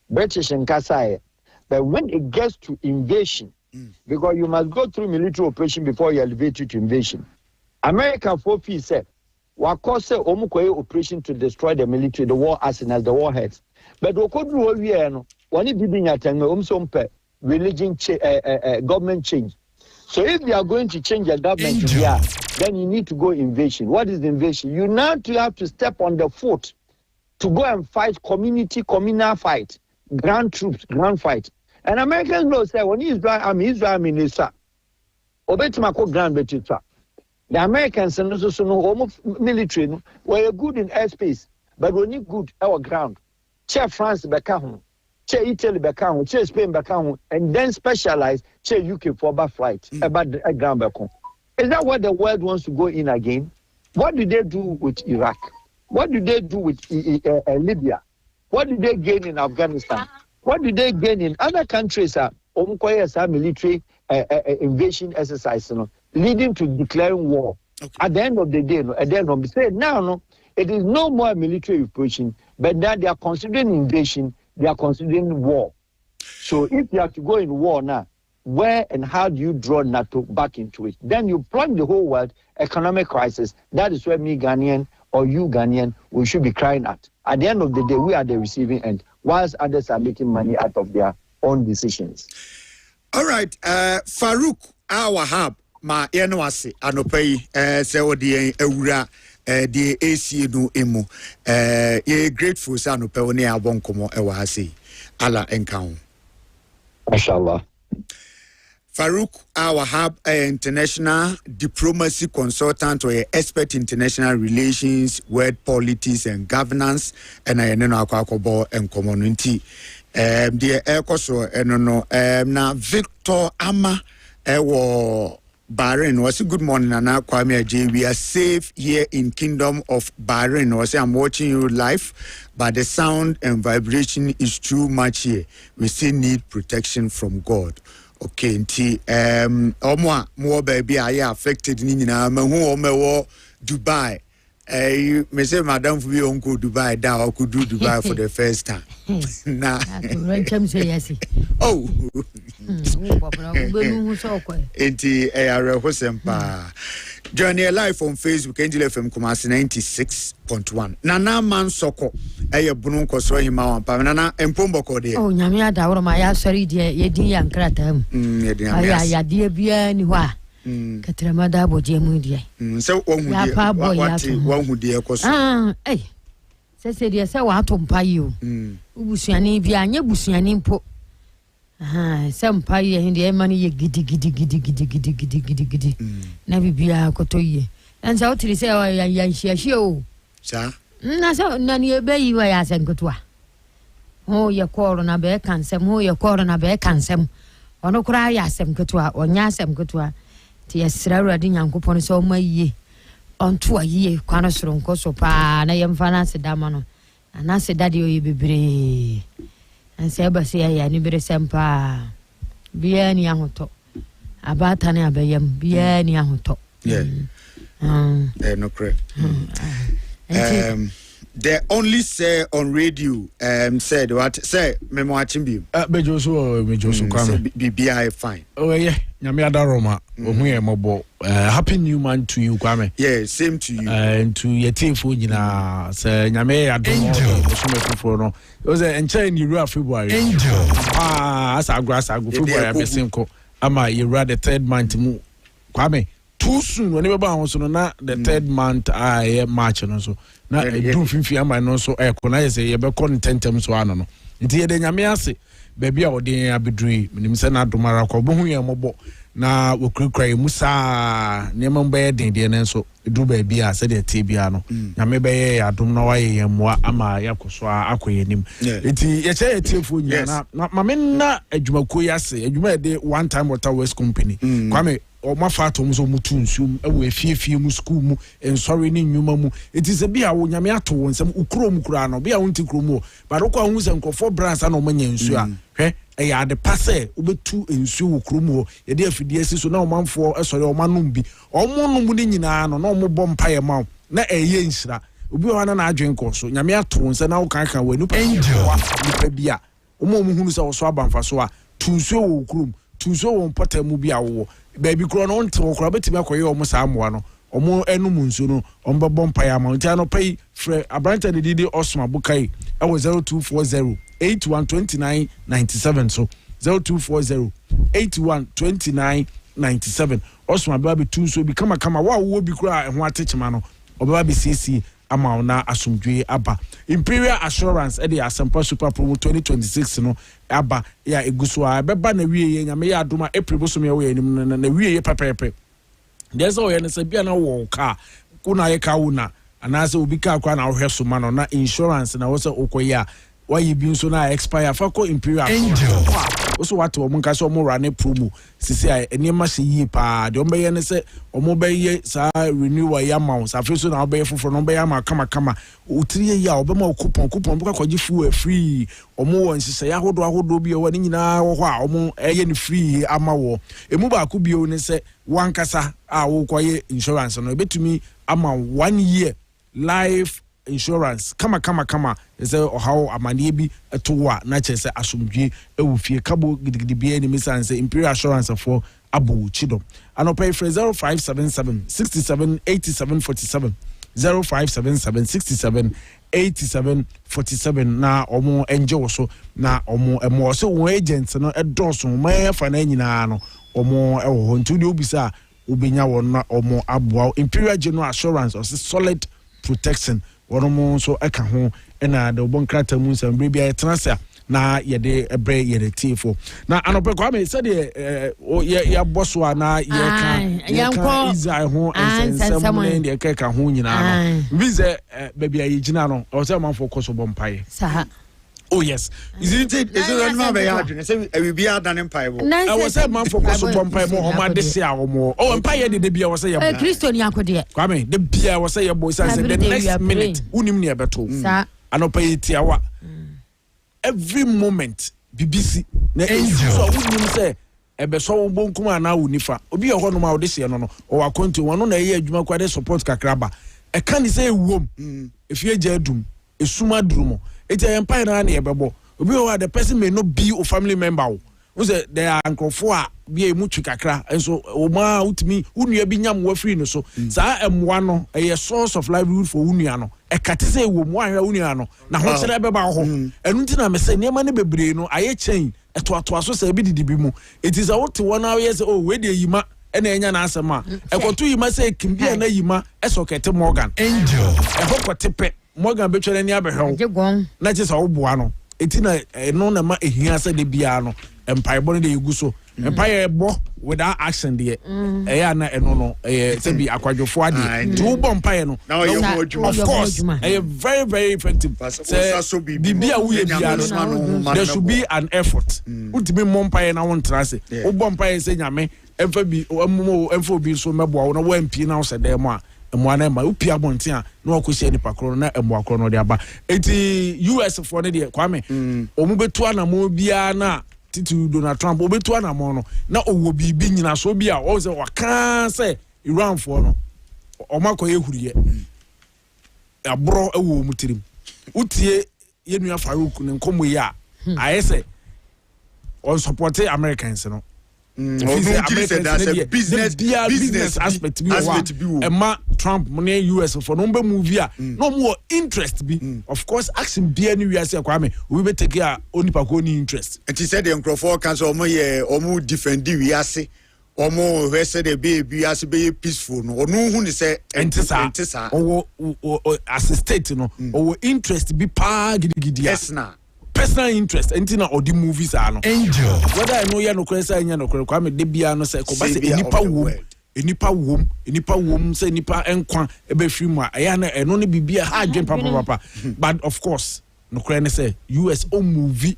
British and Kasai. But when it gets to invasion, because you must go through military operation before you elevate it to invasion. American 4P said, Wakose Omukoye operation to destroy the military, the war arsenals, the warheads. But religion government change. So if they are going to change the government, then you need to go invasion. What is the invasion? You now have to step on the foot to go and fight communal fight, ground troops, ground fight. And Americans know say when Israel minister, Obetimako ground betitra. The Americans and also no military were good in airspace, but we need good our ground. Che France Bekahun, Che Italy Bekahun, Che Spain Bekahun, and then specialize Che UK for bar flight about the ground Bekahun. Is that what the world wants to go in again? What do they do with Iraq? What do they do with Libya? What do they gain in Afghanistan? What do they gain in other countries? Military invasion exercise, leading to declaring war. Okay. At the end of the day, it is no more military operation, but now they are considering invasion, they are considering war. So if you have to go in war now, where and how do you draw NATO back into it? Then you plunge the whole world economic crisis. That is where me Ghanaian or you Ghanaian, we should be crying at. At the end of the day, we are the receiving end, whilst others are making money out of their own decisions. All right, Farouk Awahab, ma yenwase anopai se odi ewura the AC no emu ye grateful sa anopai oni abonkomo e wa hase ala enkan. Mashallah. Farouk Awahab, international diplomacy consultant or expert in international relations, world politics and governance, and I know Akwakobo and community. The Ekoso and na Victor Ama ewo Bahrain was a good morning and Kwame Adjei. We are safe here in Kingdom of Bahrain. I say I'm watching you live, but the sound and vibration is too much here. We still need protection from God. Okay, nti more baby are affected ni nyina ma hu o mewo Dubai. Me say madam for be uncle Dubai da o could do Dubai for the first time. Nah. Oh. Nti are hosempa. Journey live on Facebook Angel FM Kumasi 96.1. Nana man soko bunu nkosoro hima wampa nana empombo kode. Oh nyame ada woro ma ya sori de ye din ya nkratam. Ya de bia ni hwa. Katrama da boje mu de. Se wonhu de. Wati wonhu de ekoso. say dear say wa to mpa yi o ubusuani bia anya busuani mpo say mpa yi he de ma ne ye gidi na bibia akoto yi and say otiri say ya hia o sa na say na ne be yi wa ya say nkoto a ho ye koro na be kansem ho ye koro na be kansem ono kura ya asem nkoto a onya asem nkoto a ti yesra urade nyankopon so ma yi onto ayi kwano soro nkoso pa na yemfa na sedama no na sedade o yebebre anse ba se ya ni bere sempa bia ni ahoto abata na abayam bia ni ahoto no correct they only say on radio said what say memo achimbi bejo so kwame BBI fine oh yeah nyame adaroma ohu ye mobo happy new month to you kwame yeah same to you and to your team for nyina say nyame adaroma so mefofo no o say enche ni ru February asa February abesenko ama you read the 3rd month mu kwame too soon when we ba so no na the 3rd month March no so na do finfi ama no so na ye say ye be contentem so ano no nti ye de nyame ase baby a odin abedui minim se na domara ko bohu ye mobo na wokrukra musa nema mbe den ne so du baby a se de tie bia no nyame be ye adom na waye ye moa ama yakoso akoye nim nti ye che ye tie fo nyina na mamenna adwumako yase adwuma de one time water west company kwame o mafato mu so mutu nsum e wo efiefie mu school mu ensori ni nnwuma mu it is bia wo nyame ato won sam ukro mu kura no bia wonti kro mu ba do ko hu se nkofo brands na o manya nsu a hwe e ya de passe obetu nsu wo kro mu ye de afidie si so na o manfo esori o manum bi o monum ni nyina no na o mo bom paye ma na eye nsira obi o na adwen ko so nyame ato won se na wo kan wa nupa bia o mo hunu se wo so abamfa so a tunsu wo kro mu tunsu wo mpota mu bia wo baby kro no nte okra betimi akoye o mo samoa no o mo enum nsu no o mbebom pa ya ma nti ano pay frɛ abranta de didi osma bukai e wo 0240 812997 so 0240 812997 osma ba be tu so bi kama wa wo bi kra ho atechema no obaba be CC ama na asomdwe aba Imperial Assurance e de Asempa Super Promo 2026 no aba ya eguso a beba na wiye nyame ya adoma April bosom ya we anim na wiye pepepe there's all yana sabia na wo ka kuna ye ka wona anase obi ka kwa na wo hweso ma no na insurance na wo se okoya why bi nso na expire fako Imperial also what o munka so mo run promo sisi a enema se yi pa de o be ye ne se o mo be ye sa renewal ya ma sa fe so na o be foforo no be ya ma kama utiri ya o be ma coupon buka kwaji fuel free o mo won sisi ya hodo bi o ni nyina wo ho a o mo eye ni free ama wo emu ba ku bi o ne se wankasa a wo koye insurance no betumi ama 1 year life insurance kama ese ohawo amanie bi etowa na chese asomdwe ewufie kabo gidigidi bia ni misanse Imperial Assurance for abu chidom anopay 0577 67 87 47 0577 67 87 47 na omo enje so na omo emo so won agent no edoso ma fa na nyina no omo ewo ntu de obisa obenya won na omo aboa Imperial General Assurance or solid protection wono so eka ho na de obon krata mu nsam bre bia etenasa na ye de ebre ye de tifo na anope Kwame se de ya boso na ye kan Israel ho ensem ne de eka ho nyina no bize baby ayi gina no o se man focus obon paye saha. Oh yes. Is it not be hard? Say we be hard than empire. I was say man focus on empire mo ma de se awo. Oh empire de bia was say ya. Christo ni akode. Kwame de bia was say ya boy say the next minute unim ne beto. Anopa tiawa. Every moment BBC na so unim say ebe so wo bonkuma na unifa. Obi e ho no ma wo de se no no. O akonti wono na ye adwuma kwa de support kakraba. E kan say ewom. Efie gya adum. Esuma durumo. It's a empire na ebebo obi o the person may not be a family member o say there are nkrofo a be mutu kakra enso o ma utimi unua bi nyam wa free no so saa emwa no a source of livelihood for unua no e kate say wo mu ahwa unua no na ho kire beba ho enu ntina me say niam ne bebre no aye chain eto so say bi didi bi mu it is a what one hour yes oh we dey yima ena enya na asema ekoto yima say kimbia na yima esokete Morgan angel e ho kotepe Morgan betwere ni abehwe na che sa oboa no eti na no na ma ehia se de bia no empire bo de yugu so empire bo without action de eya na eno no se bi akwadwofo ade to bo empire no of course very very effective so bibia wo ye bia no there should be an effort ultimi mo empire na won trase wo bo empire se nyame emfa bi emfa bi so mebo na wo MP na wo se dem a emwana ma upia bontia na wakohia ni pakro na emwa kro no de aba eti US for ne de Kwame omu betu anamo bia na titu Donald Trump obetu anamo no na owo bibi nyina so bia o se waka se Iran for no omakoye huriye abro ewo mutirim utie yenua Farouk ne nkomo ya ayese on support Americans no business aspect be Emma Trump money US for number movie no more interest be of course action be any say Kwame we be take care only pakoni interest and he said the Nkrofo can so omo defend we ase omo we say the be ase be peaceful no onu hu ni say entisa o assistant no o interest be pa gidi yes na personal interest entina odi movies are no angel whether I know you no kwesa anya no Kwame de bia no say ko ba say enipa wom say nipa enkwa ebe firi mu aya na eno ne bibia ha adwen papa but of course no kra ne say US o movie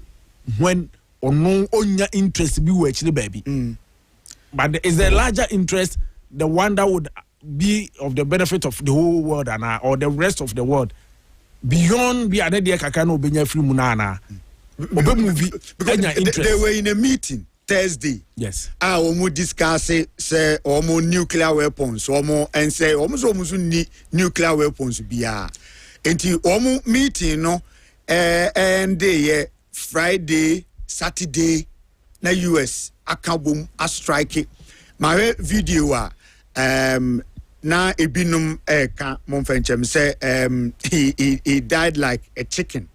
when ono onya interest bi wo akire baby but is there a larger interest the one that would be of the benefit of the whole world or the rest of the world beyond be another kaka no benya free mu na obe movie they were in a meeting Thursday yes omo discuss say omo nuclear weapons omo and say omo ni nuclear weapons bia enti omo meeting no and day Friday Saturday na US akabum a strike my video na ebinum ka monfenchem say he died like a chicken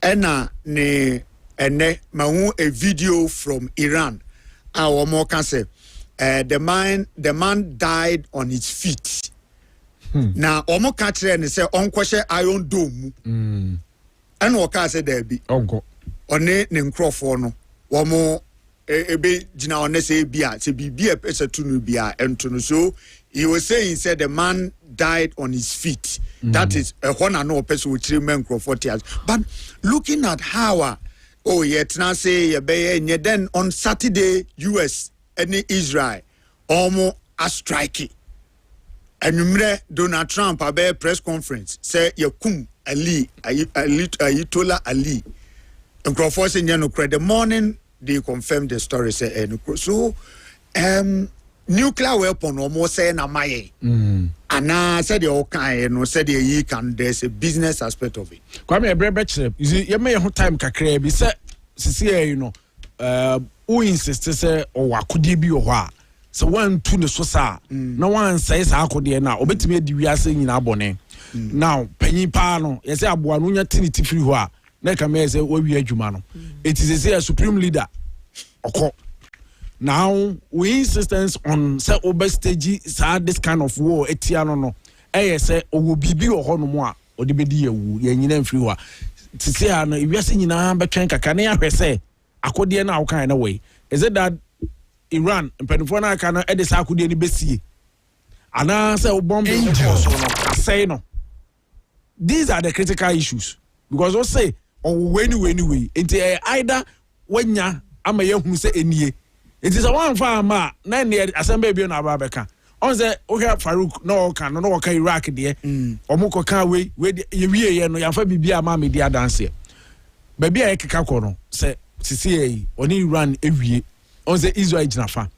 ena ne ene mahu a video from Iran our more can say the man died on his feet na omo ka kire ne say onkwhye iron dome ena o ka say there be onko one ne nkrofo no womo ebe jina one say bia say bibia pesa tunu bia entunu so he was saying said the man died on his feet that is a honor no person with 3 men croffortias but looking at how yet now say then on Saturday US and Israel almost a strike and Donald Trump a press conference say yakum Ali Ayatollah Ali and Crawford in the morning they confirmed the story say so nuclear weapon almost say na maye ana said the okay no said the can there's a business aspect of it Kwame Adjei you see you may have time kakra bi say you know who insist say o akode bi o ho a so one to the so sa na one say sa akode na obetime adi wiase nyina abone now panyin pa no you say aboa no nya tiniti firi ho a na ka me say wo wi adwuma no it is a supreme leader okọ now we insistence on say over stage this kind of war etiano no say owo bibi o hono mo a odi bedi yewu ye nyina mfiri ho a tisi ha no ewiase nyina betwen kaka na yahwe say akode na awokan na way is it that Iran mpenfo na aka no e de sa akode ni besie ana say bombing so no say no these are the critical issues because we say anyway it's either wenya ama yehunu say enie. It is a one farm, nine year assembly be on our beka. On the Oka Farouk, no can, no Oka Iraq, dear, or Moko can we, ye no Yafa be a mammy, dear dance. Baby, I cacono, say, CCA, only run every on the Israel Janafa.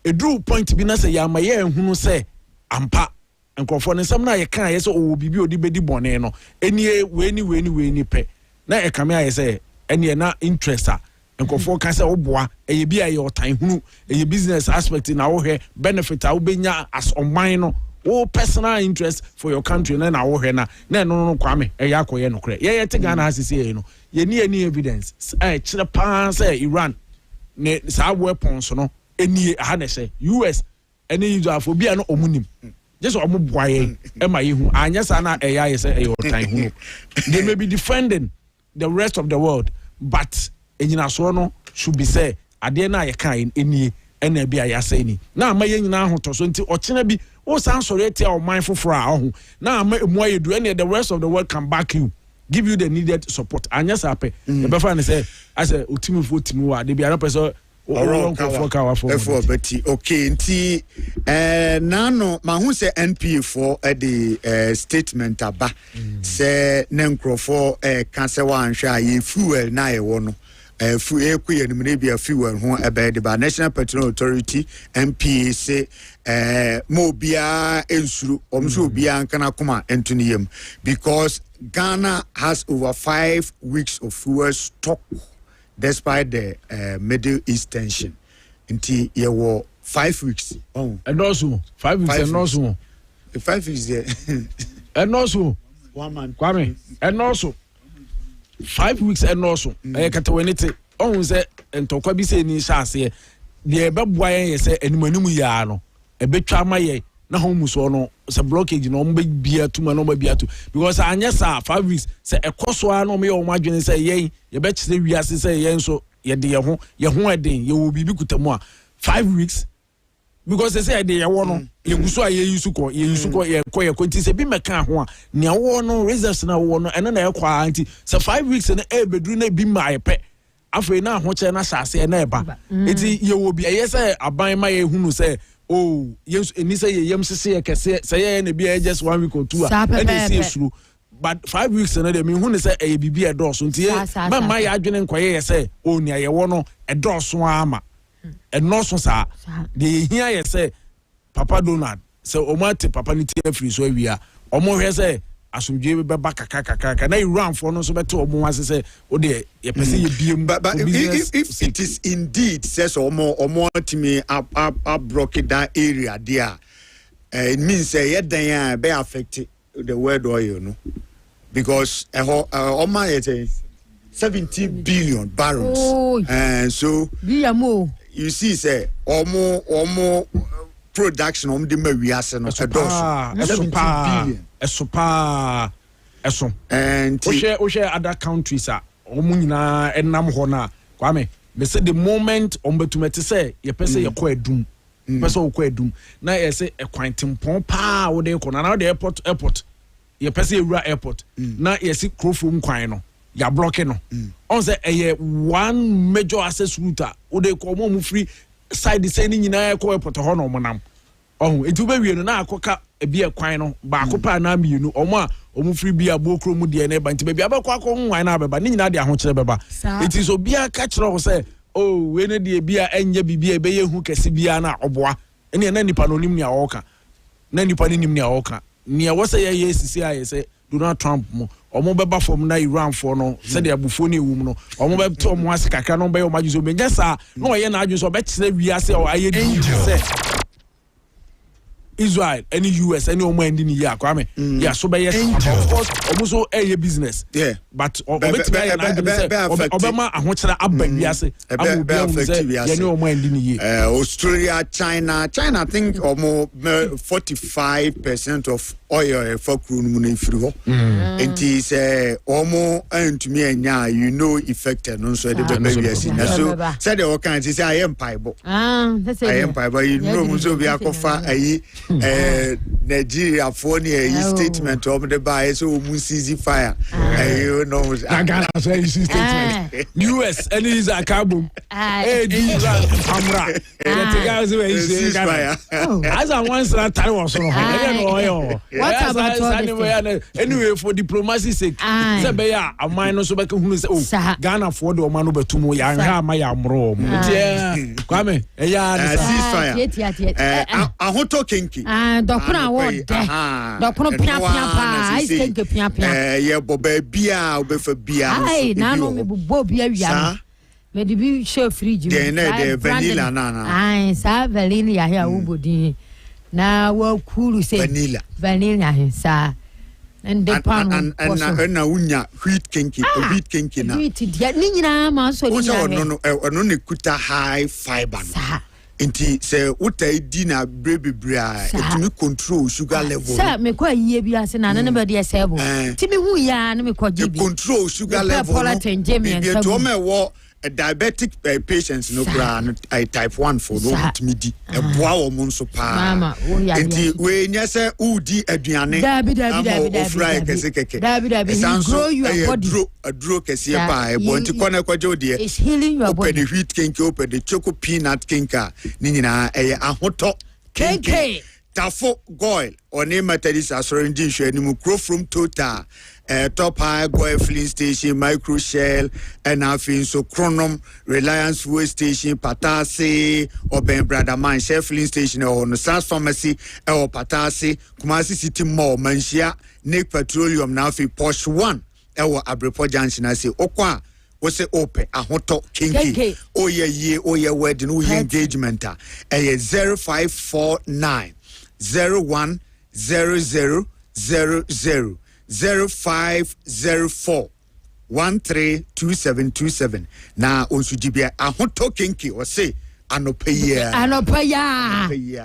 A drew point to be not say Yamaye, who say, Ampa, and conforming some night, can I so be the baby boneno, any way, pay. Now I come here, I say, and you're not interested. Nkofo kan say oboa e bia your time hunu e business aspect na wo he benefit a wo benya as online no wo personal interest for your country na wo he na no Kwame e yakoye no kre ye te Ghana asisi e no ye ni any evidence kire pa say Iran ne sa weapons no eni aha na say US eni Israel for bia no omunim just omo boye e ma yehu anya sa na eya ye say e otan hu they may be defending the rest of the world but enyina so no should be say ade na ye kan enie ena bia ya say ni na ama ye nyina ahoto so nti ochena bi o san sori etia o man foforo a ohu na ama emu ayedu ena the rest of the world can back you, give you the needed support anya sa pe e be fa ne say as a otimifo timu wa de bia na person okay nti nano mahu se NPA for the statement aba se nenkrofo ka se wan hwa ye fuel na ye wo no fuel ku ye nimre bia fuel ho ebe de ba National Petroleum Authority NPA se mo bia ensuru omso bia nkana koma entuniyem because Ghana has over 5 weeks of fuel stock despite the Middle East tension. Until you were 5 weeks. Oh, and also 5 weeks, and also 5 weeks there. And also 1 month. Kwame, and also 5 weeks, and also I can't win it. Oh, say and to Kwabi say ni shase. The Babway say and Manumu Yano, a bit tramaye. Na home so no se blockage no mbe bia tu ma no mbe bia tu because anya sa 5 weeks se ekoso a no me o madwene se ye be chese wiase se ye nso ye de ye ho eden ye wo bibi kutamu a 5 weeks because they say de ye wo no ye guso a ye yusu ko ye konti se bi meka ho a ne wo no results na wo no ene na ye kwa anti se 5 weeks na e bedru na bi ma ye pe afei na ho che na shase na eba eti ye wo bi ye se aban ma ye hunu se oh yes and say yam say say na be just 1 week or 2 and they say through but 5 weeks na dem hu ne say e bibi e do so ntie ma ya adwene nkoye say oh nia ye wo no e do so ama e no so sa de hia ye say Papa Donald say o mate papa ni tie free so awia o mo hwe say asomdwe be ba kaka na Iran for no so beto o mo wase say o de ye pese ye biem but if it is indeed says o mo to me up broke that area there it means say ye dan be affect the world oil no because o ma ye 70 billion barrels and so you see say o mo production on the Marias and and other countries are Omunina and Namhona Kwame. They say the moment Ombetumete say ye pese ye kwa doom. Peso kwa doom. Na ye say a quantum pompa or de kona the airport. Ye pese ye airport. Na ye see crowfum quino. Ya blocking no. On say a one major access route or de komo free side sending in a airport hono monam. Oh, it will be na akoka e bia kwan no ba akopa na mienu omo free bia bokro mu de na ba nti bia abakwa ko nwan na beba ni nyina de ahokere beba it is obia ka kire wo say oh we ne de bia enye bibia be ye hu kese bia na oboa ene na nipa no nim ni awoka na nipa ni nim ni awoka ni wo say ye sisi aye say Donald Trump mo omo beba from na Iran for no say de abufo ni ewum no omo be to omo ase kakra no be o majuso be nyasa na o ye na adwo so be kire wiase o aye di say Israel, any US, any Omo in the year, Kwame. Yeah, so by yes, of course, almost a business. Yeah, but Obama, I want to Australia, China, I think almost 45% of oil for Krun Fru. And is almost and to me and yeah, you know, effective. No, so the baby so said all kinds. He say I am pipe. I am pipe. You know, so we are Nigeria for the statement of the bias so easy fire. You know, Ghana say statement. US any is a carbon. Hey, these are camera. The guys who is as I once that time was so. What about anyway for diplomacy sake? Say be ya a minus so be hu say oh Ghana for the man be tumo ya nha ma ya mro. Kwame ya ceasefire. I want talking. Dokuna word. Dokuna pia pa. I think pia. Yeah, bobe bia obefa bia. Ai, na no me bubo bia wia. Me di bi show fridge. The vanilla na. Ai, sa vanilla here ubodi. Na wo cool say vanilla sa. And the pan and na unya wheat kinky na. Wheat dia ni nyina ma so ni. No ne kuta high fiber. Inti se uta di na brebebra etumi control sugar level. Sir, me kwa yie bi ase na na be de sebo. Ti me hu ya na me kwa gibi. Control sugar level. Bi to me wo a diabetic patients no kra type 1 for no midi e boa wo mo nso pa. Mama, inti we nya se udi aduane. Dabi. Keke. Dabi. Grow your body. Adro kese pa e bo nti kona kwaje de. It's healing your body. Open the wheat kenke, open the choco peanut kenka. Ni nyina ahoto kenke. Tafo goil one methodist asorendi hwe ni mu grow from total top high goil filling station micro shell and afin so chronom reliance fuel station patase oben brother man shell filling station on Sars pharmacy or patase Kumasi city mall manhia Nick petroleum na afi Posh 1 ewo Abrepo junction ase okwa wose open ahoto kinki oye wedding oye engagement 0549 010000 0504 132727 na onsujibia ahoto kinki wose anopaya hi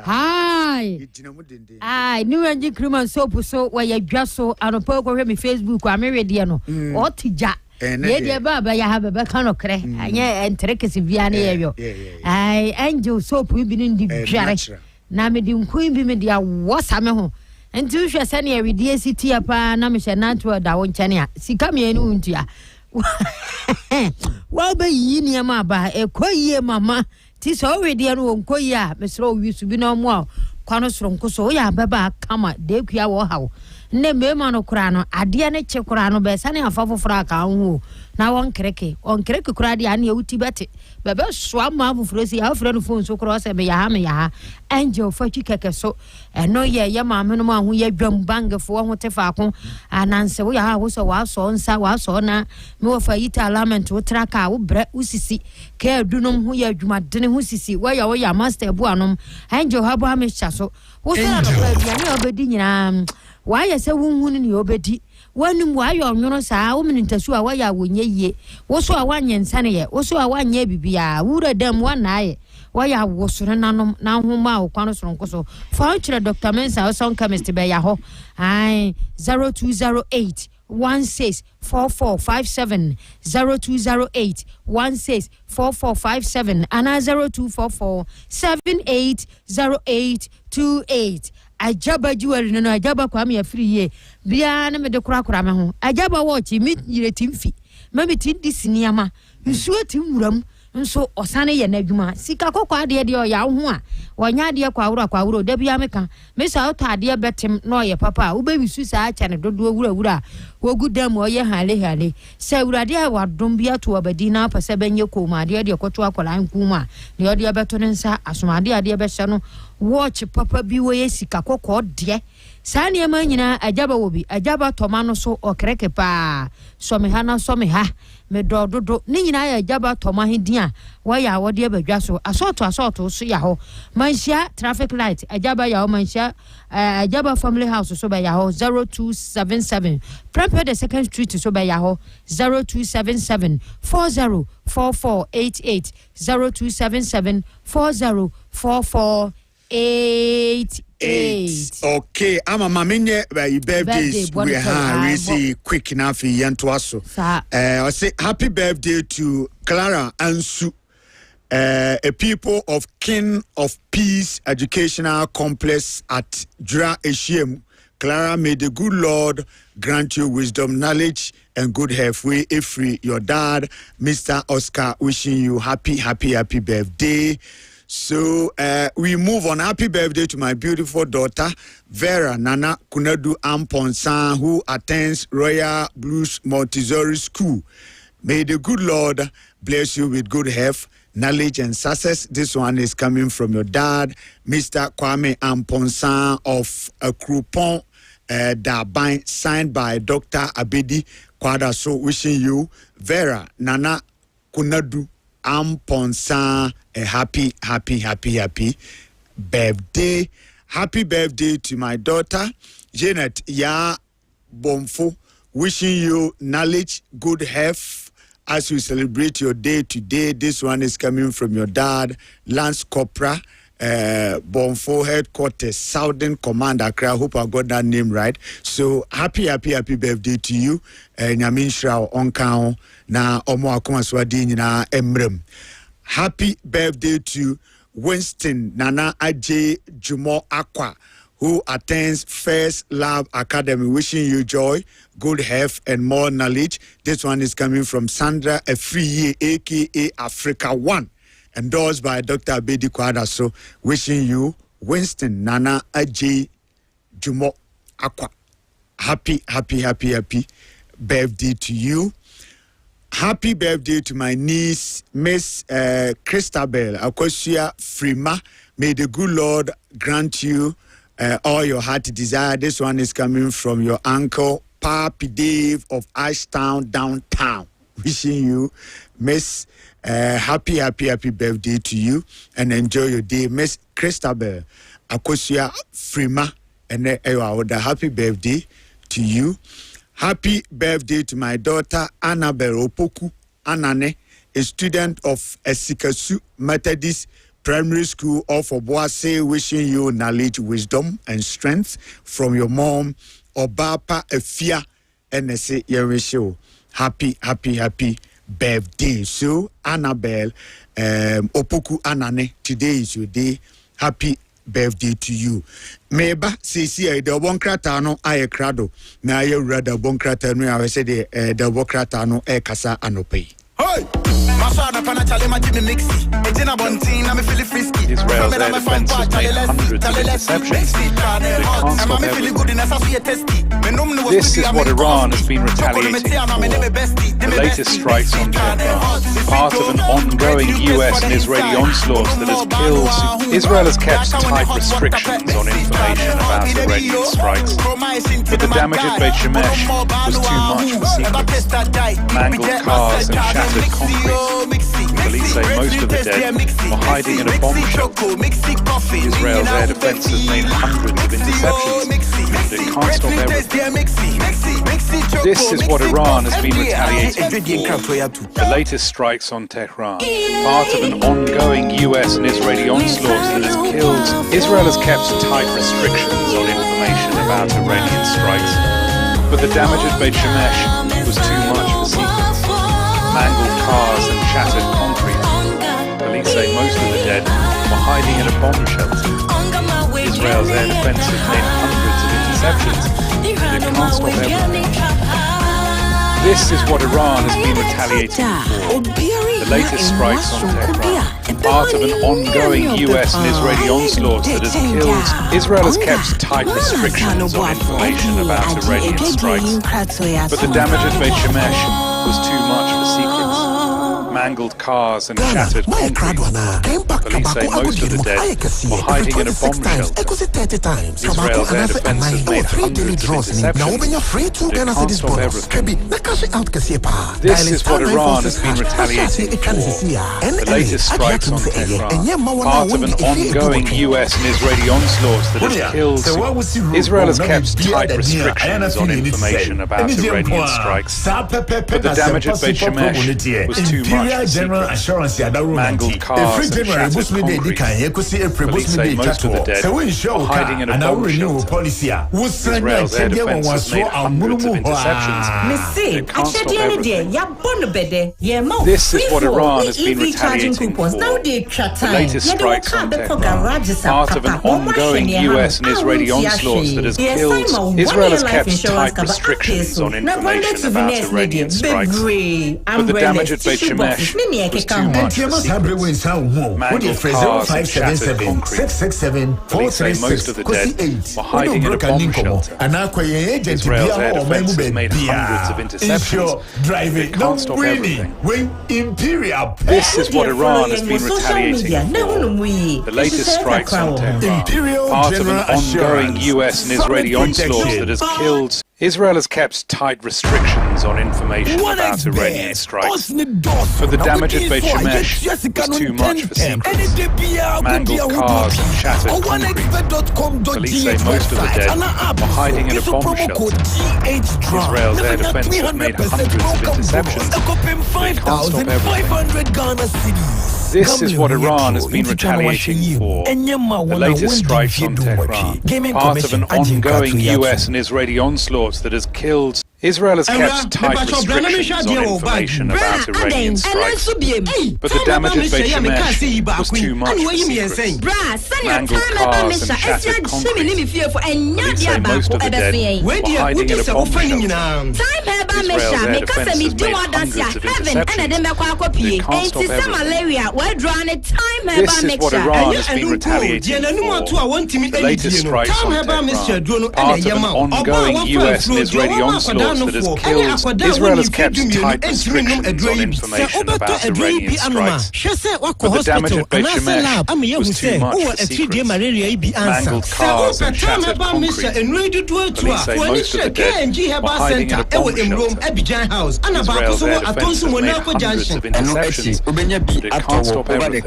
ai ni wanji krima soap so waya dwaso anopa ko hwe me Facebook amewede no otija ye de baba ya ha baba kan okre anye entrekesi bia na yeyo ai angel soap bi ni ndi dware na me di nkun bi me dia wosa me ho enti hwe se na yewede siti apa na me hye na to da wo nkyane a sika me enu ntua wa ba yi ni ama ba ekoyie mama ti so wede no nkoyi a me sro wisu bi na omo a kwano sro nkoso ya baba kama de kua wo hawo ne mema no kura no ade ne che kura no be sane afafofra ka ho na won kreke kura de ane wuti bete bebe soa ma afofro si afofro no phone so kura se be ya ha angel fachi keke so eno ye ma me no ma ho ye dwam bangefo ho tefa ko ananse wo ya ha wo so wa so nsa wa so na me wo fa yita alignment wo traka wo bre usisi ka adunom ho ye adwuma dene ho sisi wo ya master bu anom angel ha bo ha me cha so wo so na no pra bia ne obedi nyina why say wunhun ni obedi wanum wa yo nwono saa wo mnintasu a waya wonye yie wo so a wanye nsane ye wo so a wanye bibia wura dam wana ye waya wo so nanom na homa wo kwano so nkoso fa kire Dr. Mensa so chemist be ya ho ai 0208 164457 0208 164457 and 0244 780828 Ajaba jewelry no ajaba Kwame Afiriye bia na me de kura me ho ajaba watch mi yire timfi ma me tin disiniama nsuo timwuram nso osane ye na adwuma sika kokwa ade de ya ho a wonya ade kwa wuro da bia meka me sa auto ade betem no ye papa wo be bisu sa acha ne dodo wura wogudam oye hale se urade a wadom bia to abadi na pase benye koma ade de koto akola nkuma ne ode beto ne nsa asomade ade be hye no watch papa bi wo ye sika kokko de sane ma nyina ajaba wobi ajaba toma no so okreke pa so me ha me dododo ni nyina ya ajaba toma hidia wa ya wode abadwa so asoto so ya ho manhia traffic light ajaba ya ho manhia ajaba family house so ba ya ho 0277 prepare the second street so ba ya ho 0277 404488 0277 404488 okay ama mamenye birthdays we have quick enough yanto aso I say happy birthday to Clara Ansu a people of King of Peace Educational Complex at Dra Eshiem. Clara, may the good Lord grant you wisdom, knowledge, and good health. We free your dad, Mr. Oscar, wishing you happy birthday. So we move on. Happy birthday to my beautiful daughter, Vera Nana Kunadu Amponsan, who attends Royal Blues Montessori School. May the good Lord bless you with good health, knowledge, and success. This one is coming from your dad, Mr. Kwame Amponsan of Krupon Dabain, signed by Dr. Abedi Kwada. So wishing you, Vera Nana Kunadu Amponsan, a happy birthday. Happy birthday to my daughter, Janet Ya Bomfo. Wishing you knowledge, good health, as you celebrate your day today. This one is coming from your dad, Lance Corporal, Bonfo Headquarters, Southern Command Accra. I hope I got that name right. So happy birthday to you. Nyamin Shra Onkao na Omo Akuma Swadi na Emrem. Happy birthday to Winston Nana Adjei Jumo Akwa, who attends First Love Academy. Wishing you joy, good health, and more knowledge. This one is coming from Sandra Afriye, aka Africa One, endorsed by Dr. Abedi Kwada. So, wishing you, Winston Nana Adjei Jumo Akwa. Happy birthday to you. Happy birthday to my niece, Miss Christabel Akosia Frima. May the good Lord grant you all your heart desire. This one is coming from your uncle, Papi Dave of Ashtown, downtown. Wishing you, Miss, happy birthday to you, and enjoy your day. Miss Christabel Akosia Frima, and happy birthday to you. Happy birthday to my daughter, Annabelle Opoku Anane, a student of Esikasu Methodist Primary School of Obuase, wishing you knowledge, wisdom, and strength from your mom, Obapa Efia, NSA Yerisho. Happy birthday. So, Annabelle Opoku Anane, today is your day. Happy birthday to you. Meba sisi the bonkrata no aye krado na aye rada bonkrata no I say the bonkrata no e kasa anope. Hey! Masada pana chale ma Jimmy Mixi. Ejina bontin na me feel frisky. Israel's air defense has made hundreds of interceptions. This is what Iran has been retaliating for. The latest strikes on Tehran, part of an ongoing US and Israeli onslaught that has killed. Israel has kept tight restrictions on information about Iranian strikes, but the damage at Beit Shemesh was too much for secrets. Mangled cars and shattered concrete. Police say most of the dead were hiding in a bomb shelter. Israel's air defense has made hundreds of interceptions, but it can't stop everything. This is what Iran has been retaliating for. The latest strikes on Tehran, part of an ongoing US and Israeli onslaught that has killed. Israel has kept tight restrictions on information about Iranian strikes, but the damage at Beit Shemesh was too much for secrets. Mangled cars and shattered concrete. Police say most of the dead were hiding in a bomb shelter. Israel's air defense has made hundreds of interceptions, but it can't stop everything. This is what Iran has been retaliating for. The latest strikes on Tehran, part of an ongoing US and Israeli onslaught that has killed. Israel has kept tight restrictions on information about Iranian strikes, but the damage at Beit Shemesh was too much for secrets. Mangled cars and shattered concrete. Police say most of the dead were hiding in a bomb shelter. Israel's air defense has made hundreds of interceptions, but it can't stop everything. This is what Iran has been retaliating for. The latest strikes on Tehran, part of an ongoing US and Israeli onslaught that has killed. Israel has kept tight restrictions on information about Iranian strikes, but the damage at Beit Shemesh was too much. General Assurance mangled cars and shattered concrete. Police say most of the dead were hiding in a bomb shelter. Israel's air defense has made hundreds of interceptions. It can't stop everything. This is what Iran has been retaliating for. The latest strikes on Tehran, part of an ongoing US and Israeli onslaught that has killed. Israel has kept tight restrictions on information about Iranian strikes, but the damage at Beit Shemesh was too much for secrets. Mangled cars and shattered concrete. Police say most of the dead were hiding in a bomb shelter. Israel's air defense has made hundreds of interceptions. It can't stop everything. This is what Iran has been retaliating for. The latest strikes on Tehran, part of an ongoing US and Israeli onslaught that has killed. Israel has kept tight restrictions on information about Iranian strikes, but the damage at Beit Shemesh was too much for secrets. Mangled cars and shattered concrete. Police say most of the dead were hiding in a bomb shelter. Israel's air defense has made hundreds of interceptions, within 5,500 Ghana cedis. This is what Iran has been retaliating for. The latest strikes on Tehran, part of an ongoing US and Israeli onslaught that has killed. Israel has kept tight restrictions on information about Iranian strikes, but the damage at Beit Shemesh was too much for secrets. Mangled cars and shattered concrete. Police say most of the dead were hiding in a bomb shelter. Israel's air defense has made hundreds of interceptions, but it can't stop everything. This is what Iran has been retaliating for. The latest strikes on Tehran, part of an ongoing US and Israeli onslaught that has killed. Israel has kept tight restrictions on information about Iranian strikes, but the damage at Beit Shemesh was too much for secrets. Mangled cars and shattered concrete. Police say most of the dead were hiding in a bomb shelter. Israel's air defense has made hundreds of interceptions, but it can't stop everything.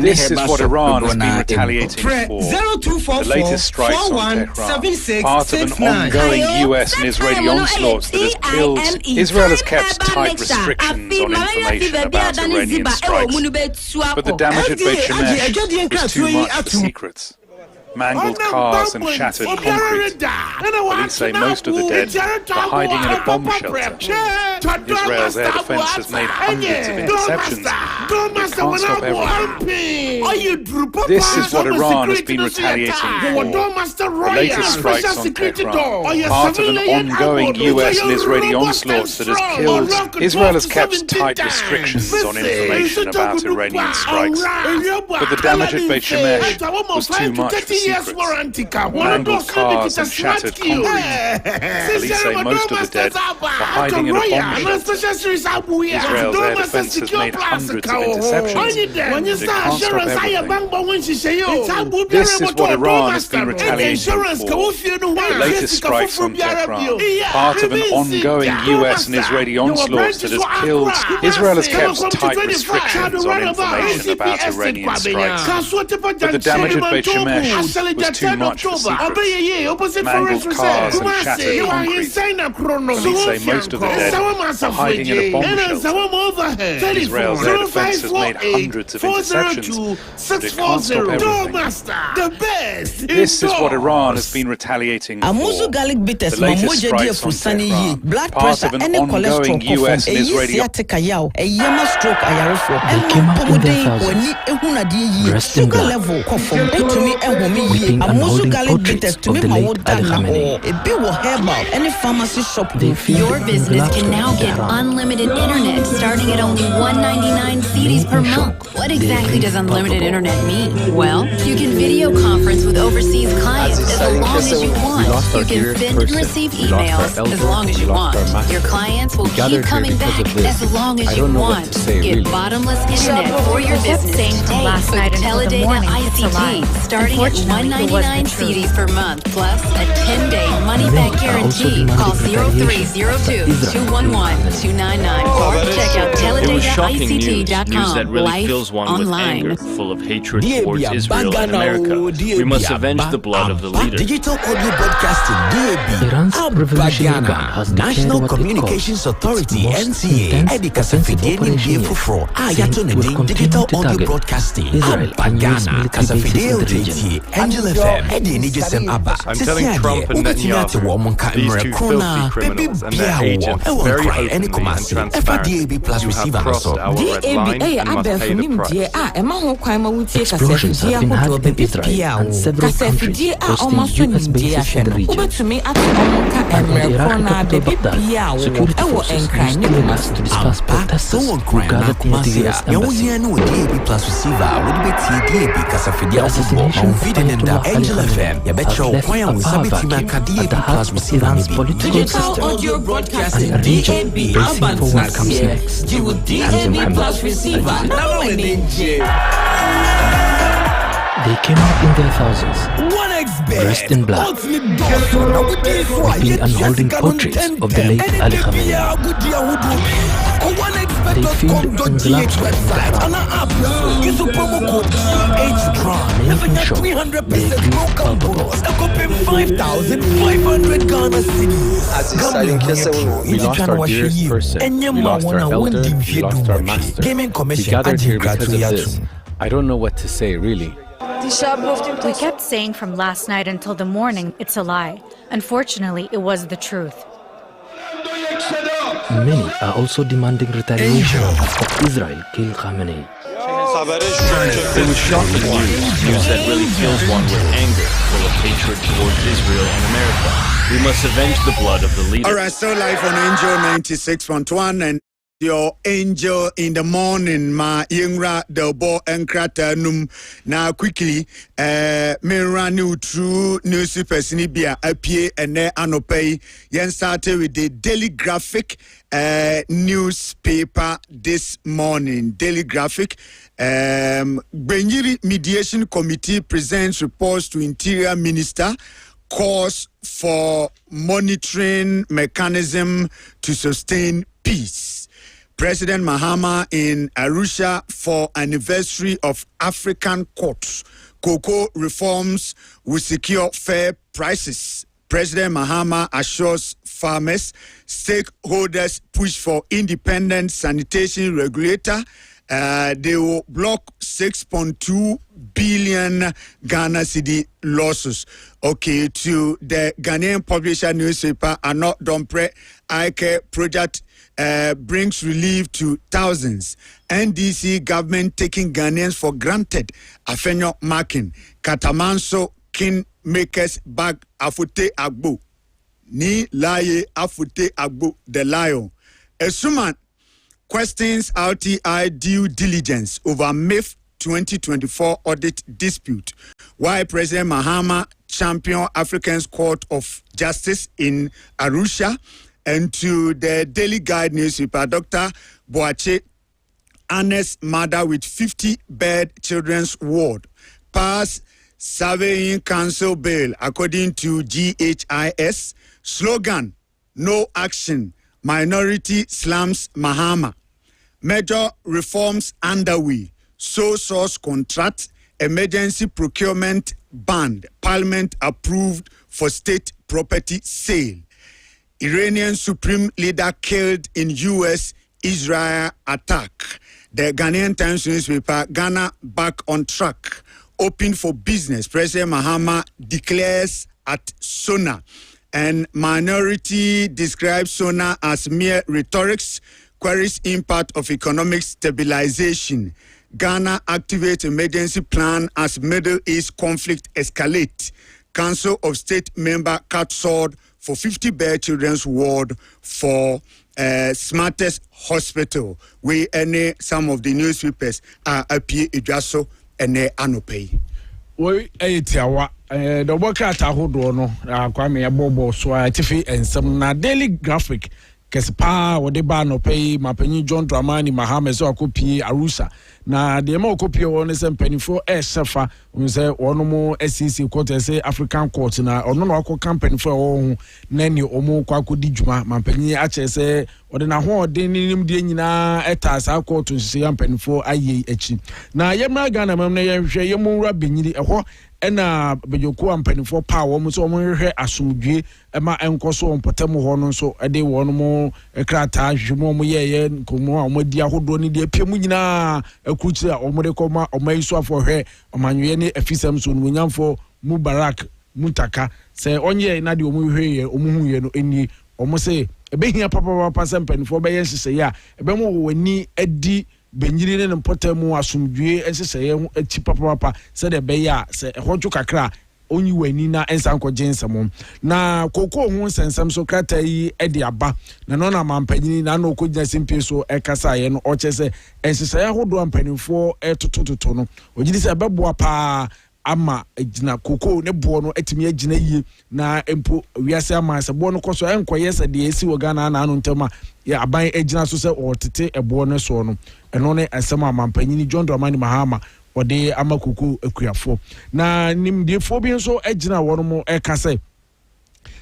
This is what Iran has been retaliating for. The latest strikes on Tehran, part of an ongoing US and Israeli onslaught that has killed. Israel has kept tight restrictions on information about Iranian strikes, but the damage at Beit Shemesh was too much for secrets. Mangled cars and shattered concrete. Police say most of the dead were hiding in a bomb shelter. Israel's air defense has made hundreds of interceptions, but it can't stop everything. This is what Iran has been retaliating for. The latest strikes on Tehran, part of an ongoing US and Israeli onslaught that has killed. Israel has kept tight restrictions on information about Iranian strikes, but the damage at Beit Shemesh was too much for secrets. Mangled cars and shattered concrete. Police say most of the dead were hiding in a bomb shelter. Israel's air defense has made hundreds of interceptions, but it can't stop everything. This is what Iran has been retaliating for. The latest strikes on Tehran, part of an ongoing US and Israeli onslaught that has killed. Israel has kept tight restrictions on information about Iranian strikes, but the damage at Beit Shemesh was too much for secrets. Mangled cars and shattered concrete. Police say most of the dead were hiding in a bomb shelter. Israel's air defense has made hundreds of interceptions, but it can't stop everything. This is what Iran has been retaliating for. The latest strikes on Tehran, part of an ongoing US and Israeli. They came out in their thousands, dressed in black, weeping and holding portraits of the late Ali Khamenei. Your business can now get unlimited internet starting at only $1.99 CDs per month. What exactly does unlimited internet mean? Well, you can video conference with overseas clients as long as you want. You can send and receive emails as long as you want. Your clients will keep coming back as long as you want. Get bottomless internet for your business same day with Teledata ICT starting at $1.99 CDs per month plus a 10-day money-back guarantee. Call 0302-211-299 or check out teledataICT.com. News that really fills one with anger, full of hatred towards Israel and America. We must avenge the blood of the leader. Digital audio broadcasting DAB. Iran's Revolutionary Guard has National Communications Authority NCA Edikasa Fideni Biefufro Ayatonedi Digital Audio Broadcasting Bagana Kasafideo JT Angel FM Edini Jesem Abba. I'm telling Trump and Netanyahu, these two filthy criminals and their agents, very openly and transparently, you have crossed our red line and must pay the price. Explosions have been had in Israel and several countries hosting US bases in the region. And in the Iraqi capital Baghdad, security forces used tear gas to disperse protesters who gathered near the US embassy. The assassination of Ayatollah Ali Khamenei has left a power vacuum at the heart of Iran's political system, and a region bracing for what comes next. Hamza Mohammed, Al Jazeera. They came out in their thousands, dressed in black, weeping and holding portraits of the late Ali Khamenei. They GH website on our app. Use the promo code GHDRAM. Never get 300% local bonus. A copy 5,500 Ghana cedis. We lost our dearest person. We lost our elder. We lost our master. We gathered here because of this. I don't know what to say, really. We kept saying from last night until the morning, it's a lie. Unfortunately, it was the truth. Many are also demanding retaliation of Israel kill Khamenei. It was shocking news that really fills one with anger, full of hatred towards Israel and America. We must avenge the blood of the leader. All right, so live on Angel 96.1 and your Angel in the morning, ma yengra delbo enkrata num. Now quickly, me run you through newspapers ni bia apie ene anopay. Yen started with the Daily Graphic newspaper this morning. Daily Graphic. Benyiri Mediation Committee presents reports to Interior Minister. Calls for monitoring mechanism to sustain peace. President Mahama in Arusha for anniversary of African courts. Cocoa reforms will secure fair prices. President Mahama assures farmers. Stakeholders push for independent sanitation regulator. They will block 6.2 billion Ghana cedi losses. Okay, to the Ghanaian publisher newspaper, Anot Dompre Ike project brings relief to thousands. NDC government taking Ghanaians for granted. Afenyo marking. Katamanso king makers bag Afute Agbo. Ni laye Afute Agbo the lion. Esuman questions RTI due diligence over MIF 2024 audit dispute. Why President Mahama champion African's Court of Justice in Arusha. And to the Daily Guide newspaper, Dr. Boache, Anna's mother with 50-bed children's ward, pass surveying council bill according to GHIS. Slogan, no action, minority slams Mahama. Major reforms underway. Sole source contract, emergency procurement banned. Parliament approved for state property sale. Iranian supreme leader killed in U.S.-Israel attack. The Ghanaian Times newspaper, Ghana back on track. Open for business. President Mahama declares at SONA. And minority describes SONA as mere rhetorics, queries impact of economic stabilization. Ghana activates emergency plan as Middle East conflict escalate. Council of State member cut sword for 50-bed children's ward for Smartest Hospital. We any some of the newspapers are appear Ijaso and Anopay. We etiawa the workout ahodo no Kwame Adjei so atifi ensem na Daily Graphic kespa wo de ba no pay mapanyi John Dramani Mahama so akopie Arusha na de ma okopie wo ne sempanifo sefa unse wono mo SEC court say African court na ono no akọ company fo wo na ni omo kwakodi djuma mapanyi ache say ode na ho de nim de nyina etasa court nse yampanifo aye echi na yemra Ghana mam na yehwe yemura benyiri eho ena bejoku ampanifo pa wo mo so mo hwehwe asomdwe ema enkoso ompotam ho no so ede wo no mo ekrata hwemo mo yeye nkomo a mo di ahodo ni de piem nyina akuchi a omode koma omaiso afo hwe omanwe ne afisam so no nyamfo Mubarak Mutaka se onye na de omo hwe ye omo hu ye no eni omo se ebehia papa sempanifo be yen sese ya ebe mo wani adi benyiri ne mpotemu asumdwe ensese ye ati papa se de be ya se ehonjo kakra onyi wani na ensanko jensam na koko hu sensam so krata yi ede aba na no na mampanyini na no kogina simpe so ekasa ye no ochese ensese ya hodo ampanifo etotototo no ogidi se beboa pa ama ejina koko ne bo no etimi agina yie na empo wiase ama se bo no koso enkoye se de esi wo Ghana na anu ntema ya aban ejina so se otete ebo no so no eno ne asema mampanyini John Dramani Mahama ode ama koko akuafo na nimdefo bi nso ejina wono mo ekase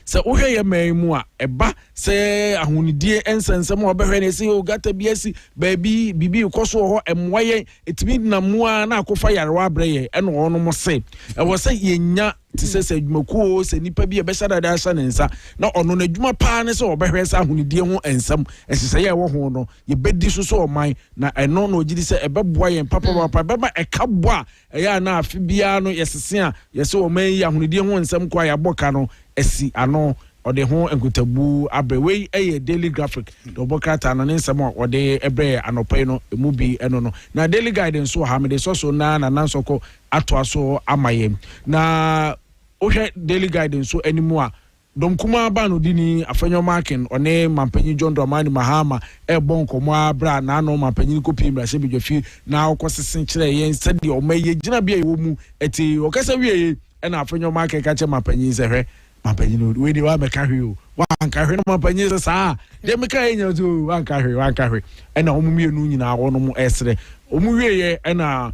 se wohwe ye maimu a eba se ahunidie ensensem obehwe na se o gata biasi baabi bibi koso ho emwaye etimi na mua na akofa yarewa abreye eno ono mo se wo se yenya ti se adwumakuo se nipa bi e be shada da sha nensa na ono na adwuma pa ne se obehwe se ahunidie ho ensem esese ye wo ho no ye bedi so oman na eno na ogidi se ebeboa ye papa beba ekabwa eya na afibia no yesese a yese oman yi ahunidie ho ensem kwa ya boka no esi ano ode ho enkutabu abrewe eye daily graphic do bokata na nsem a ode ebre anopai no emubi eno no na daily guidance so ha me de so na nansoko ato aso amaye na ohwe daily guidance so animu a dom kuma ba no dini afenyo marking one mampanyi John Dramani Mahama bon komo abra na no mampanyi kopi mra se bedwafi na okosesen kire yen sede o maye gina bia ye wo mu eti okasa wie na afenyo marking ka che mampanyi se hwe mampanyi no we de wa meka hwe o wa anka hwe no mampanyi se sa de meka enya zo wa anka hwe na omumienu nyina wo no mu esre omuwie ye na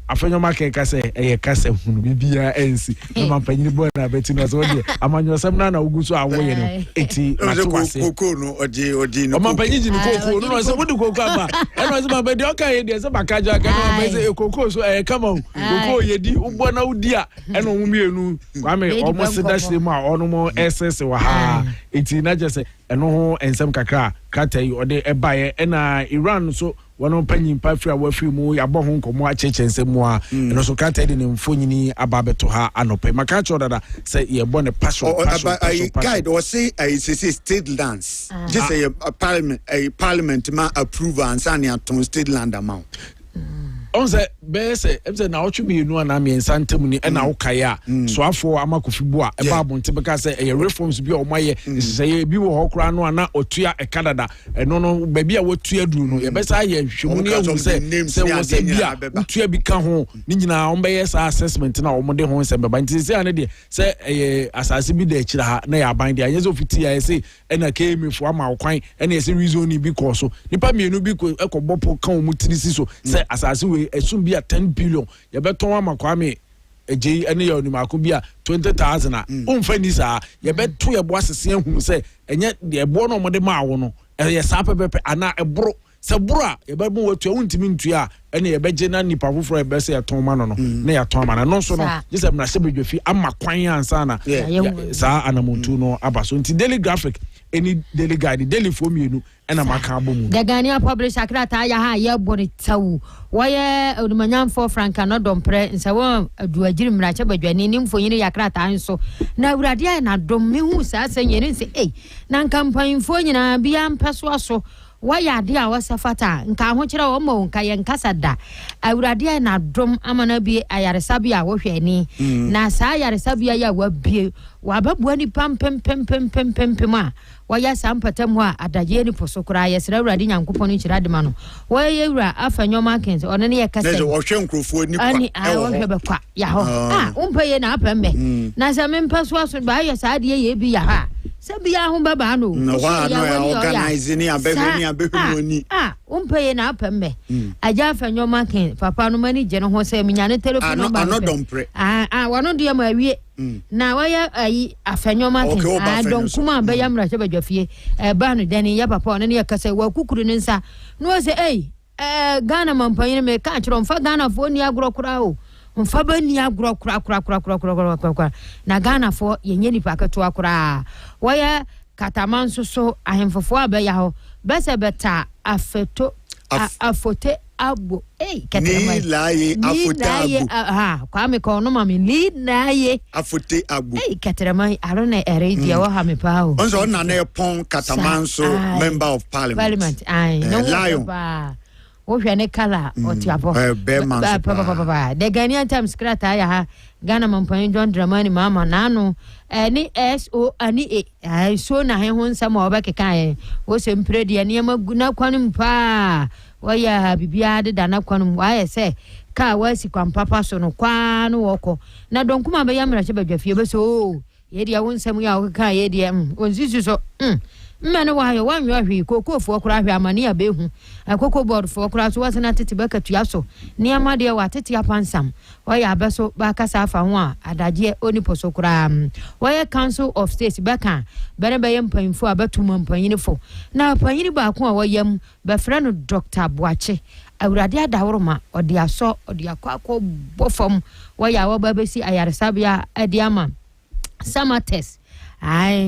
afenyo make kase eye kase hunu bibia ensi na mampanyi bo na beti no so de amanyo sem na uguso awoye no eti matwase koko no odi no mampanyi ji koko no se bodi koko aba eno se mampanyi o kan ye de se bakaja kan no be koko so kama koko ye di ubo na udi a eno mumienu kwame almost dash dem a ono mo ss wa ha eti na jese eno ho ensem kakra kratai ode ebaye na Iran so wono panyin pafria wafri mu ya bohon komo a chechense mu a no so kratai de mfonyini ababeto ha anope maka cho dada say ye born a passion guide or say I say state lands just a parliament ma approve and sign a state land amount on say be say na otwumi enu ana miensa ntam ni na wokaya so afo amakofibu a e ba bonte beka say e reforms bi o maye say bi wo hokura no ana otua e Canada eno no ba bi a wotua duru no ye be say ye hwemu ni ewu say wo say bi a wotua bi ka ho ni nyina on be yes assessment na o mo de ho say be ba nti say ane de say asase bi da akira ha na ya ban de anye so fiti ya say na kemi fo ama okwan na ye say reason ni bi ko so nipa mienu bi ko ekobopo kan o mutirisi so say asase we esum bi a 10 billion ye beton ama Kwame Adjei ene ya onimako bi a 20,000 a umfa ni sa ye beto ye bo asese ehunu se enye de bo no mode ma wo no ye sa pepepe ana ebro se bro a ye be mo watu untimi ntua ene ye beje na nipa foforo ye be se yeton ma no na yeton ma no so no just na se bedwafi ama kwan ansa na sa anamuntu no abaso nti daily graphic any daily guide daily form you ena maka abomu the Ghanaian publisher akrata ya ha ye boni tawu woye odumanyam for franka no dompre nsawo aduagiri mrache badwani ni mfonyini yakrata nso na awurade na dom mehu sa sanyere nse na campaign fonyina bia mpeso aso waya ade a wasafata nka ho kire wo mo nka ye nkasa da awurade na dom amana bi ayaresabi a wo hwani na sa ayaresabi ya wabie wababua ni pam a waya sampata mu a adaje ni posokura yesra awurade nyankopon ni kira de ma no waye wura afanyoma kens ono ne ye kasa ne wo hwe nkrofo ni kwa ani a wo hwe be kwa ya ho umpaye na apambe na sa mempaso aso ba ya sa de ye bi ya ha se bia ho baba no no wa no organize ni abebe ni abehumoni umpaye na apambe aja afanyoma ken papa no mani je no ho se minyane telephone number anodompre wano de ma awie na waya ayi afanyoma ken donkuma be ya mra chebe dwafie ba no deni ya papa no ne ya kasa wa kukuru ne nsa no se Ghana mampanyi me ka chiro mfa Ghana fo ni agro kura o mfa ba ni agro kura na Ghana fo yenye ni paketo akura waya katamanso so ahemfofo abaya ho bese beta afeto afote abo ni laye afote abo Kwame ko no mami ni laye afote abo katrama arona eredia wo ha me pa o onzo na na pon katamanso member of parliament no lion wo hwe ne kala otiapo the Ghanaian Times krata ya ha Ghana mampan John Dramani mama nanu ni so ani so na he ho nsam obekeka ye wo se mpredi ne maguna kwanum pa waya bibia de dana kwanum waye se ka wasi kwampapa so no kwanu woko na donkuma be yamra che badwafie be so ye dia wo nsam ya wo ka ye dia onzisu so mmene wa yo wan yo hwe kokofo kora hwe amane abehu akoko board fo kora so wasena tete beka tua so ne amade wa tete apansam oya abeso ba kasa afa ho a adaje onipo so kora oya council of state beka bere be yempanfo abetum mpanyinifo na panyini ba ko a woyam be frɛ no Dr. Boache awurade adaworoma odi aso odi akwa bofom woya wo ba besi ayaresabia adiama Samates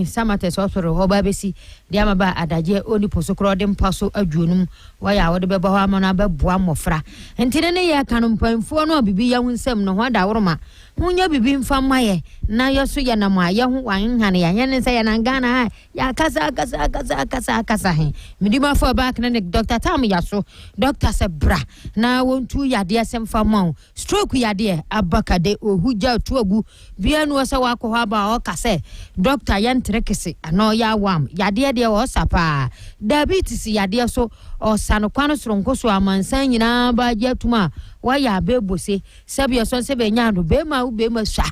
Samates hospital hoba besi dia maba adaje oni posokro de mpaso adwonum waya wode beba ho amana beboa mofra entine ne ya kanum panfo no bibi ya hunsem no ho da woroma hunya bibi mfa maye na yeso ya na ma ye ho wan hane ya ne se ya na Ghana ya kasa he midima for back na Dr. Tam ya so Dr. Sebra na wontu yade asem fa ma stroke yade abakade ohuja tuagu bia no se wa ko ha ba o kase Dr. Yantrekese ano ya wam yade de o sapa diabetes yade so o sano kwano soronko so amansan nyina ba jatuma waya bebose sabia so se be nyaado be ma sha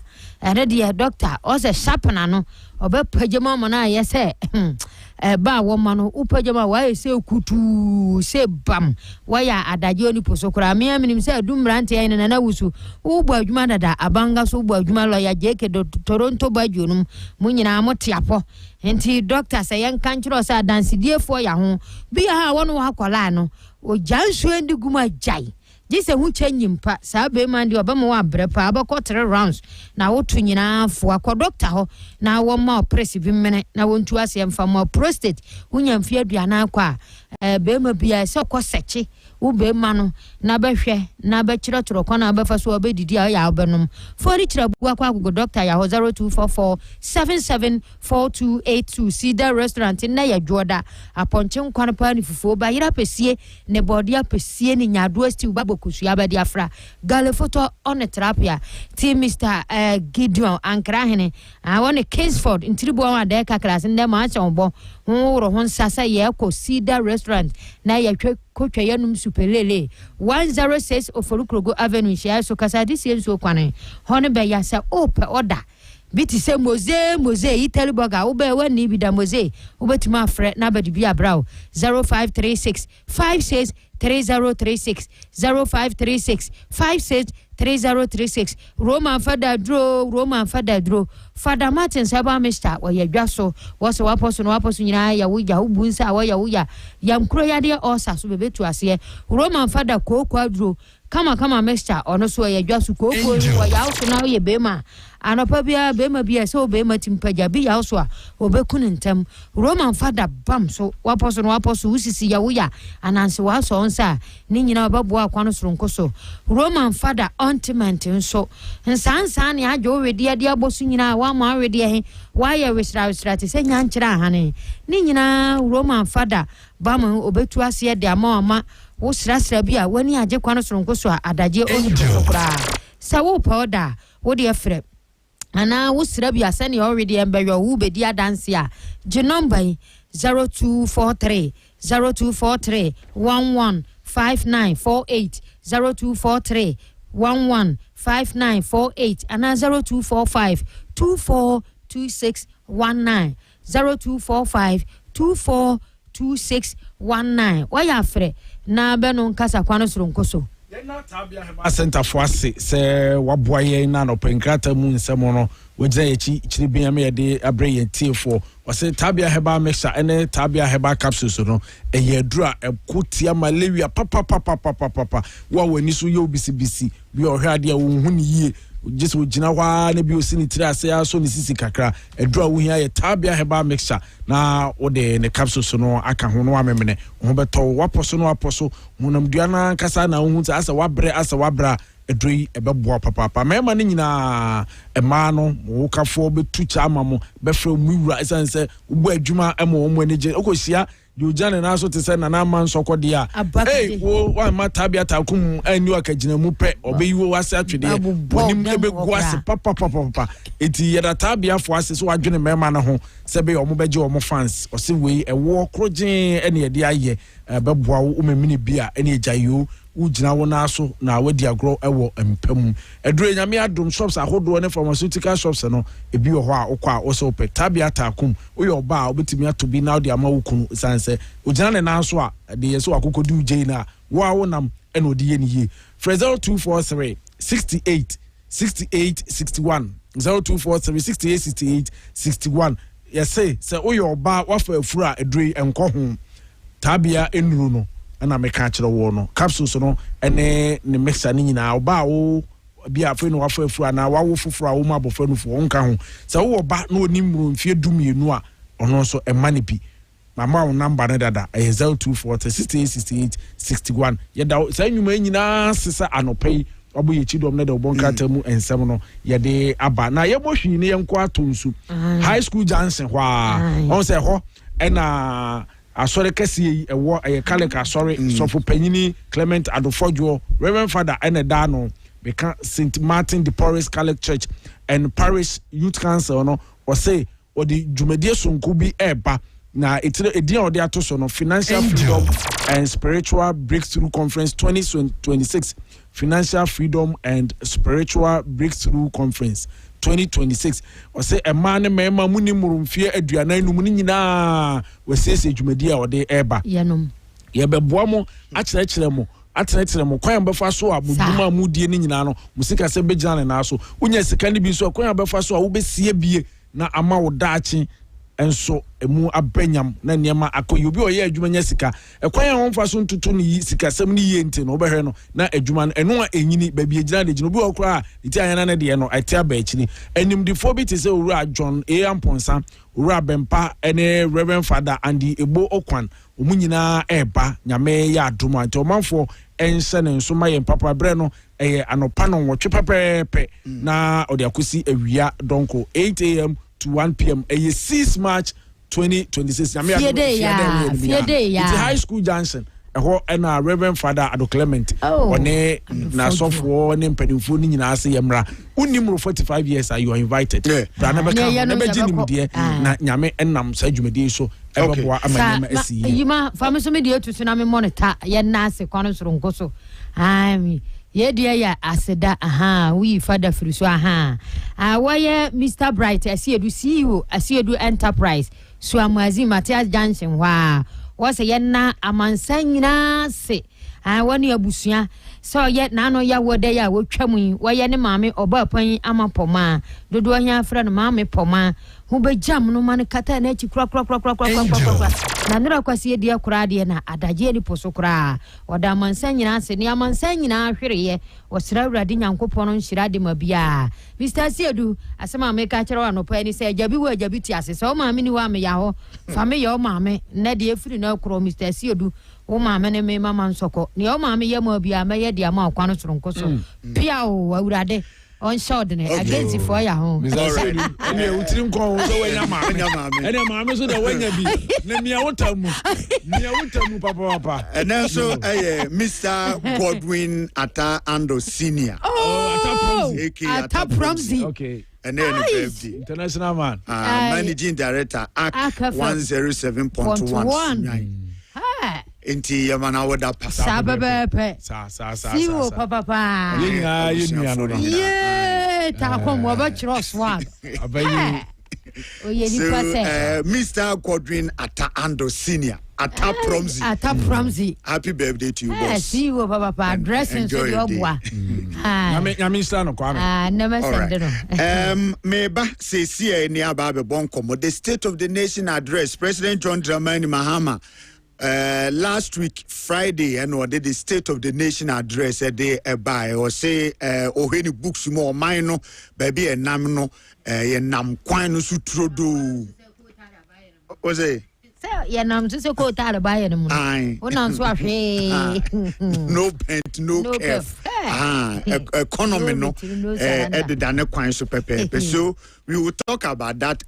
ere de doctor o se sharpna no obe pagema mo na yese ba wo ma no upagema wa se kutu se bam waya adaje oni posokora me aminim se adumrante ene na wusu ubo adwuma dada abanga so ubo adwuma lawyer jeke do Toronto badwonum munyina amotiapo enti doctor se yen kanchiro se adansidiefo ya ho bia ha wono akola no o jansu endi guma jai jise hu chanyimpa saa be mandi obama wa brepa abako 3 rounds na wotu nyina fo akọ doctor ho na wo ma opress bi mene na wontu ase mfa ma prostate hunya mfia aduana akọ a be ma bia se okọ sechi wo be ma no na behwe na be kire toro kọ na be fa so obedidi a ya obenum fori kire bu akọ agogo doctor ya 0244 774282 Cedar restaurant na ya joda aponche nkwan pa ni fufuo ba yira pesie ne bodia pesie ni nyado asti babo kusuya ba dia fra gale photo on therapy team Mr. Gideon Ankrahene I want a Kingsford in Tribo wa de kakras ndem ma chombo woro hon sasa ye ko Cedar restaurant na ya kotwa yanum superlele 106 Oforukrogo Avenue shia so kasa disi enso kwane hon be ya se open order biti se moze Italy burger ube wani bida moze ubetima afre na badi bia brao 0536 56 3036 0536 56 3036 Roman Father Dro Father Martin Saba Mr. wa yadwaso wose waposo nyina ya wuja ubunsa wa ya wuya yamkro yade osa so bebetu ase Roman Father kokwa dro kama Mr. ono so yadwaso kokwo wa ya so na ye bema anopa bia bema bia so bema timpaja bia so a obekunu ntem Roman Father bam so waposo usisi ya wuya ananse wa so onsa ni nyina babbo akwa no soronko so Roman Father ointment nso nsansa ne ajo wedi ade abosu nyina wa ma wedi he wa ya wisra te se nya nkyira hane ni nyina Roman Father bam obetu ase de ama wo srasra bia wani aje kwa no soronko so adaje oni sokra sawo powder wo de frɛ ana wo sra bia se ne already embeyo wo bedi adanse a je number 0243 115948 0243 115948 and 0245 242619 0245 242619 waya afre na beno nkasa kwano soronkoso Center for us say waboye na no penkrata mu nsemo no wogya echi chiri me de abre yentie for wase tabia heba mixture ene tabia heba capsules no eyedura ekotia malaria papa wa wani so ye obisibisi bi ohwe ade wo hu ni yie just wo gina wa na bi osini tiri ase aso ni sisi kakra edura wo hia ye tabia heba mixture na wo de ne capsules no aka ho no amemene ho beto waposo no aposo honam duana kasa na wo hu asa wabra edrei ebeboa papa mema ne nyina ema no wo kafo betu cha amamo befre muwura esanse ubu adwuma ema wo anije okosia Yujane na so te se na na man sokọ de a wo wa mata bia takum ani akagina mu pe obeyiwo wase atwede wonim ebegu ase papa eti yeda tabia fo ase so adwene mema na ho se be omo beje omo fans o se we ewo krogen ene ye de aye beboa wo memini bia ene ejayo ujina wona so na wadi agro ewo empem edure nyame adom shops ahodo ne pharmaceutical shops no ebi wo ho a okwa wo so pe tabia takum wo yo ba obetimi atobi na odi ama wokunu sanse ujina ne na so a de yeso akokodi uje na wo a wonam ene odi ye ni ye Frezel 243 68 68 61 0243 68 68 61 yes say wo yo ba wa fa afura edure enko ho tabia enuru no na meka kire wo no capsules no ene ne mixer ni nyina oba wo bia afa no wafa afu na wawo foforo a wo ma bofa no fo wonka ho se wo ba na oni muro mfie dumienu a ono so e mane bi mama wo number ne dada 0240 68 61 yeda sa nyuma nyina sesa anopai obo ye chidom ne de obonka tamu ensem no yede aba na ye bohwi ne yenko atonsu high school Johnson hwa on se ho ena asore kesi ewo kaleka asore sofo panyini Clement Adofojo Reverend Father ene da no beka St Martin de Porres Catholic Church and Parish Youth Council no o say o di dwumadie sonko bi eba na etire edin o de atoso no Financial Freedom and Spiritual Breakthrough Conference 2026 Financial Freedom and Spiritual Breakthrough Conference 2026 or say a man mema muni murumfie aduana enum ni nyina wesese dwumadi a ode eba yenom ye beboa mo akyerɛkyerɛ mo atenetene mo kwan befa so a muduma mudie ni nyina no musika se begyana na so unya sika ni bi so kwan befa so a wo besie bie na ama wo daachi enso emu abanyam na niema akoyi obi oye adwuma nya sika ekwan a wonfa so ntutu ni sika sem ni ye nti no obehwe no na adwuma no eno a enyini ba bi egyina de gino obi okra iti ayana na de no atia ba ekini enimdifo bi te se owura John Amponsa owura Bempa ene Reverend Father Andy Ebo Okwan omunyina eba nyame ya adom anti omanfo ense ne nso ma ye papa bre no eye anopa no wotwe pepepe na ode akosi awia donko 8 a.m. to 1 p.m. 6 March 2026. It's high school Johnson. And Reverend Father Ado Clement. One na software ne mpedinfo ni nyina ase yemra. Unimro 45 years are you invited. Never jini die na nyame enam sa dwumadi so ebeboa amanyama asi. Yima fami so me die to so na me monitor ye na ase kwano soro nkoso. Ami ye dia ya aseda we father free so why Mr. Bright asiedu CEO asiedu enterprise so amazi Matthias Johnson was a yenna amansa nyina se wani abusua so ye na no ya wode ya wotwamu why ne maame oba pan amapoma dodo anya fra no maame poma hu be jam no man kata na chi kura na nura kwasi dia kura de na adaje ni poso kura oda amansa nyina se ni amansa nyina hwereye osira urade nyankopon no nhira de mabia Mr. Siedu asema me ka kire no pa ni se ajabi wo ajabi ti ase so maame ni wa me ya ho fa me ya o maame na de efiri na kuro Mr. Siedu o maame ne me mama nsoko ni o maame ye mabia me ye de ama kwano soronkoso pia o urade on short ne against for ya home ene utirim kon so wanya maame ene maame so da wanya bi na mia wotamu papa and so Mr. Godwin Ata Ando Senior Ata Promzi okay and then the international man managing director AK 107.1 Inti yamana wada pasa sababe sa siwo papa yenya no ta kom wa ba chros one abayi Mr. Godwin Ata Ando Senior Ata Promzi happy birthday to you boss siwo papa dressing so the obwa nyame sta no Kwame never send no meba sesi ni aba be bon komo the State of the Nation address President John Dramani Mahama last week Friday and what did the State of the Nation address a day by or say any books more minor baby and nam no nam kwano sutrodo was it ya nam so ko ta ba ya no ona so ahwe no bent no curve economy no edidane kwan so pepe so we will talk about that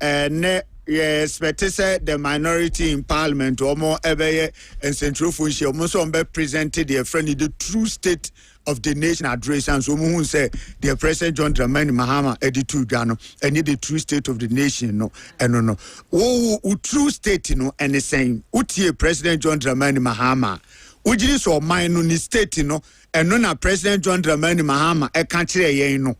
yes, but the minority in parliament or more ever and central function almost presented their friend the true state of the nation address and so who say the President John Dramani Mahama editu gano and the true state of the nation no and no true state no and the same utie President John Dramani Mahama Ujiri so man no ni state no eno na President John Dramani Mahama e ka kire yen no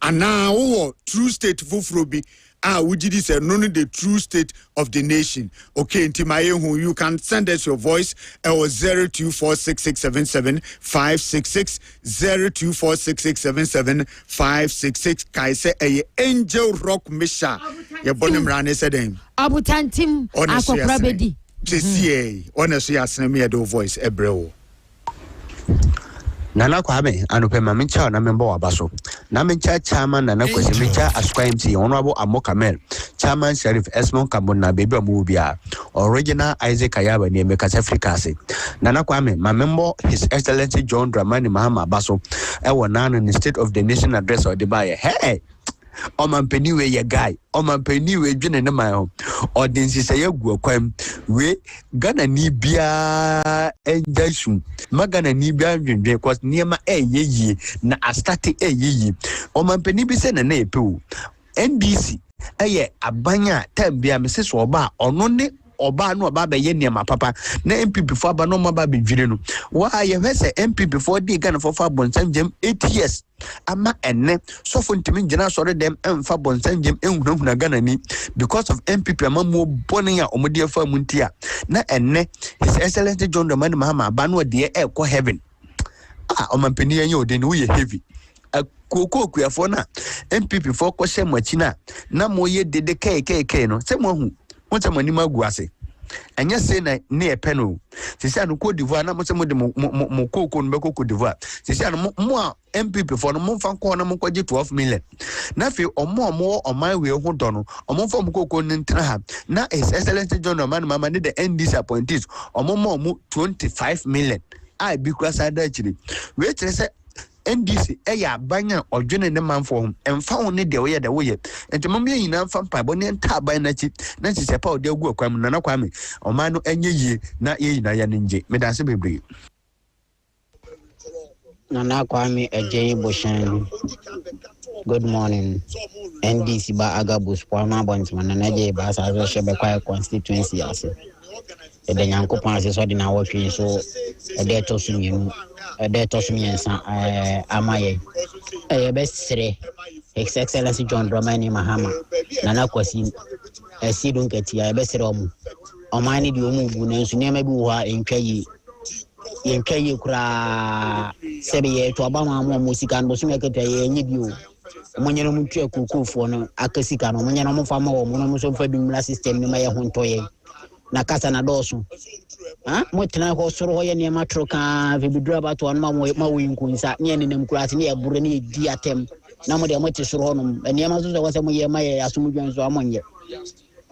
ana wo true state fufuro bi ujiri say no the true state of the nation. Okay, ntimaye who you can send us your voice or 0246677566 0246677566 kai say Angel Rock Misha ye bonem rane say dem abutantim akokra bedi JCA honestly asem me do voice ebreo Nana Kwame anupe mamincha na member wabaso na mincha chairman nana kwesi mincha asukwa MC honorable Amokamel chairman Sheriff Esmond Kambona baby omubia original Isaac Kayaba ni Emeka Africa se Nana Kwame my member His Excellency John Dramani Mahama Baso ewo nano in State of the Nation address or the buyer hey Omampeni we ye guy Omampeni we dwene ne man ho odinsi se yagu akwam we Ghana ni bia enjasu magana ni bia dwendwe cause niema eyeye na astarte eyeye Omampeni bi se na na epewo NDC eye abanya tambia meseso oba ono ne oba no oba be ye niema papa na MPP fo aba no maba be dwire no wa ye hwese MPP fo di Ghana fo fa bonsanjem 8 years ama enne so for ntimi ngina sore dem emfa bonsanjem enhunahuna Ghana ni because of MPP amamu boni a omodi afa muntia na enne His Excellency John Dramani Mahama aba no de e ko heaven omampeni yen ode ni we heavy koko kuafo na MPP fo ko hye machina na moye dede kai no se mo hu wonte mani maguase anya se na ne epeno sisi anu Cote d'Ivoire na mo se mo de mo koko no be Cote d'Ivoire sisi anu mo MPP for no mo fa ko na mo kwaje 12 million na fe omo oman we ho do no omo fa mo koko ntra ha na His Excellency John Dramani Mahama ne the NDC appointees omo 25 million I be kwasa da chiri we kire se NDC eya banya odwene ne manfo ho emfa ho ne de we ye de we ye entemam ye nyina mfa mpabo ne nta ban na chi na chisepa ode agu akwam na Kwame oman no enye yie na ye nyina ya nje medase bebre Nana Kwame Adjei Bohyen. Good morning. NDC ba agabus Kwame Nana Adjei ba sa shebe kwa constituency ase. The Yanko Pansi so di na watching so a day to swim amaye. Best say His Excellency John Dramani Mahama. Nana Kwasi a sidun ketia best rom. Omani di omu bunensu ne mebi wa yenkeye kura sebe ye to abama mo musika no so mekete ye nyibio monyeno mutwe kokofo no akasika no monyeno mo fama wo mo no so fa bi mla system ni maye hontoye na kasa na doso mo tena ko soro hoye ne matroka vibidura bato an ma wo yinkunsa ne ne mkurati ne ebure ne di atem na mo de mo ti soro no ne ma so so mo ye maye asumudwan so amonye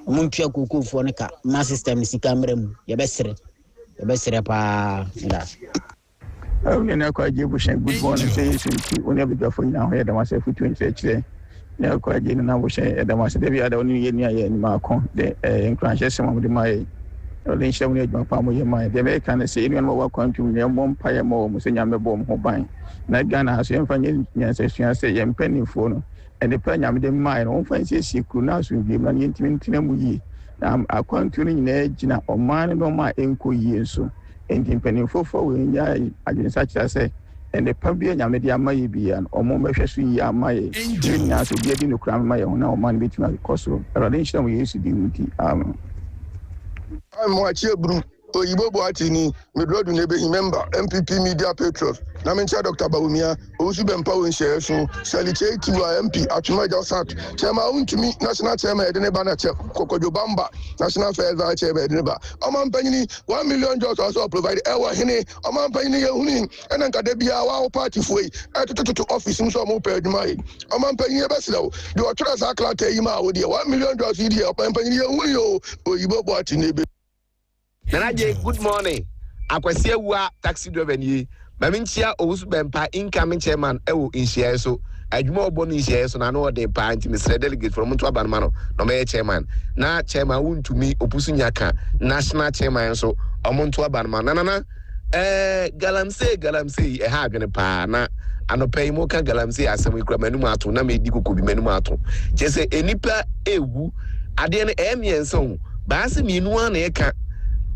mo ntwe kokofo no ka ma system sika mrem ye besere pa da na Kwame Adjei Bohyen good morning say you only be for now here the myself 20 chile na Kwame Adjei na Bohyen the myself dey ada oni ye ni aye ni ma kon de encourage some of the my only shame ni adwa pa mo ye my de make can say anyone work on to me mo mpaye mo mo senya mebo mo ban na Ghana aso emfa nyansa sua say ye mpanifo no and the plan nyame de mai no mfa say sikru na aso bi na yentimi ntina mu yi akwantu ni na gina oman no ma enko yie so enti mpanimfo fo we nya agensa kira se ende pabia nyame de amaye bia no omo mehwe so yi amaye nya so bia di no kura amaye ho na oman betima koso erade nhyira mo yesu di muti amen I'm watching Bru. Oyibo Boatini, Midrodu Nebe, member, MPP Media Patriots, Namencha Dr. Baumia, Osu Bempo in Share, Saliche to MP, Atumaja Sat, Chairman to me, National Chairman, Edinebana, Kokojo Bamba, National Affairs Vice Chairman, Edineba. Oman Penny, $1 million also provide Ewa Hine, Oman Penny Hunin, and then Kadebia, our party for to office, and some open my Oman Penny Basilo, you are trust Aklate Ima, with $1 million here, Oman Penny Oyibo Boatini. Nana Adjei, good morning. Akwasi wa taxi driver ni. Maminchia Owusu Bempa incoming chairman ewo inshare so. Adwuma obonu inshare so na no de pa nti Mr. Delegate from Muntu Abanmano no me chairman. Na chairman wuntumi opusu nyaka national chairman so Muntu Abanmano. Na galamsey ha adwene pa na anopai mo ka galamsey asem ikura manum ato na me di kokobi manum ato. Chese enipa ewu ade ne emienso ba se minu na eka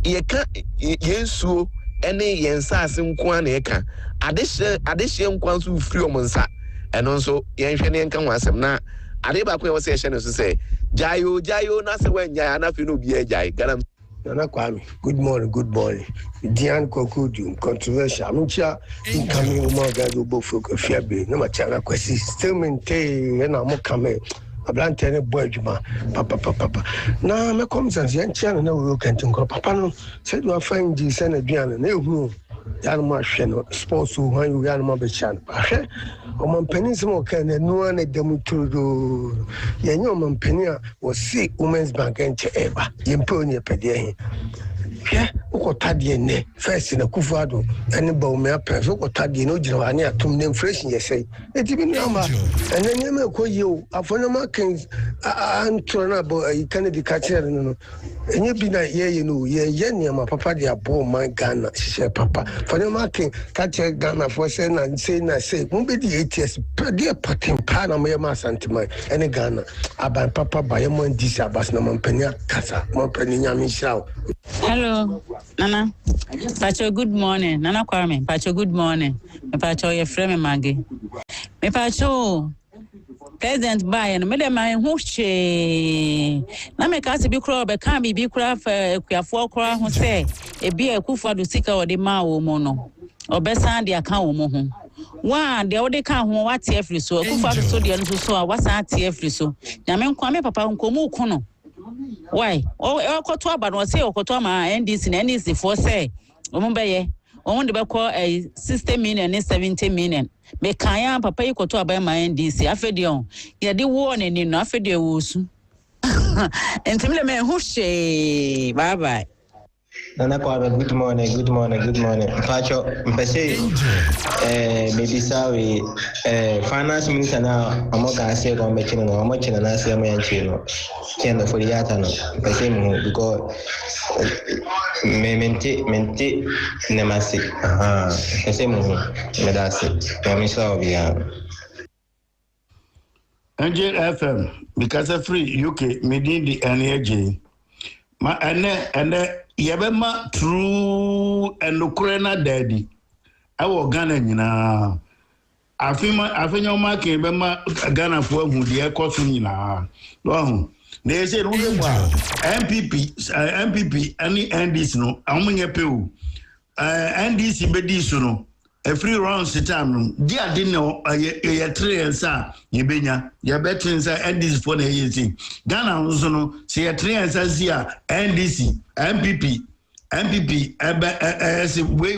yeka yensuo ene yensa asenko an eka adehye nkwan so free omonsa eno nso yenhwe ne nka ho asem na ade ba ko e wo se hye no so say jayo na se wanya na fe no bi ajai Ghana Nana Kwame, good morning. Diane Kokudu, controversial. I'm sure incoming woman got both for Fiabe. No matter what, still maintain and I'm coming. A blunt and a boy, papa. Now, my comes and young channel, no, we can think of papa. No, said you are finding this and a Diana, no, Yanma Shannon, sports who want you Yanma Bechan. On Penismo can and no one at them to do. Yan Penny was sick women's bank and Cheva, Yemponia Pedia. Yeah, Okotadie, first in a Kufado, and a Bowmere Press, Okotadi, no Giovanni, to name fresh, yes, say. It's even number, and then you call you, a phonoma kings, and turn up a Kennedy catcher, and you be like, yeah, you know, yeah, my papa, they are born my Ghana, she said, Papa, phonoma king, catcher Ghana for saying and saying, I say, won't be the 8 years, per dear potting pan on my mass antimony, and Ghana, I buy Papa by a month, this Abbas, no Montpenia, Casa, Montpenia, Michel. Hello, Nana. Pacho, good morning. Nana Kwame. Pacho, good morning. Me Pacho, your friend Maggie. Me Pacho, President Biden. Me de my huche. Na me kasi bi kura be kan bi kura kuafo kura ho se e bi e kufa do sika o de ma wo mo no. Obesan de aka wo mo ho. Wa de o de kan ho wa tie free so kufa so de no so a wasa tie free so. Nyame nkwame papa nkomu ku no. Why? Oh, koto abano say okoto ma NDC na NDC for say omumbeye omunde be call a 60 million and 70 million me kan papa yi koto aban ma NDC afede on ye de wo ne ni no afede wo su entimle me hu she bye bye. Nana Kwame, good morning. Pacho, mpese maybe sorry finance minister now amoka say go make no omochina na say mo yanchino kendo for yata no mpese mu because mente nemasi mpese mu medasi yamisa obia Angel FM because free UK medin the energy ma ene yebema true and Ukraine daddy awo Ghana nyina afenya ma ke bema Ghana fo hu de ekoso nyina no na ese no ge kwa MPP ani NDC no amunye pew NDC bedi so no a free round sitam no dia de no ye triensa yebenya ye betrensa NDC for na yesi Ghana so no se ye triensa sia NDC MPP say we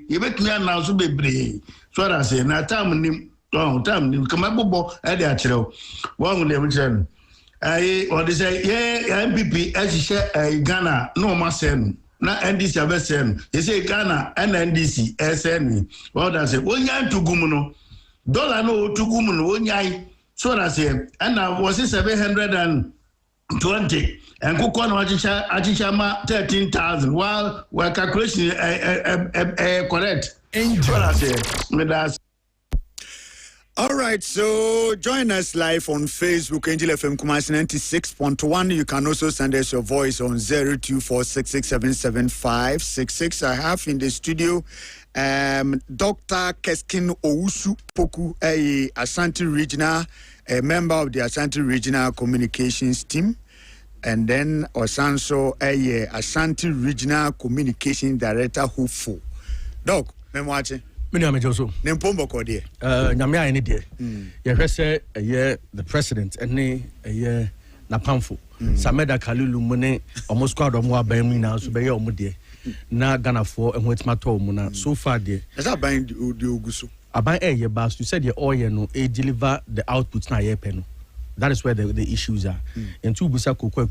you bet me now so bebre so that say na time nim come bobo e dey akire won dem chen or they say yeah MPP share Ghana no ma sen na NDC abesen they say Ghana and NDC SN what that say onya tugum no dollar no tugum no onya so that say and was 720 and cook on Achichama 13,000 while we're calculation correct. All right, so join us live on Facebook, Angel FM Kumasi 96.1. You can also send us your voice on 0246677566. I have in the studio Dr. Keskin Owusu Poku, a Ashanti Regional, a member of the Ashanti Regional Communications Team. And then Osanso Ashanti Regional Communication Director Hufo. Doc, me watching. Me no Joso. Nempombo ko de. Nyame ayi ne de. Ye hwese the president ene na pamfo. Sameda Kalulu mu ne omo squad omo aban mu na so be ye omo de. Na Ghana for ehwo etima to omo na so far de. Is that buying the oguso? Aban ye bas you said ye oil no e deliver the output na ye pe no. That is where the issues are. And two busa kokwa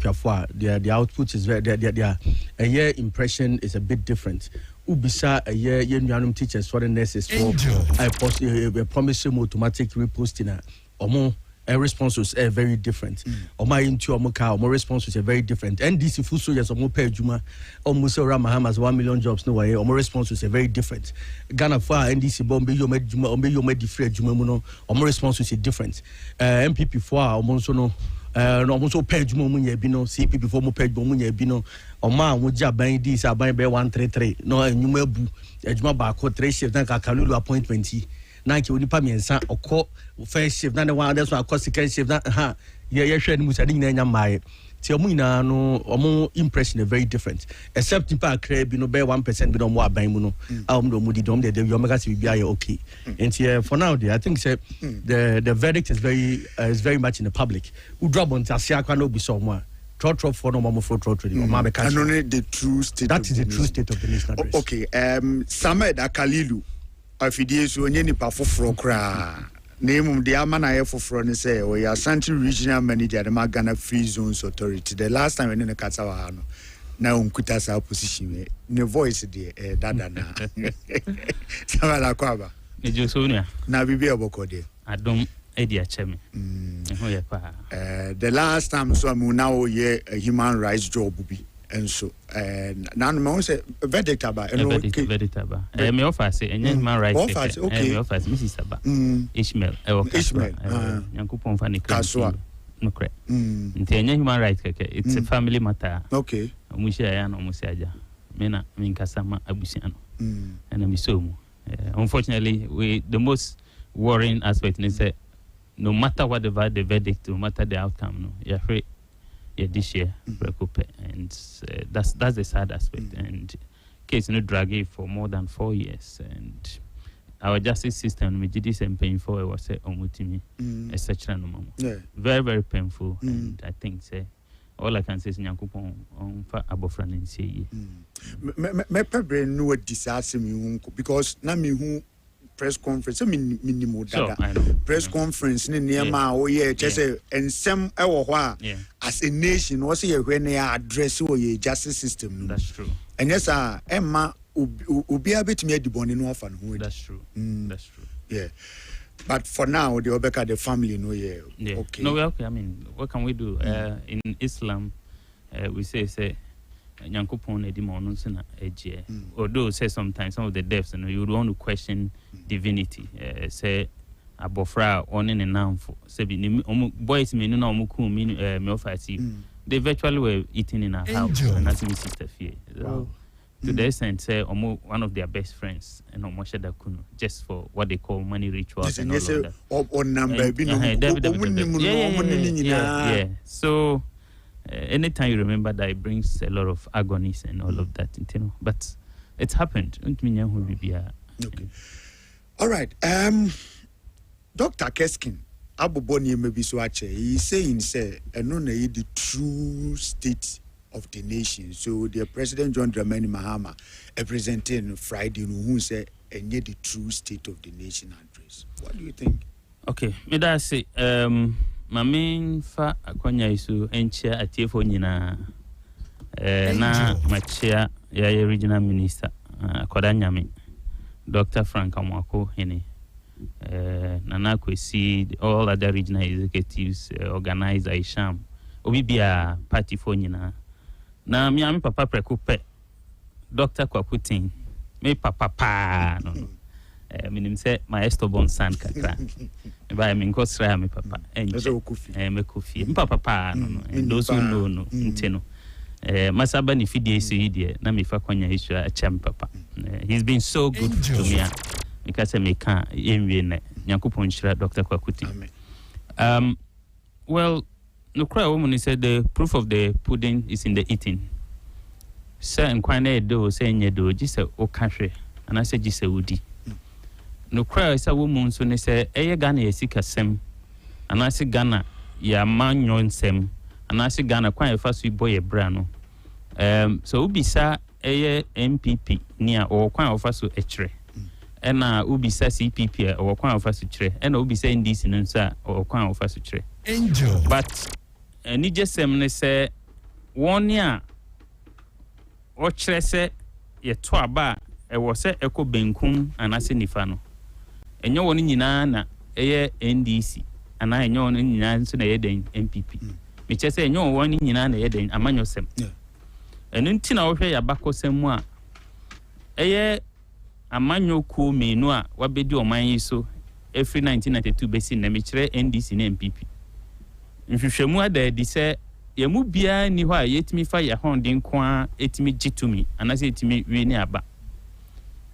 the output is very their a year impression is a bit different. Ubisa a year teachers for the nurses for I post a promise automatic reposting or responses are very different. Or my into or more responses are very different. And this full soldiers or more pay Juma almost around Mahamas 1 million jobs no way or more responses are very different. Ghana for NDC Bombay you made Juma or you made the free Juma or more responses are different. MPP for almost no no mo so page mo nya bi no CPP for mo page mo nya bi no o ma wo ja ban di sa ban be 133 no enwuma abu ejuma ba ko 3 shift na ka kalulu appointment na ke onipa miensa okọ first shift na the one that's akọ second shift na ha ye hwe ni musa ni nya maaye ti omu ina no omu impression is very different except in park bi no be 1% bi no mo aban mu no am do mu di dom de yo mega se bibia ye okay and for now I think say the verdict is very much in the public who drop on tasia kwa no bi so mo trot for no mo for trot o ma be catch the true state that is the true state of the nation. Okay, Samed Akalilu afidie so onye nipa foforo kra name the amana foforo ne say o ya Ashanti regional manager the Ghana Free Zones Authority. The last time we in the Katawa no na unkuta sa position ne voice there dada na samala kwaba ejosonia na bibi oboko there adom edi acheme the last time so am now ye a human rights job bi enso na no me say verdict aba verdict aba me offer say human rights okay me offer Mrs. Aba Ishmael yankupon fa ne kaswa no kre nti human rights keke it's a family matter okay omushi aya no omusi aja me na me nkasama abusia no and me so unfortunately the most worrying aspect is that no matter whatever the verdict, no matter the outcome, no, you're afraid this year, and that's the sad aspect. And case no draggy for more than 4 years, and our justice system, we did this and painful. It was omutimi, etc. No more. Very very painful, and I think say all I can say is nyankopon on fa abofra nsie. Me pebre no disaster me because na me hu press conference minimo dada press conference ni niema o ye chese ensem e wo ho a as a nation wo se ye hwe na address wo ye justice system. That's true. And yes emma obi abetimi adibone no afa no ho. That's true. That's true. Yeah. But for now the obeka the family no yeah. Okay. No, okay. I mean, what can we do? In Islam we say nyankopon edimo no nso na eje. Although say sometimes some of the deaths you would want to question divinity. Say abofra on in namfo. Say boys me no na omuku me offer see. They virtually were eating in our house and as my sister fear. So, to the extent say one of their best friends and omoshada kuno just for what they call money rituals and all of that. On number yeah. So anytime you remember that, it brings a lot of agonies and all of that, you know. But it's happened. Okay. All right. Dr. Keskin, Aboboni maybe so he's saying say the true state of the nation. So the President John Dramani Mahama representing Friday who said the true state of the nation address. What do you think? Okay, me that say my main fa akonya isu enchia atiefo nyina na machia ya regional minister akoda nyame Dr. Frank Amwako hene nana kwesi all other regional executives organize Aisham obi bia party fo nyina na mi am papa prekupe Dr. Kwakutin me papa pa no minim say my estobon son kakra ba me nkosra me papa me kofi me papa pa no and those who know no ntino masaba ni fidie so yidie na me fa kwanya isu a cham papa he's been so good to me because me can enwie na yakupon shira Dr. Kwakuti well no cry woman said the proof of the pudding is in the eating say nkwane do say nyedo gise o kahwe and I say gise wudi no cry is a woman so ne say eye Ghana yesikasem and I say Ghana ya manyonsem and I say Ghana kwan e fa so boy e bra no so ubisa eye MPP nia o kwan o fa so ekire ena ubisa CPP o kwan o fa so kire ena ubisa NDC no nsa o kwan o fa so kire angel but ni jesem ne say won a o kire se ye to aba e wo se eko benkum anase nifa no enye won nyina na eye NDC ana enye won nyina nso na ye den MPP me che se enye won nyina na ye den amanyosem enu nti na wo hwe ya bakosem mu a eye amanyoku menu a wabedi oman yi so every 1992 besi na me kire NDC na MPP nhwehwɛmu ada di sɛ yɛmu biara ni hɔ a yɛtumi fa yɛ honden ko a ɛtumi gye tumi anasɛ ɛtumi wie ne aba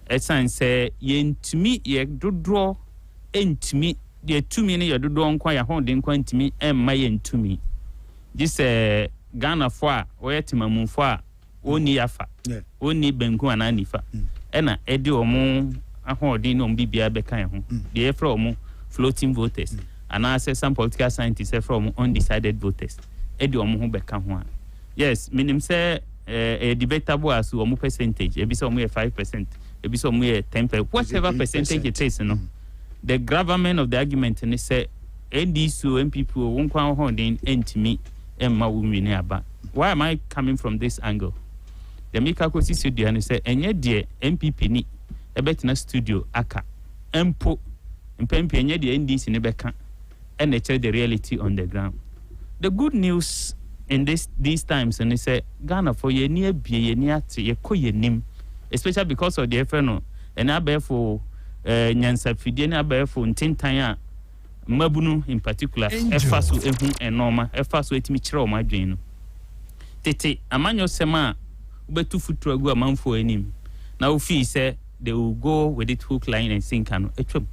ɛsan sɛ yɛntumi yɛ dodoɔ ɛntumi deɛ tumi ne yɛ dodoɔ nko a yɛ honden ko ntumi ɛmma yɛntumi gye sɛ Ghana fo a wɔyɛ temamufo a oni yafa oni benku ana nifa ɛna ɛde ɔmo ahoɔden no mbibia bɛka yɛ ho deɛ ɛfrɛ ɔmo floating voters ana say some political scientists from undecided voters edi omo ho beka ho a yes minim say debatable as omo percentage ebi say omo 5% ebi say omo 10%, whatever percentage it is no the gravamen of the argument ni say NDC MPP won kwa ho den entimi emma wumini aba. Why am I coming from this angle? The Mika Kosi studio and say enye de MPP ni ebetina studio aka empo mpempe enye de NDC ni beka and they tell the reality on the ground. The good news in these times, and they say Ghana for ye near be ye near to ye ko ye nim, especially because of the FNO and I bear for Nyansa Fidiana bear for Tintaya Mabunu in particular, Efasu Ehu and Norma, Efasu etimichro my dream. Tete, Amanyo Sema, Ubetu Futragu amount for enim. Now, fee say they will go with it hook, line, and sink and a trip.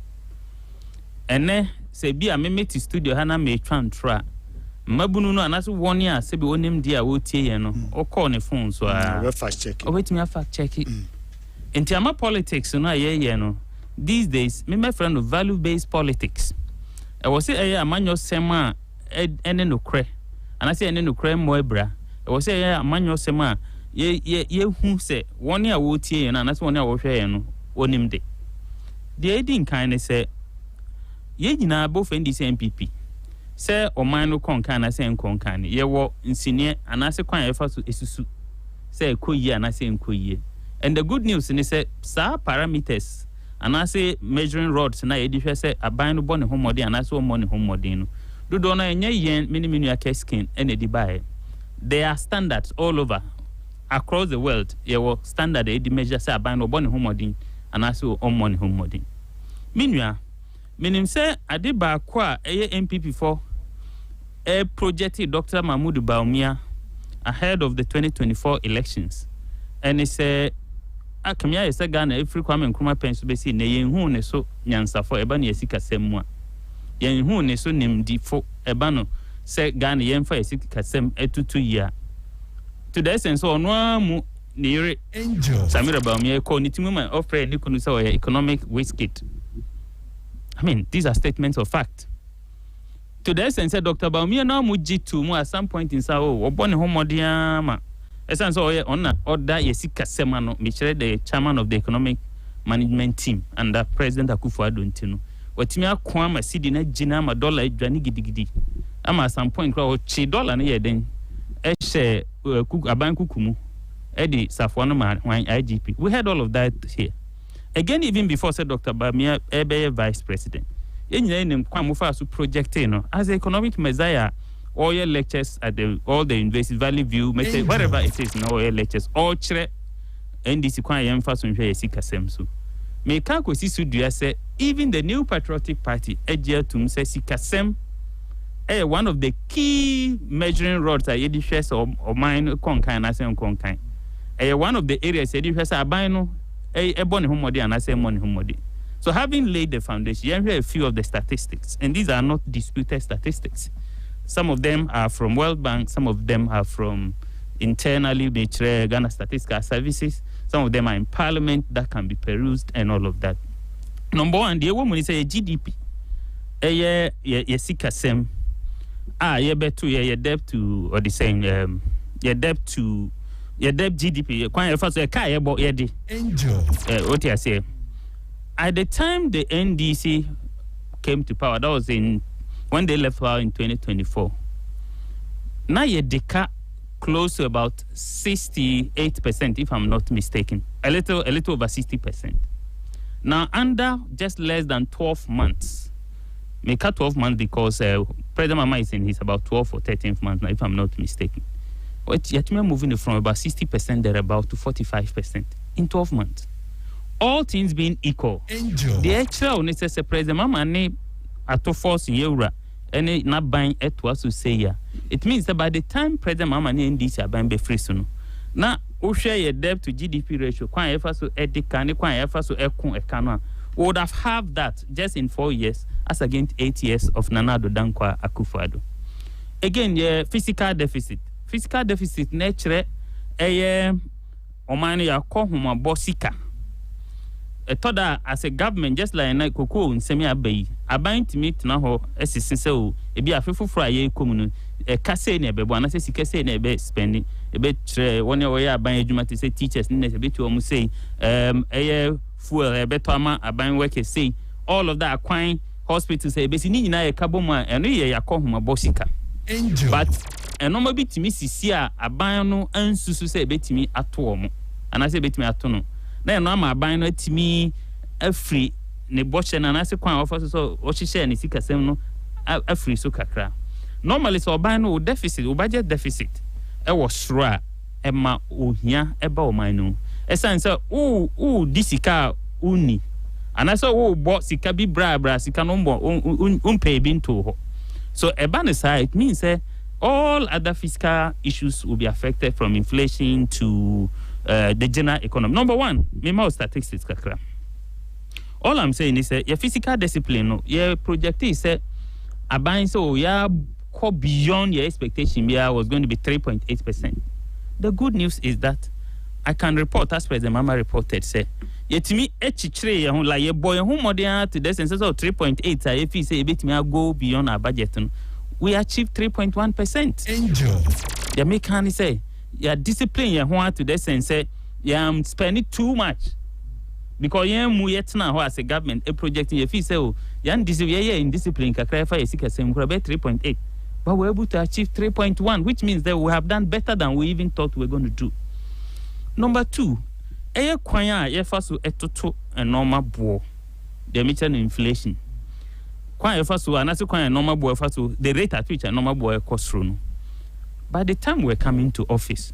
And then say be a meme studio hana me tra mabunu no anaso one year say be onim dia wo tie ye no o call ne phone so we fast check o wait me fact check it enti ama politics no ye no these days me my friend of value based politics I was say amanyo sema ene no kre anase ene no kre mo ebra I was say amanyo sema ye hu say one year wo tie ye no anaso one year wo hwe ye no onim de edin kan ne say ye nyina both NDC MPP say oman no konkan na say nkonkan ye wo nsine anase kwan ye fa so esusu say ekoyi anase enkoyi and the good news ni say sa parameters anase measuring rods na ye di hwe say aban no bone homode anase o money homode no dodo na enye yen mini aka skin and edi bae there are standards all over across the world ye wo standard e di measure say aban no bone homode anase o money homode minua menim say ade ba kwa eye MPP for a project Dr. Mahmoud Baumia ahead of the 2024 elections and he say akamia is Ghana every Kwame Nkrumah penso be see na yenhu ne so nyansafo eba na yesika sem a yenhu ne so nimdifo eba no say Ghana yemfa yesika sem etutu ya to the essence ono amu ne yire Samira Baumia ko nitimu man offer ni kunu say economic wastegate. I mean, these are statements of fact. To the essence, Dr. Baumia now mujitu mu at some point in Sao, Oboni Homodiama. Essence, on order Yesika Semano, Michelle, the chairman of the economic management team, and the President Akufo-Addo Ntino. Watimia Kwame Sidina Jinama dollar Jani Gidigidi. Ama at some point, $3 na yeden. Eshe Aban Kukumu, Eddie Safwano Wine IGP. We had all of that here. Again, even before said Dr. Baumia Ebe vice president. In Kwamufa project as the economic messiah, all your lectures at all the University Valley View, wherever it is in all your lectures, all chere NDC kwa emphasis on Jessica Semsu. Meka ko sisu dua say even the New Patriotic Party Adjei to say Sikasem one of the key measuring rods at Yedi shares or mine konkan na say konkan. One of the areas Yedi shares abino ebony homodi and I say money homodi. So having laid the foundation, you have a few of the statistics, and these are not disputed statistics. Some of them are from World Bank, some of them are from internally Ghana Statistical Services, some of them are in Parliament that can be perused and all of that. Number one, the woman is a GDP. Ye sika sem. Ye betu ye debt to or the same ye debt to your debt GDP, quite first a car about Eddie. What I say. At the time the NDC came to power, that was when they left power in 2024. Now your deca close to about 68%, if I'm not mistaken. A little over 60%. Now under just less than 12 months. Make it 12 months because President Mama is in his about 12th or 13th month now, if I'm not mistaken. Yet we're moving from about 60% thereabout to 45% in 12 months. All things being equal. The extra necessary President Mama ne ato force in Eura any na ban etwa so say ya. It means that by the time President Mahama ne ndisi aban be free so no na wo share your debt to GDP ratio kwan efa so edika ne kwan efa so ekon eka no would have halved that just in 4 years as against 8 years of Nana Addo Dankwa Akufo-Addo. Again, yeah, physical deficit nature omani ya ko homa bosika. Toda as a government just like na koko nsemi abayi aban timi tena ho esisi se o ebi afefoforo aye komunu kase na ebebo anase sika se na ebe spending ebe tre woni wo ya aban adwuma te say teachers na ebe ti o mu say fuel ebe to ama aban workers say all of that kwan hospitals ebe si ni nyina ye kabom a eno ye yakọ homa bosika but enoma bi timi sisi a aban no ansusu se ebe timi ato o mu anase ebe timi ato no na eno ama aban no atimi afri ne boche na anase kwan ofa so o hihye ne sikasem no afri so kakra normally so aban no deficit o budget deficit e wo soro a e ma ohia e ba o man no esanse o disika uni anase wo bo sika bi bra sika no mbo pay bi nto ho so ebane side it means all other fiscal issues will be affected from inflation to the general economy. Number one, me statistics kakra. All I'm saying is your physical discipline no your project is aban so ya go beyond your expectation was going to be 3.8%. The good news is that I can report as President Mama reported say yetimi echichire ye ho la ye boy ho modern to the sense of 3.8 if you say ebetimi go beyond our budget no, we achieved 3.1%. Angel the mechanic say ya discipline ye ho to the sense ya spending too much because ye mu yetna ho as a government a project ye feel say oh ya in discipline kakra fa ye sika sem kra be 3.8 but we're able to achieve 3.1 which means that we have done better than we even thought we were going to do. Number two, eye kwan a ye fa so etoto normal bo the meter inflation kwan ye fa so anase kwan normal bo fa so the rate at which a normal bo cost through no. By the time we're coming to office,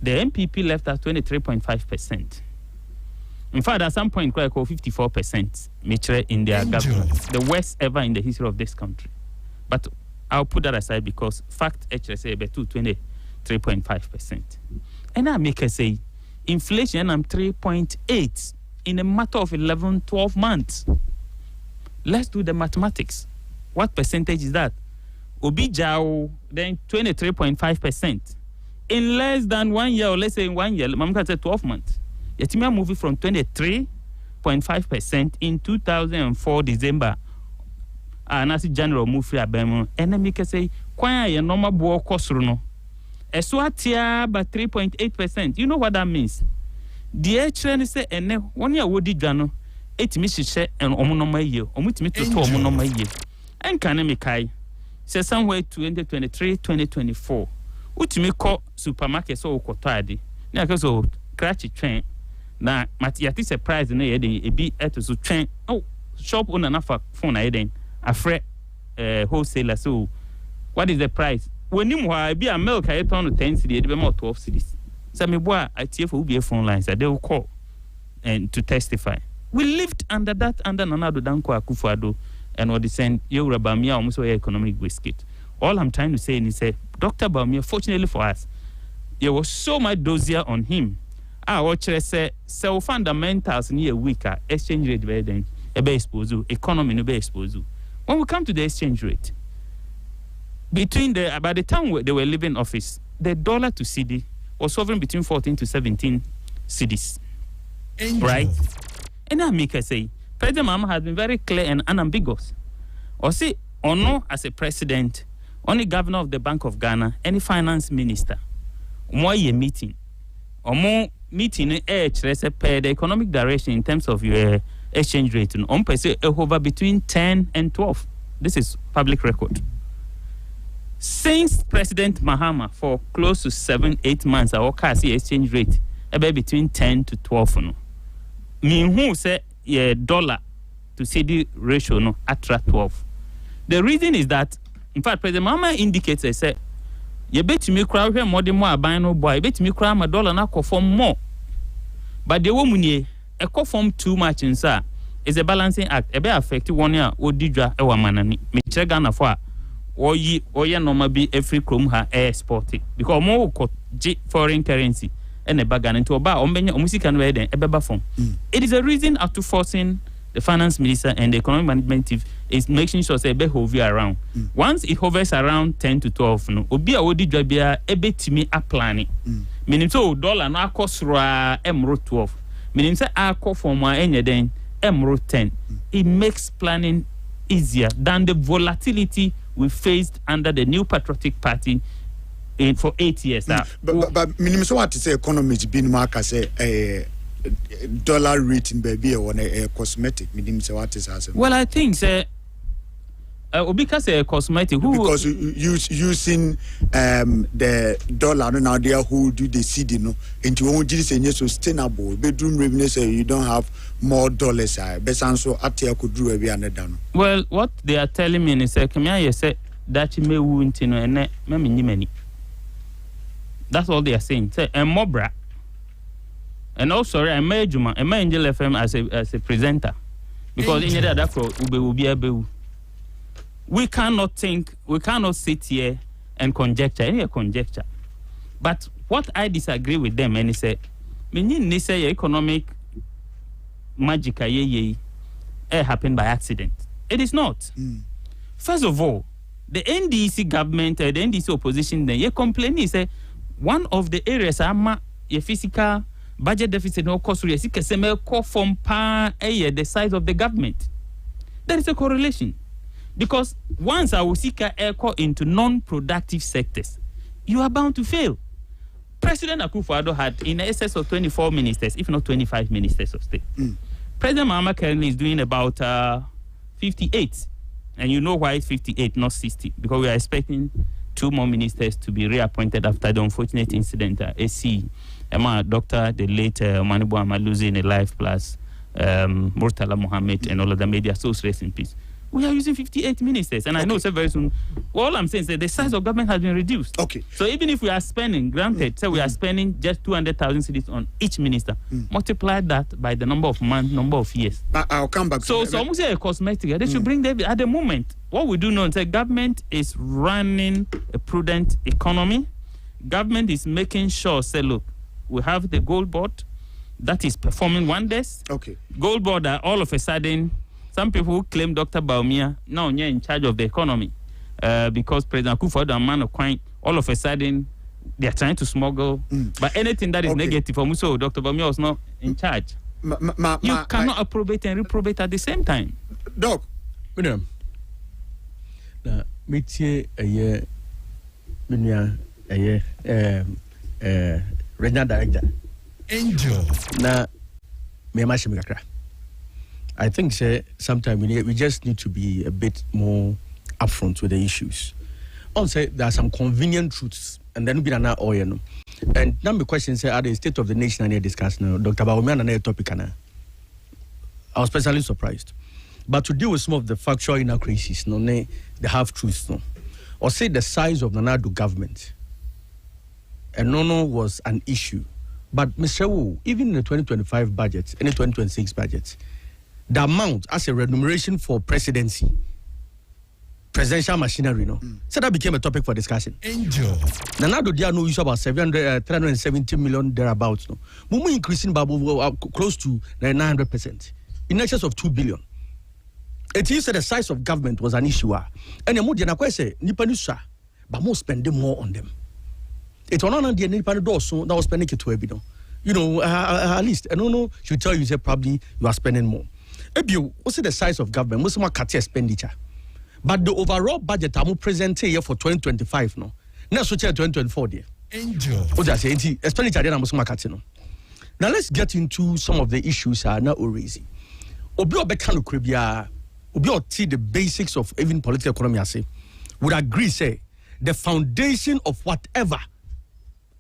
the MPP left at 23.5%. In fact, at some point, quite 54% mature in their government, the worst ever in the history of this country. But I'll put that aside because fact HSA be 23.5%. And I make her say, inflation I'm 3.8 in a matter of 12 months. Let's do the mathematics. What percentage is that? Obijao, then 23.5%. In less than 1 year, or let's say in 1 year, Mamka said 12 months. Yet me moving from 23.5% in 2004 December. And as general move free abemo. And then make say, kwaya ye normal bo kosruno. Eswatia by 3.8%. You know what that means? The HN say ene 1 year wodi dwano. Etimi hihye en omonoma ye. Omutimi toto omonoma ye. Enka ne mekai. Say somewhere 2023-2024 utimi ko supermarket so ukoto ade na akaso crash train na matiati surprise na ye den ebi etoso train shop owner na fa phone na den afre wholesaler so what is the price wenim ho ebi a milk I turn 10 cedi e be more 12 cedis so me boa atie for ubi phone lines that they will call and to testify we lived under Nana Addo Dankwa Akufo-Addo and what they send you Bawumia almost economic biscuit. All I'm trying to say is Dr. Bawumia, fortunately for us, there was so much dossier on him. I watch say fundamentals near weaker exchange rate then exposed economy no be exposed. When we come to the exchange rate, between by the time they were leaving office, the dollar to CD was hovering between 14 to 17 cedis. Right? And I make her say President Mahama has been very clear and unambiguous. Or say, or no, as a president, only governor of the Bank of Ghana, any finance minister, more a meeting, or more meeting per the economic direction in terms of your exchange rate, on over between 10 and 12. This is public record. Since President Mahama, for close to 7-8 months, our exchange rate about between 10 to 12. No, mean who say dollar to CD ratio no at 12. The reason is that, in fact, President Mahama indicates say, you bet me cry more than more buy no boy, bet me cry my dollar na conform more. But the woman ye a conform too much in sir. It's a balancing act. Ebe affect one year odidwa ewa manani. Me check Ghana for oye normal be every chrome ha export it because more ko foreign currency and a bag into oba ombenya omusika no eden ebeba form. It is a reason after forcing the finance minister and the economic management team is making sure say be hover around. Once it hovers around 10 to 12 no obi a odidwa bia ebetimi a plan. Meaning so dollar no akosra emro 12. Meaning say akọ form enye den emro 10. It makes planning easier than the volatility we faced under the New Patriotic Party for 8 years. But minimum so what to say economy is being marked as a dollar rating baby or a cosmetic. Minimum so what is as well, I think because a cosmetic because using the dollar now they who do the seed into one sustainable bedroom revenue say you don't have more dollars but so at could do a another. Well, what they are telling me is say that you may wound and many. That's all they are saying. Say and Mobra. And also I made Juma and Angel FM as a presenter. Because in that for ube. We cannot sit here and conjecture. But what I disagree with them and say, me say economic magic happened by accident. It is not. First of all, the NDC government, the NDC opposition, they complain say one of the areas your physical budget deficit no cost from the size of the government. There is a correlation. Because once I will seek echo into non-productive sectors, you are bound to fail. President Akufo-Addo had in excess of 24 ministers, if not 25 ministers of state. President Mahama currently is doing about 58. And you know why it's 58, not 60. Because we are expecting 2 more ministers to be reappointed after the unfortunate incident at AC. Doctor, the late Manibu Ama losing a life plus Murtala Mohammed and all of the media, so rest in peace. We are using 58 ministers, and I know very soon. All I'm saying is that the size of government has been reduced. Okay. So even if we are spending, granted, say we are spending just 200,000 cedis on each minister, multiply that by the number of months, number of years. I'll come back. So almost a cosmetic. They should bring them at the moment. What we do know is that government is running a prudent economy. Government is making sure, say, look, we have the gold board that is performing wonders. Okay. Gold board are all of a sudden. Some people who claim Dr. Bawumia now you're in charge of the economy because President Akufo-Addo and man of coin, all of a sudden they are trying to smuggle. But anything that is negative for Muso, Dr. Bawumia was not in charge. You cannot approbate and reprobate at the same time. Doc, Madam, metie a year, regional director. Angel. Na me mashimikakra. I think sometimes we just need to be a bit more upfront with the issues. Also, there are some convenient truths, and then we are not all. And now the question say, are the state of the nation and discuss now? Dr. Bawumia and topic I was personally surprised, but to deal with some of the factual inaccuracies, they have truths, or say the size of the Nanado government, and no was an issue. But Mr. Wu, even in the 2025 budget and the 2026 budget. The amount as a remuneration for presidency, presidential machinery, so that became a topic for discussion. Angel. Now there are no issue about 370 million thereabouts. Mumu increasing by close to 900%, in excess of 2 billion. It is the size of government was an issue. And the more say nipanusa, but more spending more on them. It was not the nipanusa that was spending it to a at least I don't know. Should tell you say probably you are spending more. What's the size of government? Most of my cut expenditure, but the overall budget I'm presenting here for 2025 no. Next year 2024 there. Angel. What I say expenditure there most of my cut no. Now let's get into some of the issues are not easy. Obi obekano kribia, obi oti the basics of even political economy I say would agree say the foundation of whatever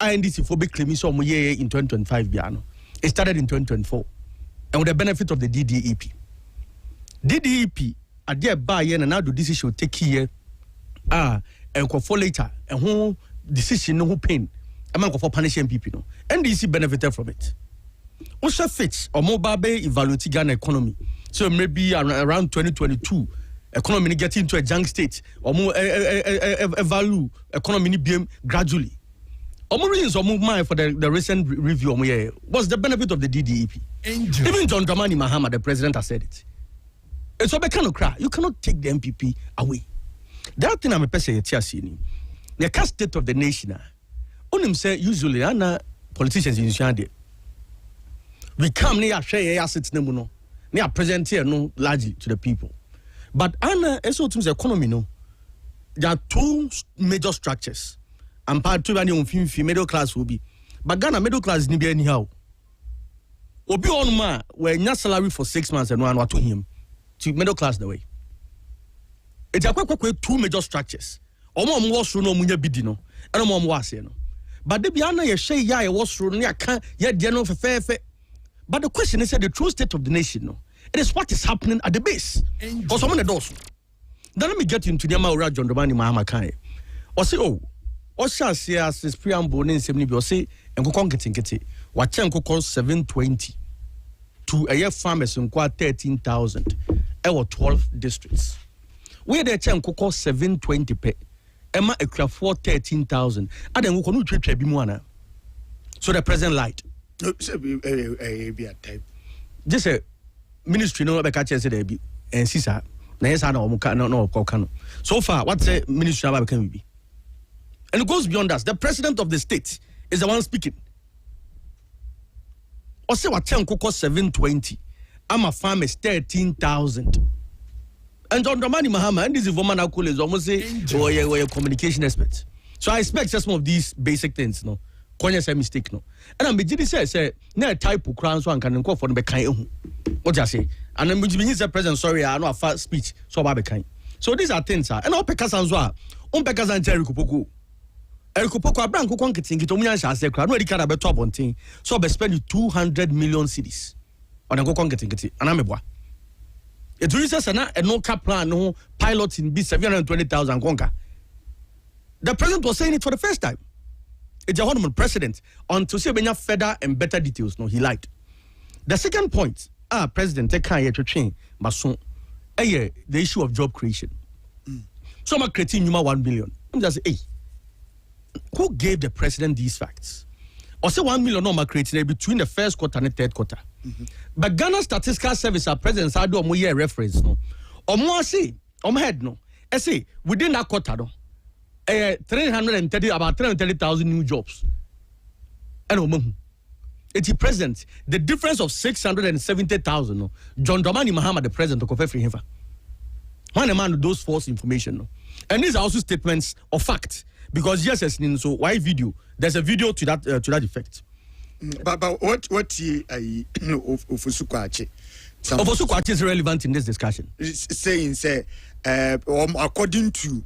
INDC for be claiming some year in 2025 biano. It started in 2024 and with the benefit of the DDEP. DDEP at their buy and now the decision take here and for later and who decision no who pain among for punishing people no NDC benefited from it. Also fits or mobile evaluate Ghana economy So maybe around 2022, economy getting into a junk state, or more value economy BM gradually. Reasons mind for the recent review was the benefit of the DDEP. Even John Dramani Mahama, the president, has said it. It's a kind of cry. You cannot take the MPP away. That thing I'm a person the cast state of the nation. On him say usually politicians in Shande. We come near share assets near present here no largely to the people. But Anna also to the economy no. There are two major structures. And part two middle class will be. But Ghana middle class ni be anyhow. Obi on ma where your salary for 6 months and one to him. To middle class the way. It's a quick two major structures. Omo was no munya bidino. And omo was no. But the biana ye shay ya was run ya can yet no fair. But the question is the true state of the nation. No, it is what is happening at the base. Or someone that does. Then let me get into the Amara John Dramani Mahama Kai. Or say, oh, or shall see as this preamble in 70 or say, and go conquering it. What Chanko cost 720 to a year farmers in quite 13,000. Our 12 districts. Where the Chanko cost 720 pay. Emma equal for 13,000. I then go to trip Bimuana. So the present light. Just a ministry no catch said and sisa. No. So far, what's the ministry about can be? And it goes beyond us. The president of the state is the one speaking. Or say what Chanko cost 720. I'm a farmer 13,000. And John Dramani Mahama, and this is woman I call is almost say, oh, you're a communication expert. So I expect just some of these basic things, no. Konya say mistake, no. And I'm beginning to say, na type of crown so I can call for the kind. What you say? And I'm beginning to say, President, sorry, I know a fast speech, so about the kind. So these are things, sir. And all Pekas and Zwa, Pekas and Jerry Kupoko. Kupoko, a brand who can't get into Munyan say, I know the kind of a top on thing. So I spend 200 million cities. On a go can't get it. And I'm a boy. It is a no cap plan, no pilots in B720,000 conquer. The president was saying it for the first time. It's a honorable president until see benya further and better details. No, he lied. The second point, president take care to train, mason, the issue of job creation. So I'm creating 1 billion. I'm just hey, who gave the president these facts? Or say 1 million no creating between the first quarter and the third quarter. But Ghana Statistical Service, our president, I do a year reference no. Or more say, head no. I say within that quarter no. 330,000 new jobs. And it's present the difference of 670,000. No, John Dramani Mahama, the president of Kofefri Hefa. One among those false information. No, and these are also statements of fact because yes, as in so why video? There's a video to that effect. But what Ofusukwache? Ofusukwache is relevant in this discussion. Saying according to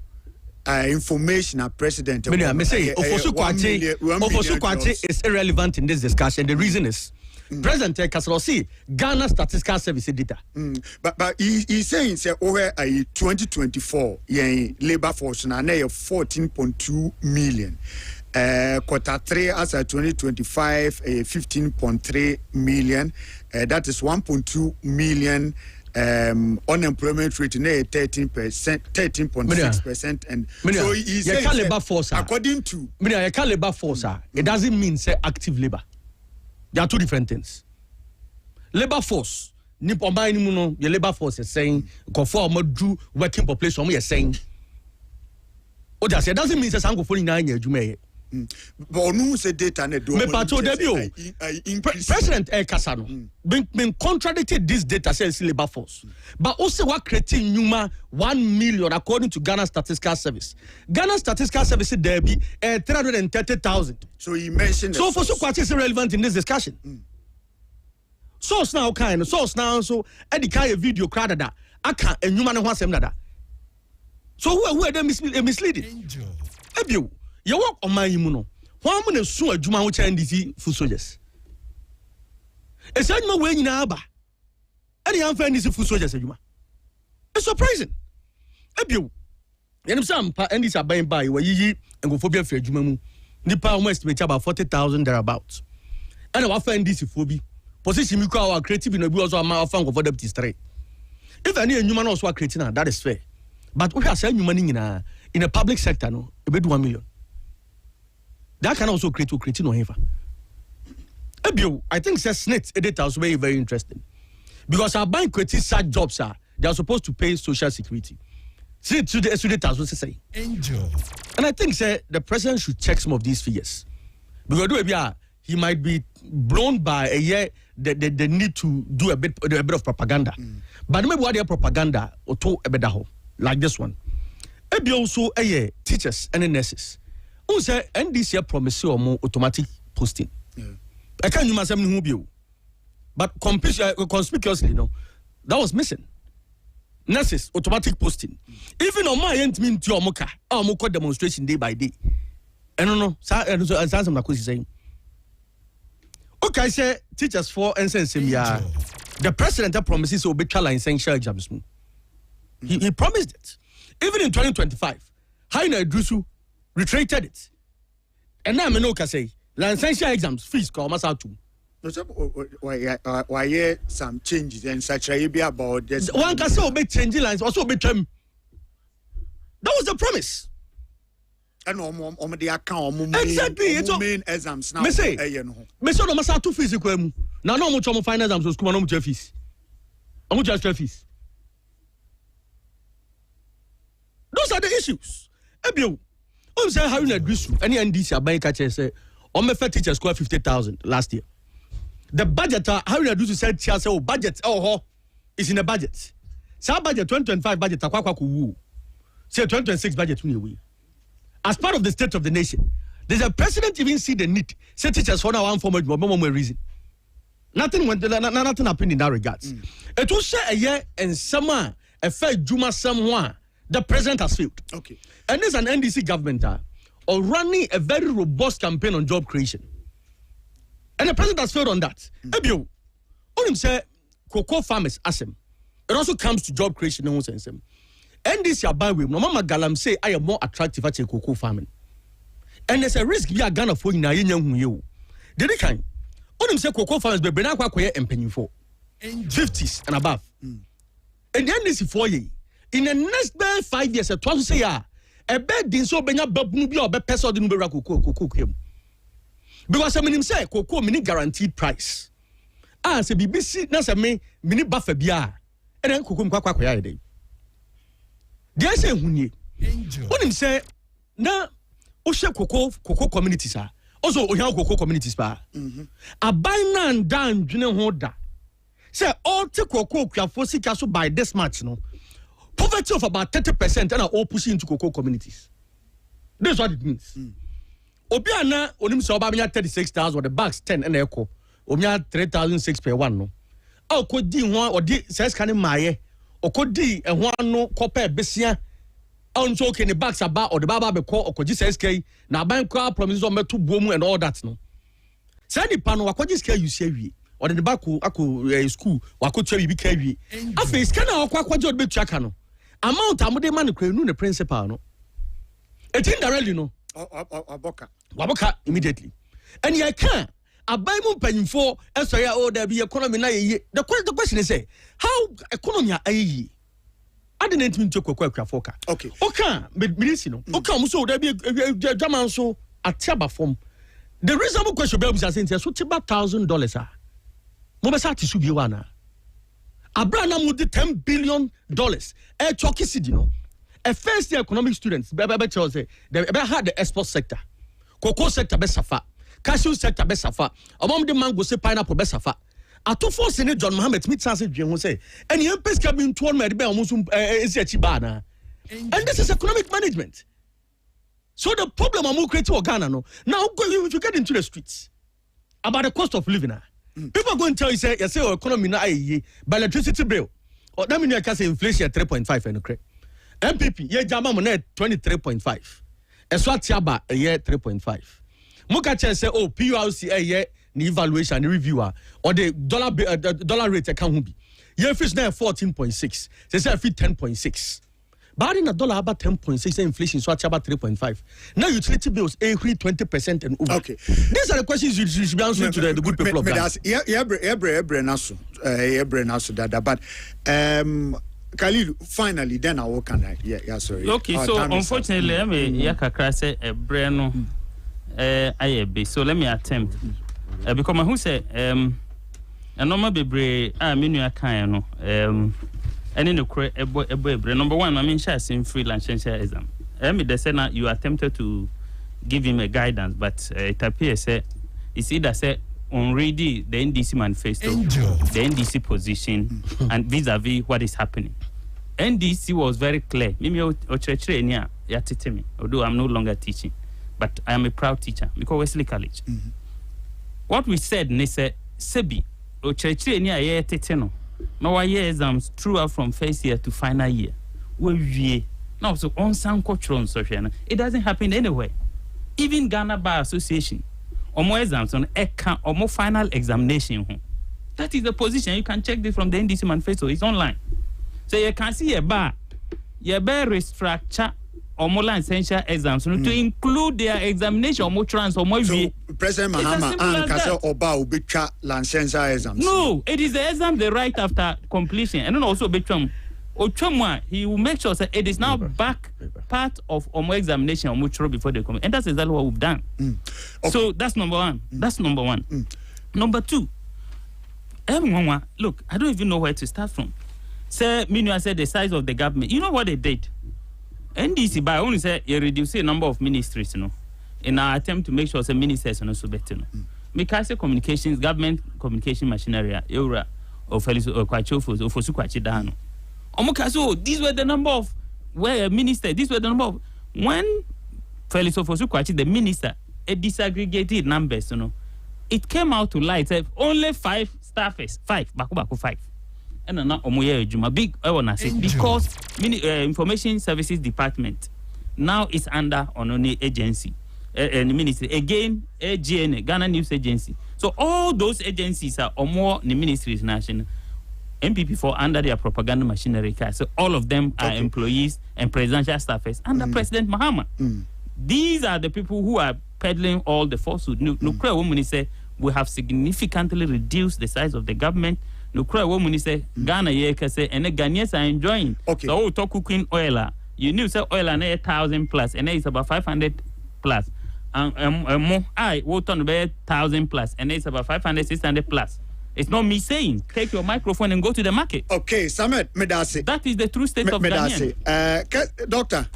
information our president Ofusukwache is irrelevant in this discussion. The reason is President Kasrosi Ghana Statistical Service data. But he's saying say over 2024 labor force na 14.2 million. Quarter 3 as a 2025 15.3 million. That is 1.2 million. Unemployment rate na 13.6%, and so he says labor force according to labor force it doesn't mean say active labor. There are two different things. Labor force ni pomba ni mu no your labor force is saying conform do working population we are saying it doesn't mean say sango for na anya adwuma but no say data na do me pato debio president Kasano been contradicted this data says labor force but also what creating numa 1 million according to Ghana Statistical Service. Ghana Statistical Service there be 330,000. So he mentioned so for so quite is irrelevant in this discussion. Source now kind source now so edika video crowd that aka enuma ne ho asem dada. So who are they misleading? Ebio you work on my imuno. Why am I so a Juma which NDC food soldiers? A sad my way in Aba. Any unfair NDC food soldiers, it's surprising. Ebio. And some NDC are buying by where ye and go phobia for Jumamu. Nipa almost estimate about 40,000 thereabouts. And our NDC phobia. Position you call our creative in a also amount of fun for deputy straight. If any human also creating that is fair. But we have saying human in a public sector, no, about 1 million. That can also create no hefa. I think SNET data is very, very interesting. Because our bank creating such jobs they are supposed to pay social security. See to the data what say. And I think the president should check some of these figures. Because he might be blown by the need to do a bit of propaganda. But maybe what their propaganda or to a better home like this one. Maybe also teachers and nurses. Who say NDC promise or more automatic posting. I can't imagine who be. But conspicuously, that was missing. Nurses automatic posting. Even on my end, mean to Omoka demonstration day by day. I don't know. Some saying. Okay, I say teachers for instance, the president promises will be trial essential exams. He promised it. Even in 2025, Haina Drusu retracted it. And now I know say essential exams fees come out to. Why some changes and such a be about this? One can say obey changing lines, also obey term. That was the promise. And on the account, exactly. It's main exams now. Me say no masa two fees equal. Now no much on final exams so school no much fees. How much extra fees? Those are the issues. Ebio, say how you agree to any NDC aban catch say on me for teachers score 50,000 last year. The budget how you do to say budget is in the budget. Say budget 2025 budget akwa ku say 2026 budget we. As part of the state of the nation, does the president even see the need? Say teachers for now one form of reason. Nothing happened in that regards. It will say a year and summer a fair Juma someone the president has failed. Okay. And there's an NDC government or running a very robust campaign on job creation. And the president has failed on that. Ebio, on him say cocoa farmers ask him. It also comes to job creation no sense. NDC buy with no mama galam say I am more attractive at cocoa farming. And there's a risk be a Ghana for in a young. Did it kind? On him say cocoa farmers be bena kwa and penny for 50s and above. And the NDC 4 years. In the next 5 years, a 12 say a bed din so benya babu bi or be person din be cocoa him. Because I mean say cocoa mini guaranteed price. Say BBC na say me mini buffer bia. And then cocoa kwa ya dey. They say hunye. When him say na o share cocoa communities also o hear cocoa communities pa. Abai na ndan dwene ho da. Say all te cocoa kwafo sika so by this much no. Poverty of about 30% and are all pushing into cocoa communities. That's what it means. Obiana onim so obamia 36,000 or the bags 10 and echo. Omia 3,006 per one no. O ko di ho or di says kan maye. O ko di e ho no kopa besia. On so okay the bags about or the baba be call or ko says k na ban kwa promises on metu bomu and all that no. Say the pano akwaji scale you say wi. Or the back school wako twa bi ka wi. Afa iska na akwa jo be tuaka no. Amount amode man kwenu the principal no. It indirectly no. Waboka immediately. And you can abai mu panyimfo eso ya there be economy na ye. The question is say how economy ayi. I didn't mean to kwakwa. Okay. Okay, medicine no. Okay, so there be German so atiaba form. The reasonable question be saying so tiba $1,000 Mo be sa tisu bi wana. Abraham would $10 billion. A choki city no. A first year economic students be tell say they had the export sector. Cocoa sector be safa. Cashew sector be safa. Among the mango say pineapple be safa. Atu force in John Mohammed Smith say dwen say. And you pay ska bin 2 me be almost na. And this is economic management. So the problem amu create in Ghana no. Now if you get into the streets about the cost of living people are going to tell you say economy na ayi by electricity bill. Or that mean you can say inflation 3.5 and okay. MPP ye jama mo na 23.5. Eswatiaba ye 3.5. Muka say PURC ye ni evaluation ni reviewer or the dollar rate account ho bi. Ye fish na 14.6. Say fit 10.6. But in a dollar about 10.6 inflation so about 3.5. Now utility bills 20% and over. Okay. These are the questions you should be answering to the good people of Ghana. But Khalil, finally, then I will connect. Yeah, sorry. Okay, so unfortunately, I mean, Yakakra said a brand new so let me attempt. Because my who say a normal baby, I mean, you can and in the number one, I mean, she's in freelance exam. I mean, they said now you attempted to give him a guidance, but it appears it's either said already the NDC manifesto, the NDC position, and vis-a-vis what is happening. NDC was very clear. Although I'm no longer teaching, but I am a proud teacher because Wesley College. What we said, they said, Sebi, no exams throughout from first year to final year. Now, so on some cultural social, it doesn't happen anywhere. Even Ghana Bar Association, or more exams on or more final examination. That is the position. You can check this from the NDC manifesto. It's online. So you can see a bar restructure or more essential exams to include their examination or more trans or more. So President Mahama and Kasa Oba will be license exams. No, it is the exam they write after completion, and then also become. Ochomwa, he will make sure that it is now back part of Omo examination or before they come. And that's exactly what we've done. Okay. So that's number one. That's number one. Number two, everyone, look, I don't even know where to start from. Say, Minua said the size of the government. You know what they did? NDC by only say you reduce the number of ministries, in our attempt to make sure the ministers are not so better. Because communications, government communication machinery, Eura, or Felix or Kwachofos, or Fosukwachi Dano. So these were the number of where minister. These were the number of when Felix Ofosukwachi, the minister, disaggregated numbers. It came out to light. Only 5 staffers, 5, baku 5, and not Omoye Juma big. I wanna say because Information Services Department now is under Onone agency and ministry again. AGN Ghana News Agency. So all those agencies are more the ministries national. MPP for under their propaganda machinery. So all of them are employees and presidential staffers under President Mahama. These are the people who are peddling all the falsehood. Nukra woman say we have significantly reduced the size of the government. Nukra woman say Ghana yeka say and the Ghanaians are enjoying. So talk cooking oil. You knew say oil and 1,000 plus and it's about 500 plus. And more I vote on 1,000 plus and it's about 500, 600 plus. It's not me saying, take your microphone and go to the market. Okay, Samet Medase. That is the true state of Medase. Doctor.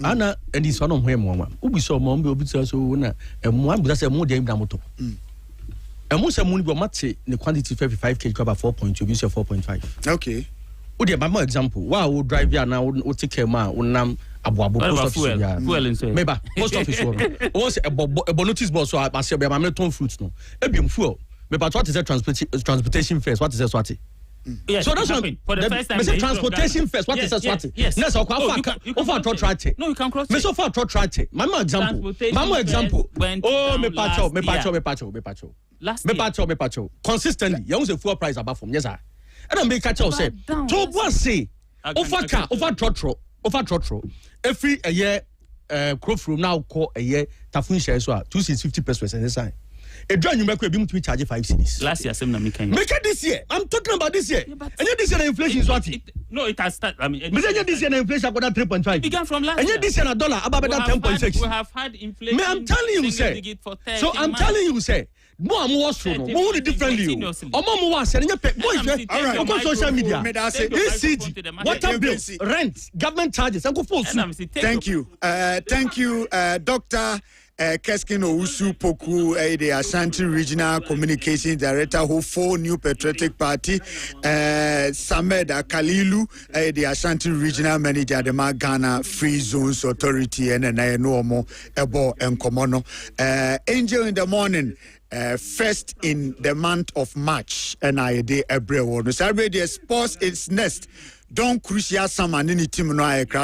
Anna and his son of him, Ubi saw Mombi Obisa so and one was a more damn damoto. And most of Munibo Matse, the quantity 55 kg cover 4.2, you say 4.5. Okay. Would you have my example? Wow, would drive here now, would take care of Abu post office. Well, maybe post office was a bonotis boss. So I say, I'm not ton fruits. No, a fuel. Maybe what is a transportation first? What is a swati? Yes, so that's what for the first time. Transportation first. What is a swati? Yes. That's how far. No, you can cross. Me so far trot. Mama example. Oh, me pacho. Last me pacho. Consistently, you use a fuel price above from yes sir. And I make catch out say. To what say? Over trotro. Every a year, crop from now call a year, Tafun shares are 250% sign. A drawing you make a beam to charge 5 cities. Last year, some make this year. I'm talking about this year. And yet this year inflation is what? No, it has started. I mean, this year inflation got 3.5. Began from last year. And yet this year a dollar about 10.6. We have had inflation. I'm telling you, say. So I'm telling you, say. More more differently. More say. All right. On social media. This city, water bills, rent, government charges, and go full. Thank you. Thank you, Dr. Keskin Owusu Poku, the Ashanti Regional Communications Director, who for New Patriotic Party, Samed Kalilu, the Ashanti Regional Manager, the Ghana Free Zones Authority, and I know more Ebo and Komono. Angel in the morning. First in the month of March, and I did a brew. So, the sports is next. Don't crucial summon any team no crowd.